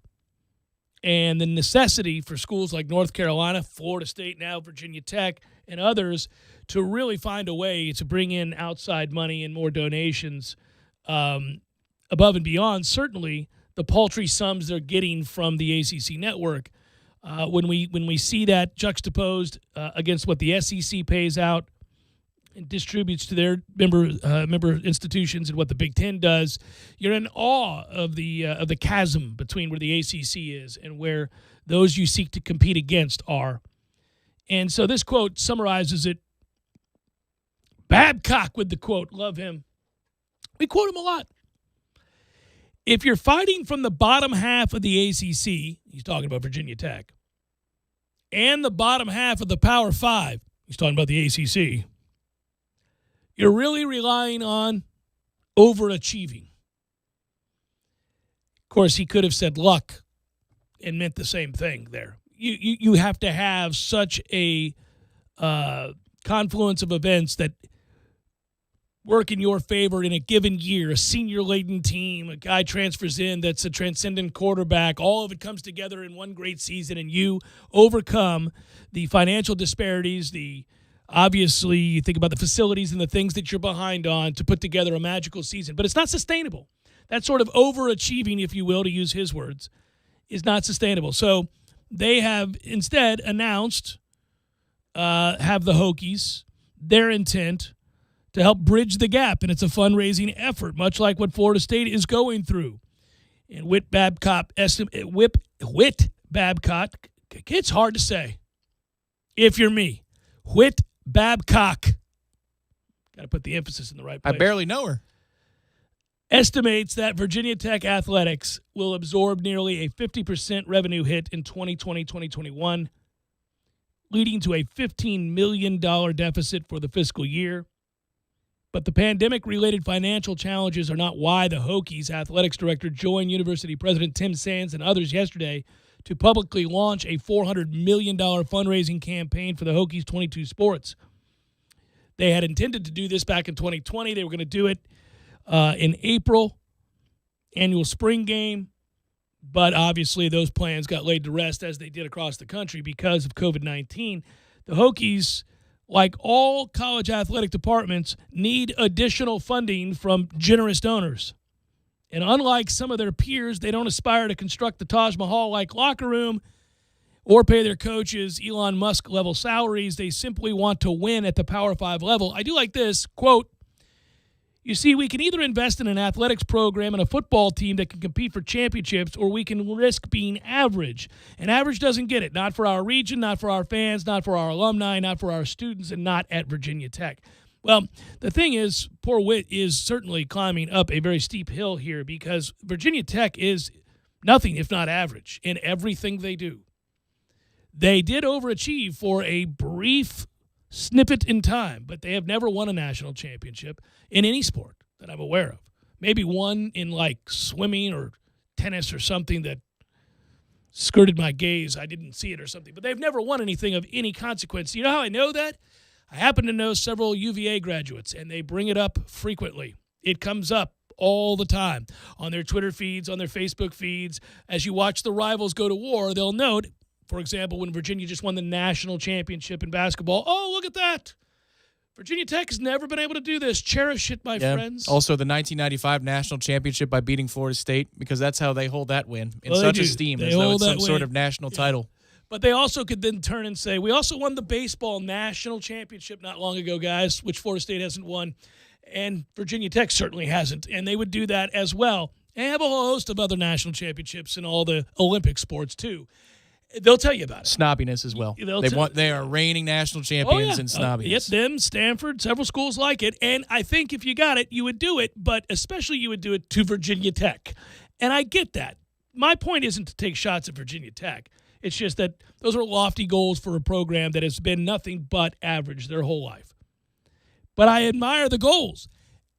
and the necessity for schools like North Carolina, Florida State, now Virginia Tech, and others to really find a way to bring in outside money and more donations above and beyond, certainly, the paltry sums they're getting from the ACC network. When we see that juxtaposed against what the SEC pays out and distributes to their member institutions and what the Big Ten does, you're in awe of the chasm between where the ACC is and where those you seek to compete against are. And so this quote summarizes it. Babcock with the quote. Love him. We quote him a lot. If you're fighting from the bottom half of the ACC, he's talking about Virginia Tech, and the bottom half of the Power Five, he's talking about the ACC, you're really relying on overachieving. Of course, he could have said luck and meant the same thing there. You have to have such a confluence of events that work in your favor in a given year. A senior-laden team, a guy transfers in that's a transcendent quarterback. All of it comes together in one great season, and you overcome the financial disparities, obviously, you think about the facilities and the things that you're behind on to put together a magical season. But it's not sustainable. That sort of overachieving, if you will, to use his words, is not sustainable. So they have instead announced, have the Hokies, their intent to help bridge the gap, and it's a fundraising effort, much like what Florida State is going through. And Whit Babcock, it's hard to say if you're me. Whit Babcock, got to put the emphasis in the right place. I barely know her. Estimates that Virginia Tech athletics will absorb nearly a 50% revenue hit in 2020-2021, leading to a $15 million deficit for the fiscal year. But the pandemic-related financial challenges are not why the Hokies athletics director joined University President Tim Sands and others yesterday to publicly launch a $400 million fundraising campaign for the Hokies 22 Sports. They had intended to do this back in 2020. They were going to do it in April, annual spring game. But obviously those plans got laid to rest, as they did across the country, because of COVID-19. The Hokies, like all college athletic departments, need additional funding from generous donors. And unlike some of their peers, they don't aspire to construct the Taj Mahal-like locker room or pay their coaches Elon Musk-level salaries. They simply want to win at the Power 5 level. I do like this, quote, "You see, we can either invest in an athletics program and a football team that can compete for championships, or we can risk being average. And average doesn't get it. Not for our region, not for our fans, not for our alumni, not for our students, and not at Virginia Tech." Well, the thing is, poor Whit is certainly climbing up a very steep hill here, because Virginia Tech is nothing if not average in everything they do. They did overachieve for a brief snippet in time, but they have never won a national championship in any sport that I'm aware of. Maybe one in like swimming or tennis or something that skirted my gaze. I didn't see it or something, but they've never won anything of any consequence. You know how I know that? I happen to know several UVA graduates, and they bring it up frequently. It comes up all the time on their Twitter feeds, on their Facebook feeds. As you watch the rivals go to war, they'll note, for example, when Virginia just won the national championship in basketball, oh, look at that. Virginia Tech has never been able to do this. Cherish it, my friends. Also, the 1995 national championship by beating Florida State, because that's how they hold that win in Well, such they do. esteem, They as though hold it's some that sort win. of national title. But they also could then turn and say, we also won the baseball national championship not long ago, guys, which Florida State hasn't won, and Virginia Tech certainly hasn't. And they would do that as well. They have a whole host of other national championships in all the Olympic sports, too. They'll tell you about it. Snobbiness as well. They are reigning national champions in snobbiness. Yep, them, Stanford, several schools like it. And I think if you got it, you would do it, but especially you would do it to Virginia Tech. And I get that. My point isn't to take shots at Virginia Tech. It's just that those are lofty goals for a program that has been nothing but average their whole life. But I admire the goals.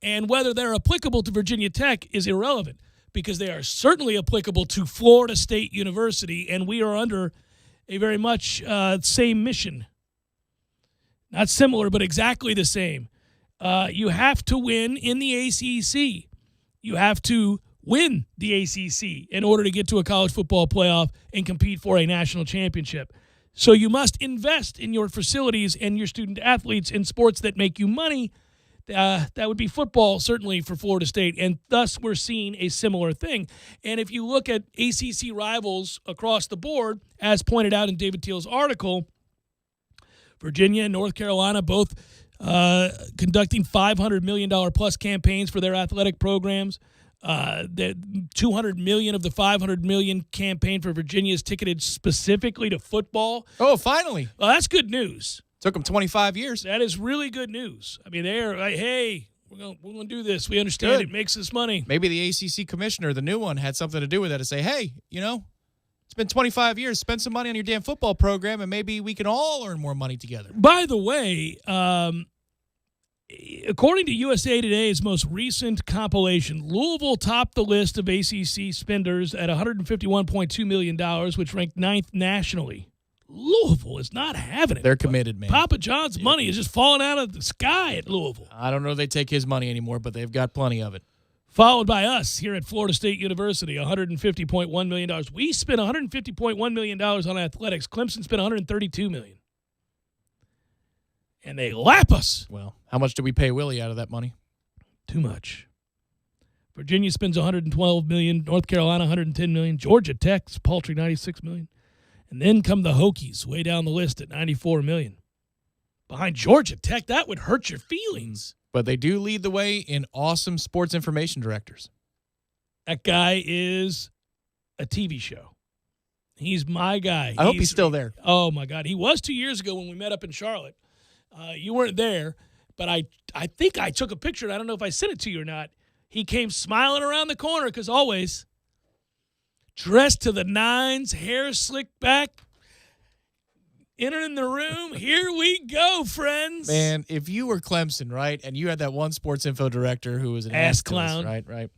And whether they're applicable to Virginia Tech is irrelevant, because they are certainly applicable to Florida State University, and we are under a very much same mission. Not similar, but exactly the same. You have to win in the ACC. You have to win the ACC in order to get to a college football playoff and compete for a national championship. So you must invest in your facilities and your student athletes in sports that make you money. That would be football, certainly, for Florida State, and thus we're seeing a similar thing. And if you look at ACC rivals across the board, as pointed out in David Teal's article, Virginia and North Carolina both conducting $500 million plus campaigns for their athletic programs. The $200 million of the $500 million campaign for Virginia is ticketed specifically to football. Oh, finally. Well, that's good news. Took them 25 years. That is really good news. I mean, they're like, hey, we're gonna do this. We understand it makes us money. Maybe the ACC commissioner, the new one, had something to do with that, to say, hey, it's been 25 years. Spend some money on your damn football program, and maybe we can all earn more money together. By the way, according to USA Today's most recent compilation, Louisville topped the list of ACC spenders at $151.2 million, which ranked 9th nationally. Louisville is not having it. They're committed, man. Papa John's money is just falling out of the sky at Louisville. I don't know if they take his money anymore, but they've got plenty of it. Followed by us here at Florida State University, $150.1 million. We spent $150.1 million on athletics. Clemson spent $132 million. And they lap us. Well, how much do we pay Willie out of that money? Too much. Virginia spends $112 million. North Carolina, $110 million. Georgia Tech's paltry $96 million. And then come the Hokies way down the list at $94 million. Behind Georgia Tech, that would hurt your feelings. But they do lead the way in awesome sports information directors. That guy is a TV show. He's my guy. I hope he's still there. Oh, my God. He was 2 years ago when we met up in Charlotte. You weren't there, but I think I took a picture, and I don't know if I sent it to you or not. He came smiling around the corner, because always, dressed to the nines, hair slicked back, entering the room. Here we go, friends. Man, if you were Clemson, right, and you had that one sports info director who was an ass to us, clown, right,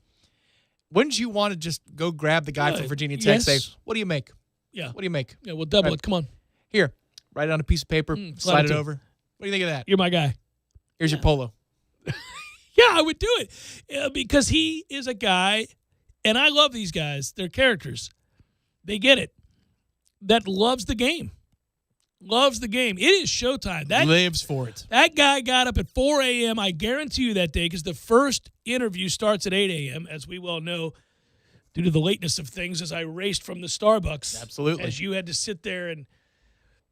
wouldn't you want to just go grab the guy from Virginia Tech and say, what do you make? Yeah. What do you make? Yeah, we'll double it. Come on. Here, write it on a piece of paper, slide it over. What do you think of that? You're my guy. Here's your polo. Yeah, I would do it because he is a guy, and I love these guys. They're characters. They get it. That loves the game. Loves the game. It is showtime. That lives for it. That guy got up at 4 a.m., I guarantee you that day, because the first interview starts at 8 a.m., as we well know, due to the lateness of things, as I raced from the Starbucks. Absolutely. As you had to sit there and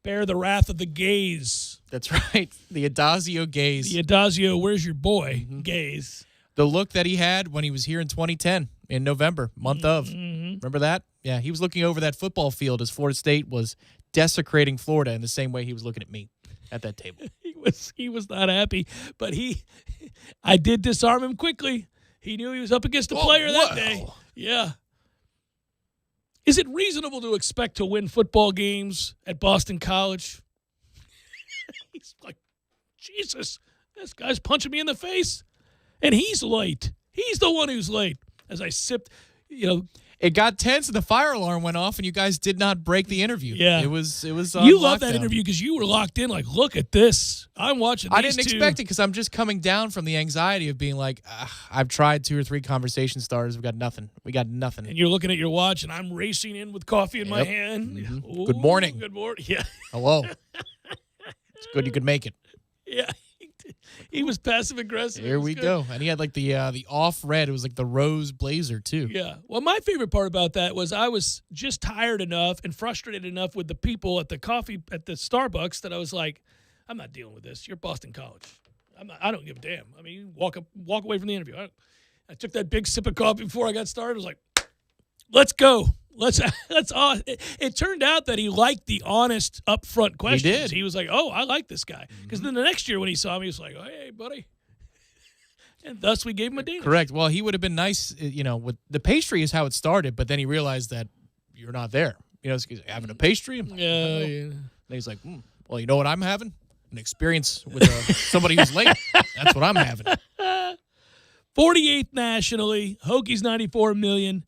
bear the wrath of the gaze. That's right. The Adazio gaze. The Adazio, where's your boy, gaze. The look that he had when he was here in 2010 in November, month of. Remember that? Yeah, he was looking over that football field as Florida State was desecrating Florida in the same way he was looking at me at that table. He was not happy, but I did disarm him quickly. He knew he was up against a player that day. Yeah. Is it reasonable to expect to win football games at Boston College? He's like, Jesus, this guy's punching me in the face. And he's late. He's the one who's late. As I sipped, It got tense and the fire alarm went off and you guys did not break the interview. Yeah. It was on You loved that lockdown. interview because you were locked in like, look at this. I'm watching these I didn't two. expect it because I'm just coming down from the anxiety of being like, I've tried 2 or 3 conversation starters. We got nothing. And you're looking at your watch, and I'm racing in with coffee in my Yep. hand. Mhm. Good morning. Good morning. Yeah. Hello. It's good you could make it. Yeah. He was passive aggressive. Here we go. And he had like the off red. It was like the rose blazer too. Yeah. Well, my favorite part about that was I was just tired enough and frustrated enough with the people at the Starbucks that I was like, I'm not dealing with this. You're Boston College. I don't give a damn. I mean, walk away from the interview. I took that big sip of coffee before I got started. I was like, let's go. Let's it turned out that he liked the honest, upfront questions. He did. He was like, oh, I like this guy. Because then the next year when he saw me, he was like, hey, buddy. And thus we gave him a ding. Correct. Well, he would have been nice, with the pastry is how it started, but then he realized that you're not there. He's having a pastry. I'm like, Yeah. And he's like, well, you know what I'm having? An experience with somebody who's late. That's what I'm having. 48th nationally. Hokies 94 million.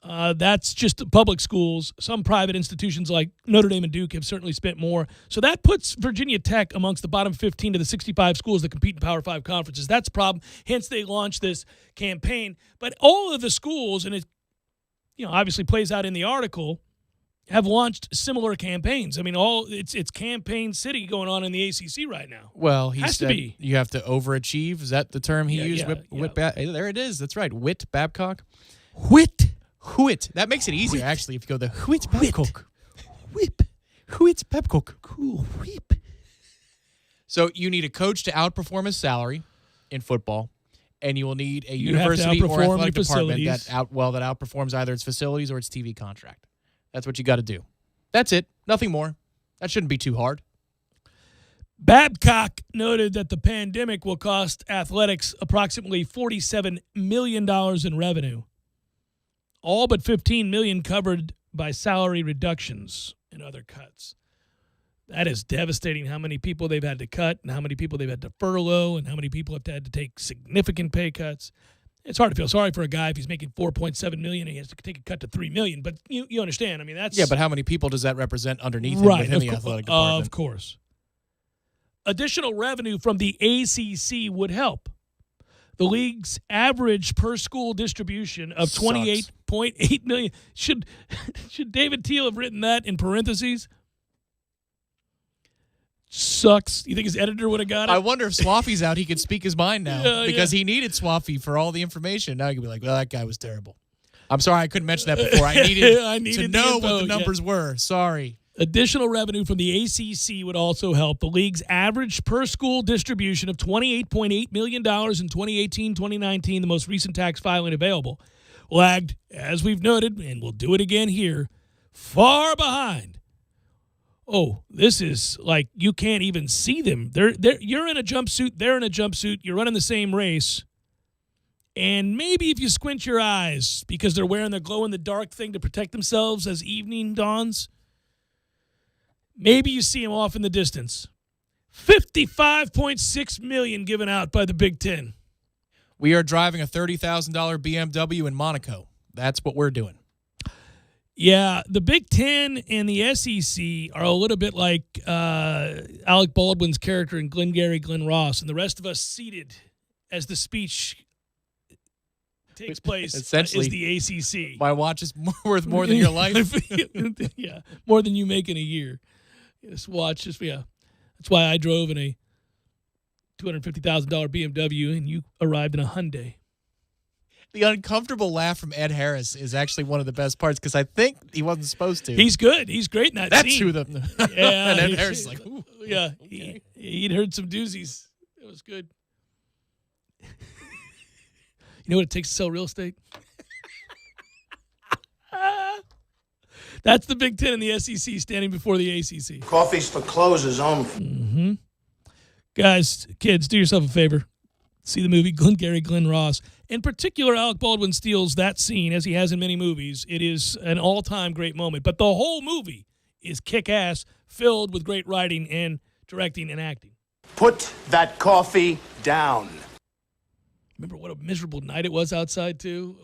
That's just the public schools. Some private institutions like Notre Dame and Duke have certainly spent more. So that puts Virginia Tech amongst the bottom 15 to the 65 schools that compete in Power 5 conferences. That's a problem. Hence, they launched this campaign. But all of the schools, and it obviously plays out in the article, have launched similar campaigns. I mean, it's campaign city going on in the ACC right now. Well, he Has to said be. you have to overachieve. Is that the term he Yeah, used? yeah, There it is. That's right. Whit Babcock. Whit. Whit. That makes it easier, actually, if you go the Whit Babcock. Whip. Whit Babcock. Cool. Whip. So you need a coach to outperform his salary in football, and you will need a You have to university or outperform athletic your department facilities. that outperforms either its facilities or its TV contract. That's what you got to do. That's it. Nothing more. That shouldn't be too hard. Babcock noted that the pandemic will cost athletics approximately $47 million in revenue. All but $15 million covered by salary reductions and other cuts. That is devastating how many people they've had to cut and how many people they've had to furlough and how many people have had to take significant pay cuts. It's hard to feel sorry for a guy if he's making $4.7 million and he has to take a cut to $3 million. But you understand. I mean, that's... Yeah, but how many people does that represent underneath him right, within the of athletic department? Of course. Additional revenue from the ACC would help. The league's average per school distribution of $28.8 million. Should David Teal have written that in parentheses? Sucks. You think his editor would have got it? I wonder if Swaffy's out, he could speak his mind now Yeah, because he needed Swaffy for all the information. Now he could be like, well, that guy was terrible. I'm sorry, I couldn't mention that before. I needed, to the know info, what the yeah. numbers were. Sorry. Additional revenue from the ACC would also help. The league's average per school distribution of $28.8 million in 2018-2019, the most recent tax filing available, lagged, as we've noted, and we'll do it again here, far behind. Oh, this is like you can't even see them. You're in a jumpsuit, they're in a jumpsuit, you're running the same race. And maybe if you squint your eyes because they're wearing their glow-in-the-dark thing to protect themselves as evening dawns, maybe you see him off in the distance. $55.6 million given out by the Big Ten. We are driving a $30,000 BMW in Monaco. That's what we're doing. Yeah, the Big Ten and the SEC are a little bit like Alec Baldwin's character in Glengarry Glen Ross, and the rest of us seated as the speech takes place Essentially, is the ACC. My watch is worth more than your life. Yeah, more than you make in a year. This watch is, yeah. That's why I drove in a $250,000 BMW and you arrived in a Hyundai. The uncomfortable laugh from Ed Harris is actually one of the best parts because I think he wasn't supposed to. He's good. He's great in that That's scene. who the Yeah, and Ed Harris is like, ooh, yeah, okay. he'd heard some doozies. It was good. You know what it takes to sell real estate? That's the Big Ten and the SEC standing before the ACC. Coffee's for closers only. Guys, kids, do yourself a favor. See the movie Glengarry Glen Ross. In particular, Alec Baldwin steals that scene, as he has in many movies. It is an all-time great moment. But the whole movie is kick-ass, filled with great writing and directing and acting. Put that coffee down. Remember what a miserable night it was outside, too?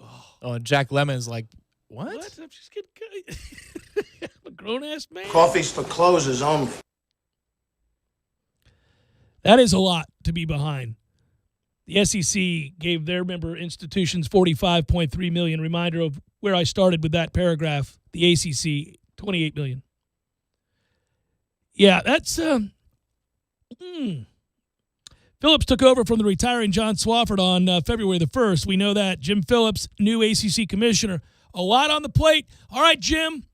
Oh, and Jack Lemmon's like, what? I'm just kidding. I'm a grown-ass man. Coffee's for closers only. That is a lot to be behind. The SEC gave their member institutions $45.3 million. Reminder of where I started with that paragraph. The ACC, $28 million. Yeah, that's Phillips took over from the retiring John Swofford on February the 1st. We know that. Jim Phillips, new ACC commissioner. A lot on the plate. All right, Jim.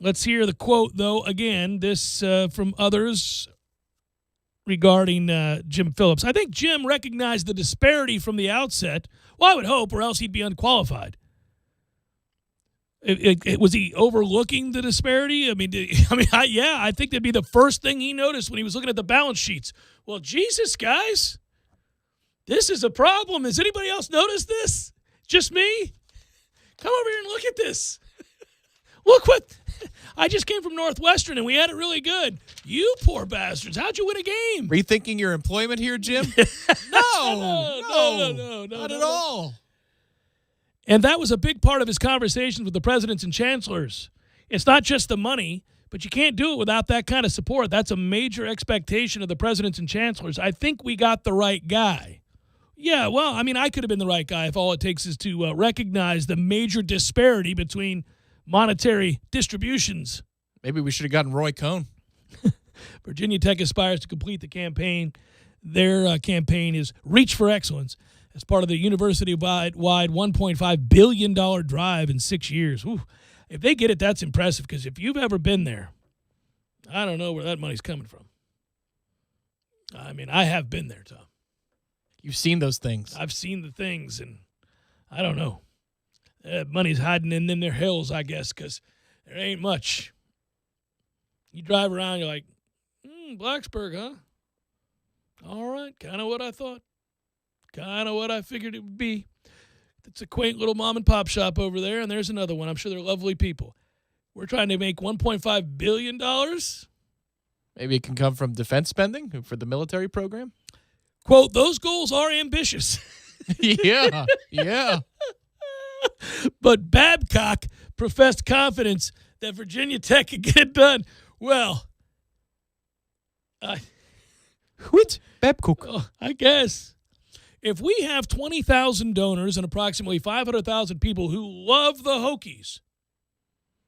Let's hear the quote, though. Again, this from others regarding Jim Phillips. I think Jim recognized the disparity from the outset. Well, I would hope, or else he'd be unqualified. Was he overlooking the disparity? I think that'd be the first thing he noticed when he was looking at the balance sheets. Well, Jesus, guys, this is a problem. Has anybody else noticed this? Just me? Come over here and look at this. Look what I just came from Northwestern and we had it really good. You poor bastards, how'd you win a game? Rethinking your employment here, Jim? No, not at all. And that was a big part of his conversations with the presidents and chancellors. It's not just the money, but you can't do it without that kind of support. That's a major expectation of the presidents and chancellors. I think we got the right guy. Yeah, well, I mean, I could have been the right guy if all it takes is to recognize the major disparity between monetary distributions. Maybe we should have gotten Roy Cohn. Virginia Tech aspires to complete the campaign. Their campaign is Reach for Excellence as part of the university-wide $1.5 billion drive in 6 years. Ooh, if they get it, that's impressive, because if you've ever been there, I don't know where that money's coming from. I mean, I have been there, Tom. You've seen those things. I've seen the things, and I don't know. Money's hiding in them their hills, I guess, because there ain't much. You drive around, you're like, Blacksburg, huh? All right, kind of what I thought. Kind of what I figured it would be. It's a quaint little mom and pop shop over there, and there's another one. I'm sure they're lovely people. We're trying to make $1.5 billion. Maybe it can come from defense spending for the military program. Quote, those goals are ambitious. Yeah. But Babcock professed confidence that Virginia Tech could get it done. Well, What? Babcock. I guess if we have 20,000 donors and approximately 500,000 people who love the Hokies,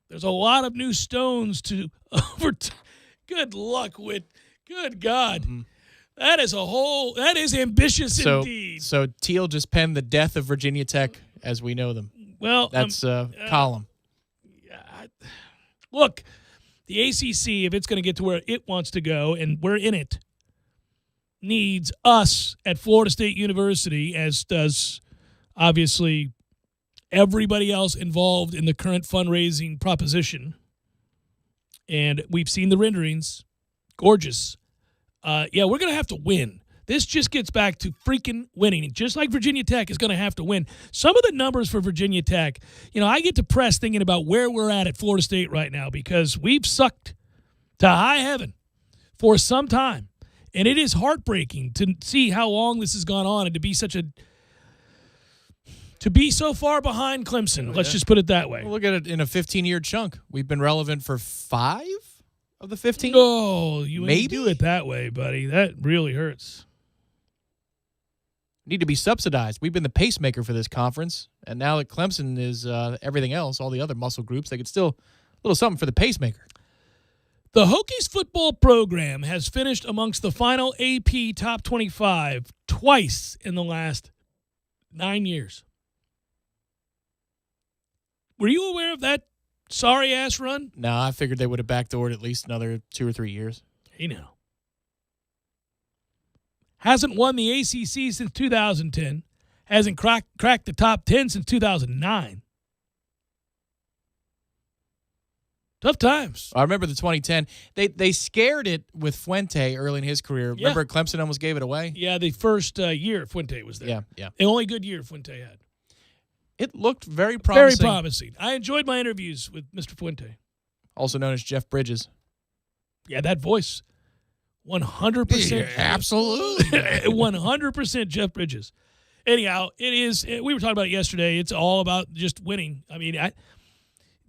there's a lot of new stones to overturn. Good luck, Whit. Good God. Mm-hmm. That is ambitious indeed. So Teal just penned the death of Virginia Tech as we know them. Well, that's column. Look, the ACC, if it's going to get to where it wants to go, and we're in it, needs us at Florida State University, as does obviously everybody else involved in the current fundraising proposition. And we've seen the renderings. Gorgeous. We're going to have to win. This just gets back to freaking winning. Just like Virginia Tech is going to have to win. Some of the numbers for Virginia Tech, I get depressed thinking about where we're at Florida State right now, because we've sucked to high heaven for some time. And it is heartbreaking to see how long this has gone on and to be such a to be so far behind Clemson. Let's just put it that way. Well, look at it in a 15-year chunk. We've been relevant for 5 of the 15. No, you Maybe? ain't do it that way, buddy. That really hurts. Need to be subsidized. We've been the pacemaker for this conference, and now that Clemson is everything else, all the other muscle groups, they could still a little something for the pacemaker. The Hokies football program has finished amongst the final AP top 25 twice in the last 9 years. Were you aware of that sorry-ass run? No, I figured they would have backdoored at least another 2 or 3 years. Hey, now. Hasn't won the ACC since 2010. Hasn't cracked the top 10 since 2009. Tough times. I remember the 2010. They scared it with Fuente early in his career. Yeah. Remember Clemson almost gave it away? Yeah, the first year Fuente was there. Yeah. The only good year Fuente had. It looked very promising. Very promising. I enjoyed my interviews with Mr. Fuente. Also known as Jeff Bridges. Yeah, that voice. 100%. Absolutely. 100% Jeff Bridges. Anyhow, we were talking about it yesterday. It's all about just winning. I mean,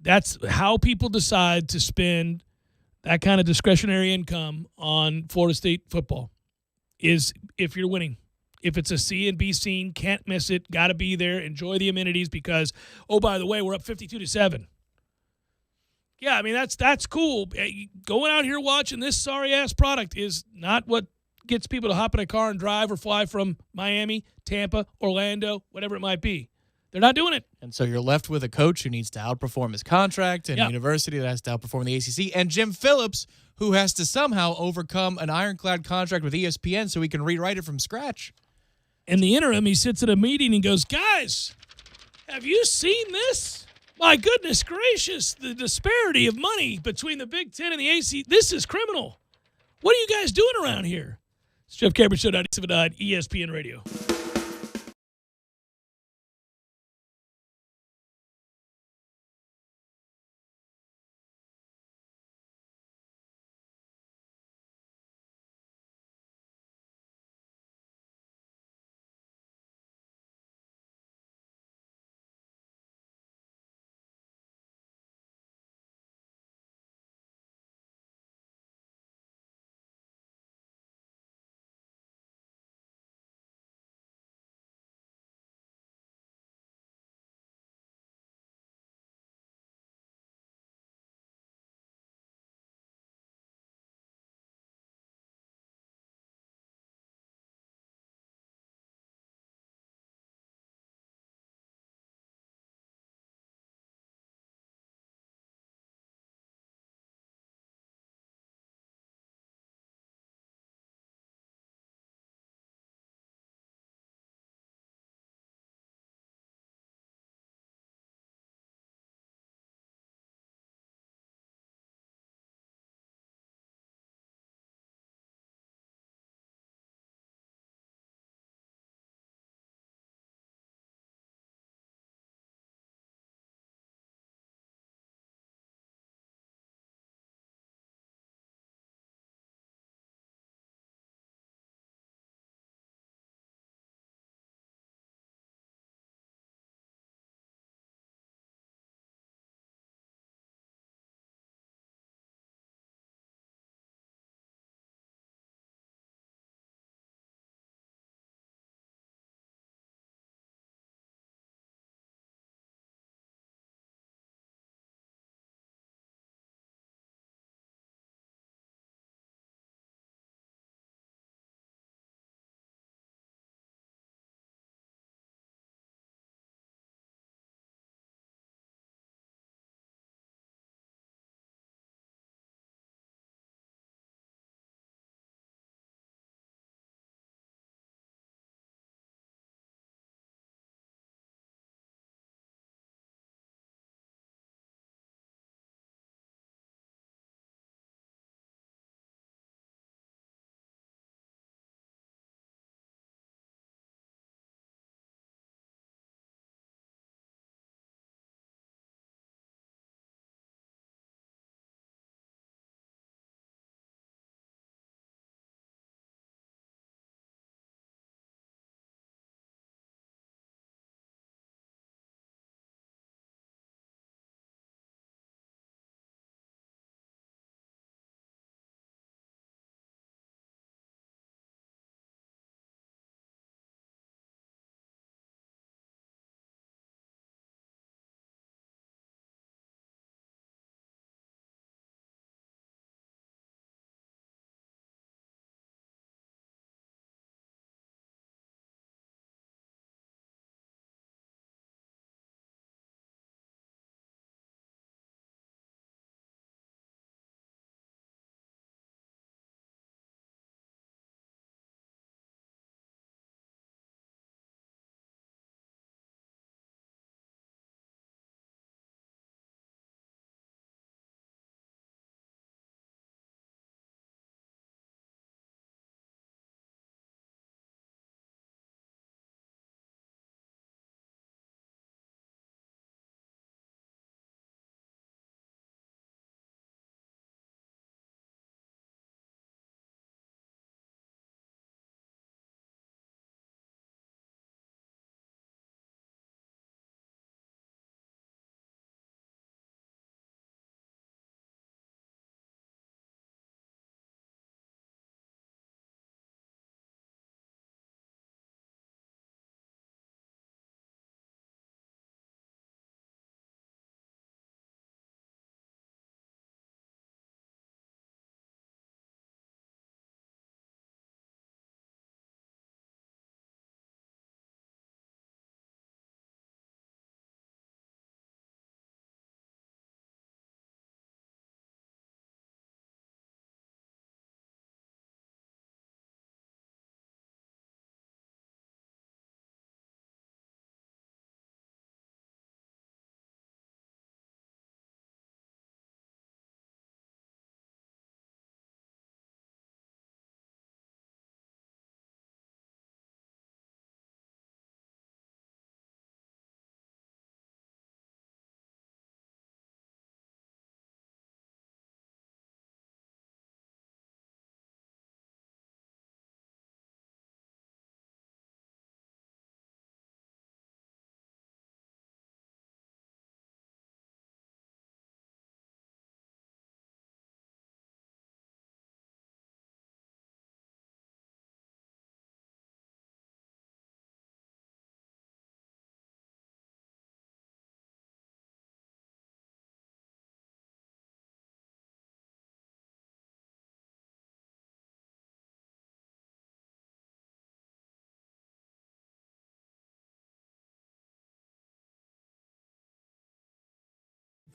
that's how people decide to spend that kind of discretionary income on Florida State football, is if you're winning. If it's a C and B scene, can't miss it, got to be there, enjoy the amenities because, oh, by the way, we're up 52-7. Yeah, I mean, that's cool. Going out here watching this sorry-ass product is not what gets people to hop in a car and drive or fly from Miami, Tampa, Orlando, whatever it might be. They're not doing it. And so you're left with a coach who needs to outperform his contract and a university that has to outperform the ACC, and Jim Phillips, who has to somehow overcome an ironclad contract with ESPN so he can rewrite it from scratch. In the interim, he sits at a meeting and goes, guys, have you seen this? My goodness gracious, the disparity of money between the Big Ten and the ACC. This is criminal. What are you guys doing around here? It's Jeff Cameron Show, 97.9 ESPN Radio.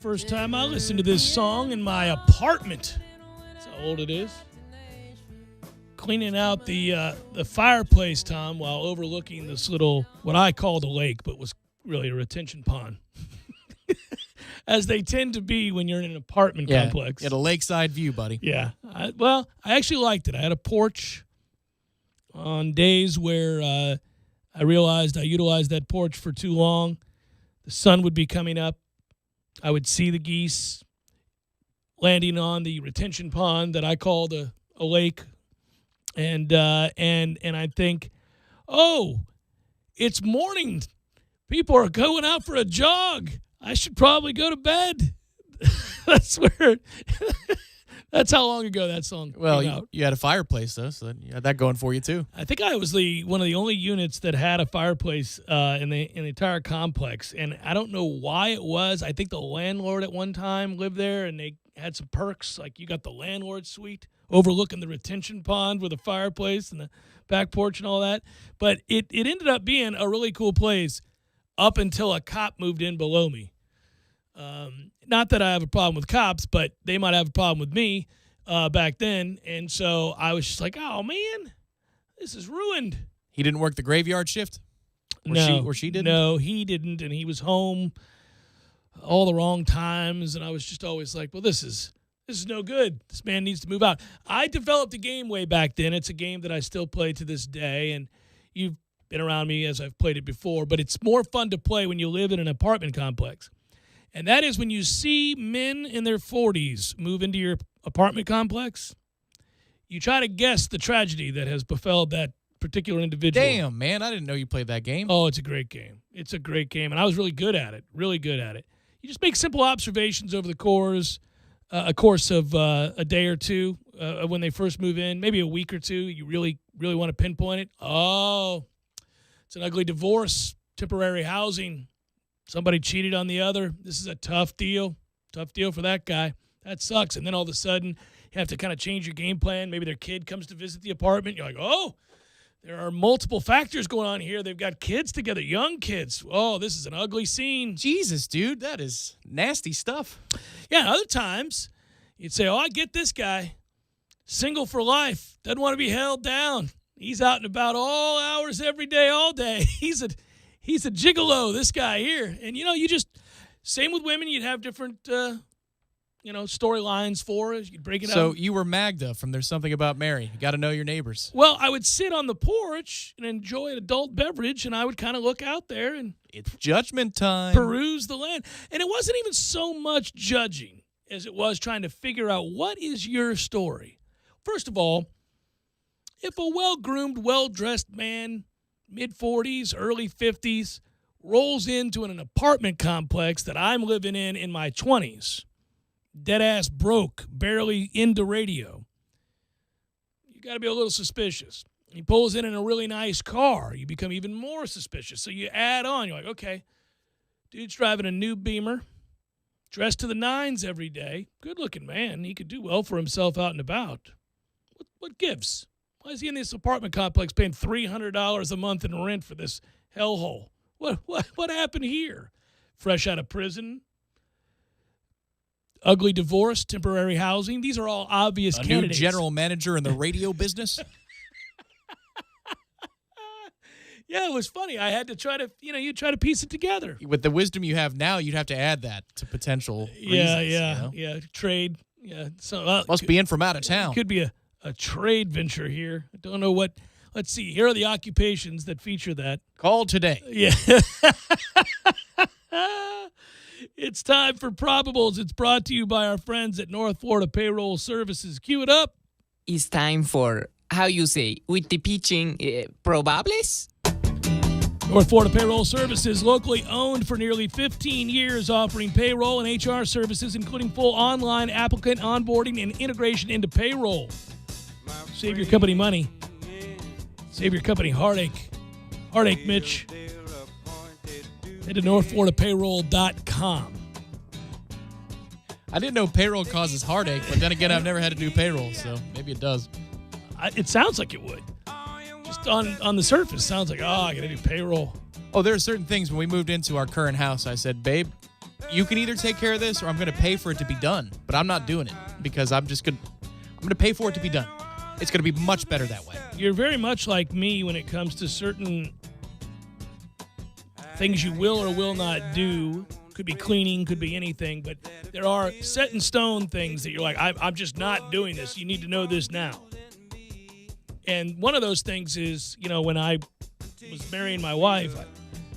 First time I listened to this song in my apartment. That's how old it is. Cleaning out the fireplace, Tom, while overlooking this little, what I called a lake, but was really a retention pond. As they tend to be when you're in an apartment complex. You had a lakeside view, buddy. Yeah. I actually liked it. I had a porch on days where I realized I utilized that porch for too long. The sun would be coming up. I would see the geese landing on the retention pond that I called a lake. And I think, oh, it's morning. People are going out for a jog. I should probably go to bed. That's how long ago that song came out. You had a fireplace, though, so you had that going for you, too. I think I was one of the only units that had a fireplace in the entire complex, and I don't know why it was. I think the landlord at one time lived there, and they had some perks, like you got the landlord suite overlooking the retention pond with a fireplace and the back porch and all that. But it ended up being a really cool place up until a cop moved in below me. Not that I have a problem with cops, but they might have a problem with me back then. And so I was just like, oh, man, this is ruined. He didn't work the graveyard shift? Or she didn't? No, he didn't, and he was home all the wrong times. And I was just always like, well, this is no good. This man needs to move out. I developed a game way back then. It's a game that I still play to this day, and you've been around me as I've played it before, but it's more fun to play when you live in an apartment complex. And that is when you see men in their 40s move into your apartment complex, you try to guess the tragedy that has befell that particular individual. Damn, man, I didn't know you played that game. Oh, it's a great game. It's a great game, and I was really good at it, You just make simple observations over the course of a day or two when they first move in, maybe a week or two. You really, really want to pinpoint it. Oh, it's an ugly divorce, temporary housing. Somebody cheated on the other. This is a tough deal. Tough deal for that guy. That sucks. And then all of a sudden, you have to kind of change your game plan. Maybe their kid comes to visit the apartment. You're like, oh, there are multiple factors going on here. They've got kids together, young kids. Oh, this is an ugly scene. Jesus, dude, that is nasty stuff. Yeah, other times, you'd say, oh, I get this guy. Single for life. Doesn't want to be held down. He's out and about all hours, every day, all day. He's a gigolo, this guy here. And, same with women. You'd have different, storylines for us. You'd break it out. So you were Magda from There's Something About Mary. You got to know your neighbors. Well, I would sit on the porch and enjoy an adult beverage, and I would kind of look out there and it's judgment time. Peruse the land. And it wasn't even so much judging as it was trying to figure out what is your story. First of all, if a well-groomed, well-dressed man, mid-40s, early 50s, rolls into an apartment complex that I'm living in my 20s, dead-ass broke, barely into radio, you got to be a little suspicious. He pulls in a really nice car. You become even more suspicious. So you add on. You're like, okay, dude's driving a new Beamer, dressed to the nines every day. Good-looking man. He could do well for himself out and about. What gives? Why is he in this apartment complex paying $300 a month in rent for this hellhole? What happened here? Fresh out of prison, ugly divorce, temporary housing. These are all obvious candidates. New general manager in the radio business? Yeah, it was funny. I had to try to, you try to piece it together. With the wisdom you have now, you'd have to add that to potential reasons. Yeah. Trade. Yeah. So must be in from out of town. Could be a trade venture here. I don't know what. Let's see. Here are the occupations that feature that. Call today. Yeah. It's time for Probables. It's brought to you by our friends at North Florida Payroll Services. Cue it up. It's time for, how you say, with the pitching, probables? North Florida Payroll Services, locally owned for nearly 15 years, offering payroll and HR services, including full online applicant onboarding and integration into payroll. Save your company money. Save your company heartache. Heartache, Mitch. Head to NorthFloridaPayroll.com. I didn't know payroll causes heartache, but then again, I've never had to do payroll, so maybe it does. It sounds like it would. Just on the surface, sounds like, I got to do payroll. Oh, there are certain things when we moved into our current house, I said, babe, you can either take care of this or I'm going to pay for it to be done. But I'm not doing it because I'm going to pay for it to be done. It's going to be much better that way. You're very much like me when it comes to certain things you will or will not do. Could be cleaning, could be anything, but there are set in stone things that you're like, I'm just not doing this. You need to know this now. And one of those things is, when I was marrying my wife,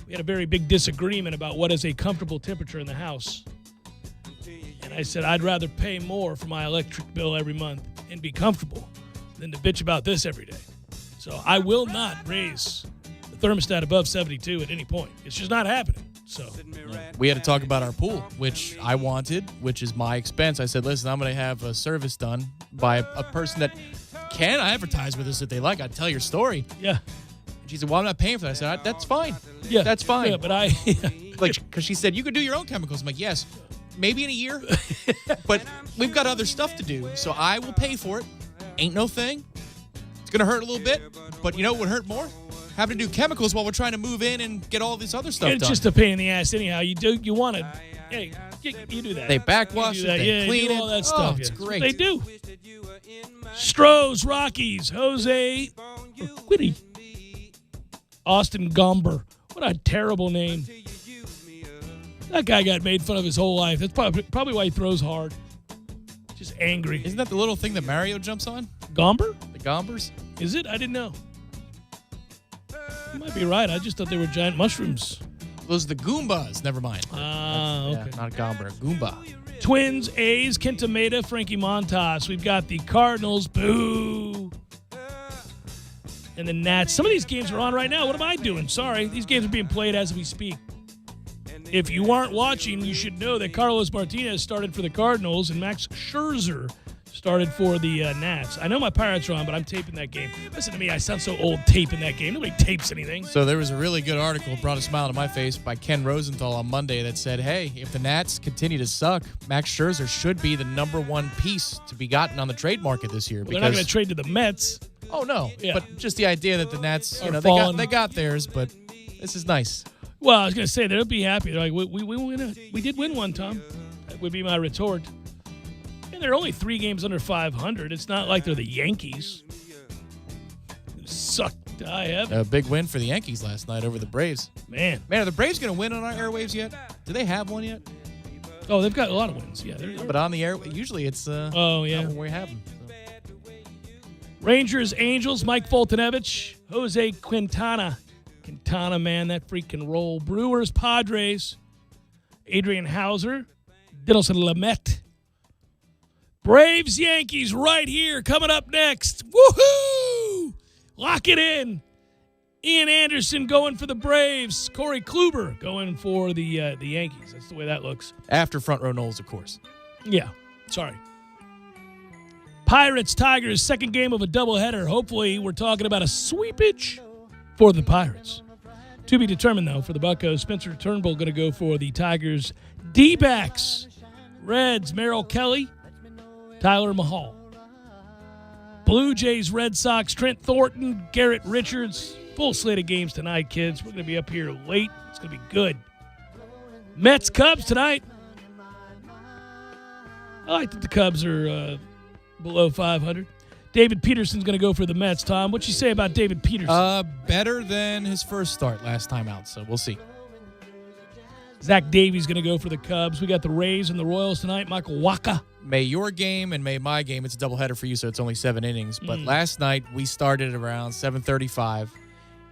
we had a very big disagreement about what is a comfortable temperature in the house. And I said, I'd rather pay more for my electric bill every month and be comfortable than to bitch about this every day. So I will not raise the thermostat above 72 at any point. It's just not happening. So we had to talk about our pool, which I wanted, which is my expense. I said, listen, I'm going to have a service done by a person that can advertise with us if they like. I'd tell your story. Yeah. And she said, well, I'm not paying for that. I said, that's fine. Yeah. That's fine. Yeah, but because she said, you could do your own chemicals. I'm like, yes, maybe in a year. But we've got other stuff to do. So I will pay for it. Ain't no thing. It's going to hurt a little bit. But you know what would hurt more? Having to do chemicals while we're trying to move in and get all this other stuff done. It's just a pain in the ass anyhow. You want to, hey, you do that. They backwash it, they clean do all that it. stuff. It's great. They do. Strohs, Rockies, Jose Urquidy, Austin Gomber. What a terrible name. That guy got made fun of his whole life. That's probably why he throws hard. Just angry. Isn't that the little thing that Mario jumps on? Gomber? The Gombers? Is it? I didn't know. You might be right. I just thought they were giant mushrooms. Those are the Goombas. Never mind. Okay. Yeah, not a Gomber, a Goomba. Twins, A's, Kenta Maeda, Frankie Montas. We've got the Cardinals, boo. And the Nats. Some of these games are on right now. What am I doing? Sorry. These games are being played as we speak. If you aren't watching, you should know that Carlos Martinez started for the Cardinals and Max Scherzer started for the Nats. I know my Pirates are on, but I'm taping that game. Listen to me. I sound so old taping that game. Nobody tapes anything. So there was a really good article, brought a smile to my face, by Ken Rosenthal on Monday that said, hey, if the Nats continue to suck, Max Scherzer should be the number one piece to be gotten on the trade market this year. Well, they're not going to trade to the Mets. Oh, no. Yeah. But just the idea that the Nats, they got theirs, but this is nice. Well, I was going to say, they'll be happy. They're like, we did win one, Tom. That would be my retort. And they're only 3 games under 500. It's not like they're the Yankees. Suck to high heaven. A big win for the Yankees last night over the Braves. Man, are the Braves going to win on our airwaves yet? Do they have one yet? Oh, they've got a lot of wins. Yeah. But on the air, usually it's not when we have them. So. Rangers, Angels, Mike Foltynewicz, Jose Quintana. Quintana, man, that freaking roll. Brewers, Padres, Adrian Hauser, Dinelson Lamet. Braves, Yankees right here coming up next. Woohoo! Lock it in. Ian Anderson going for the Braves. Corey Kluber going for the Yankees. That's the way that looks. After front row Knowles, of course. Yeah, sorry. Pirates, Tigers, second game of a doubleheader. Hopefully we're talking about a sweepage for the Pirates. To be determined, though, for the Buccos. Spencer Turnbull going to go for the Tigers. D-backs, Reds, Merrill Kelly, Tyler Mahal. Blue Jays, Red Sox, Trent Thornton, Garrett Richards. Full slate of games tonight, kids. We're going to be up here late. It's going to be good. Mets, Cubs tonight. I like that the Cubs are below 500. David Peterson's going to go for the Mets. Tom, what you say about David Peterson? Better than his first start last time out, so we'll see. Zach Davies going to go for the Cubs. We got the Rays and the Royals tonight. Michael Wacha. May your game and may my game. It's a doubleheader for you, so it's only 7 innings. But last night, we started around 7:35.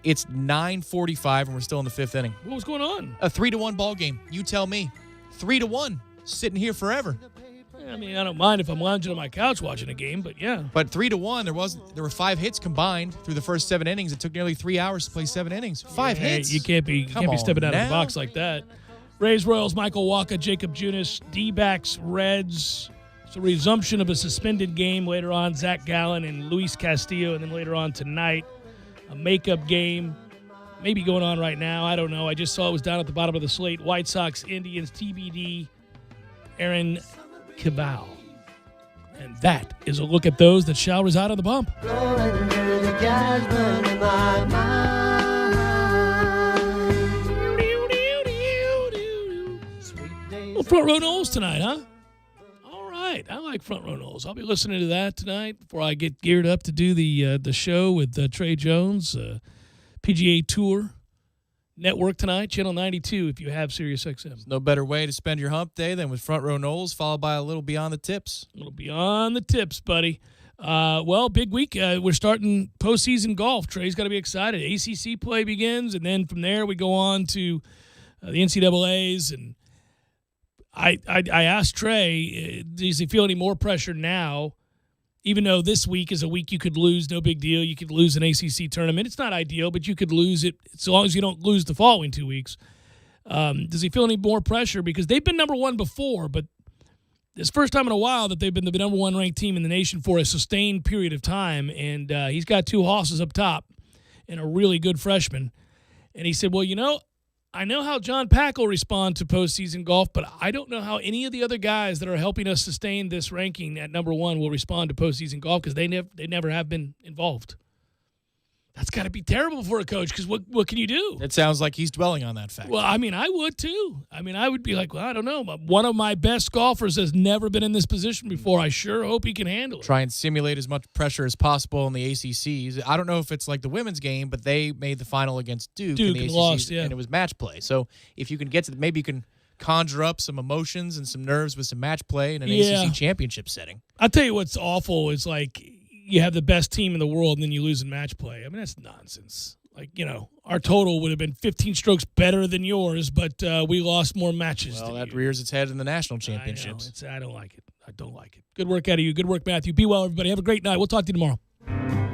It's 9:45, and we're still in the 5th inning. What was going on? A 3-1 ball game. You tell me. 3-1. Sitting here forever. I mean, I don't mind if I'm lounging on my couch watching a game, but yeah. But 3-1, there were 5 hits combined through the first 7 innings. It took nearly 3 hours to play 7 innings. 5 hits. You can't be stepping out of the box like that. Rays, Royals, Michael Wacha, Jacob Junis, D-backs, Reds. It's a resumption of a suspended game later on. Zach Gallen and Luis Castillo, and then later on tonight, a makeup game maybe going on right now. I don't know. I just saw it was down at the bottom of the slate. White Sox, Indians, TBD, Aaron Cabal. And that is a look at those that shall reside on the bump. Well, front row Knowles tonight, huh? All right. I like front row Knowles. I'll be listening to that tonight before I get geared up to do the show with Trey Jones, PGA Tour Network tonight, Channel 92 if you have SiriusXM. No better way to spend your hump day than with Front Row Knowles, followed by a little Beyond the Tips. A little Beyond the Tips, buddy. Well, big week. We're starting postseason golf. Trey's got to be excited. ACC play begins, and then from there we go on to the NCAAs. And I asked Trey, does he feel any more pressure now, even though this week is a week you could lose, no big deal. You could lose an ACC tournament. It's not ideal, but you could lose it so long as you don't lose the following 2 weeks. Does he feel any more pressure? Because they've been number one before, but it's the first time in a while that they've been the number one ranked team in the nation for a sustained period of time, and he's got two hosses up top and a really good freshman. And he said, well, I know how John Pack will respond to postseason golf, but I don't know how any of the other guys that are helping us sustain this ranking at number one will respond to postseason golf because they never have been involved. That's got to be terrible for a coach because what can you do? It sounds like he's dwelling on that fact. Well, I would too. I would be like, well, I don't know. But one of my best golfers has never been in this position before. I sure hope he can handle it. Try and simulate as much pressure as possible in the ACCs. I don't know if it's like the women's game, but they made the final against Duke in the ACCs, lost, yeah. and it was match play. So if you can get to maybe you can conjure up some emotions and some nerves with some match play in an ACC championship setting. I'll tell you what's awful is like you have the best team in the world and then you lose in match play. I mean, that's nonsense. Like, our total would have been 15 strokes better than yours, but we lost more matches. Well, that rears its head in the national championships. I don't like it. I don't like it. Good work out of you. Good work, Matthew. Be well, everybody. Have a great night. We'll talk to you tomorrow.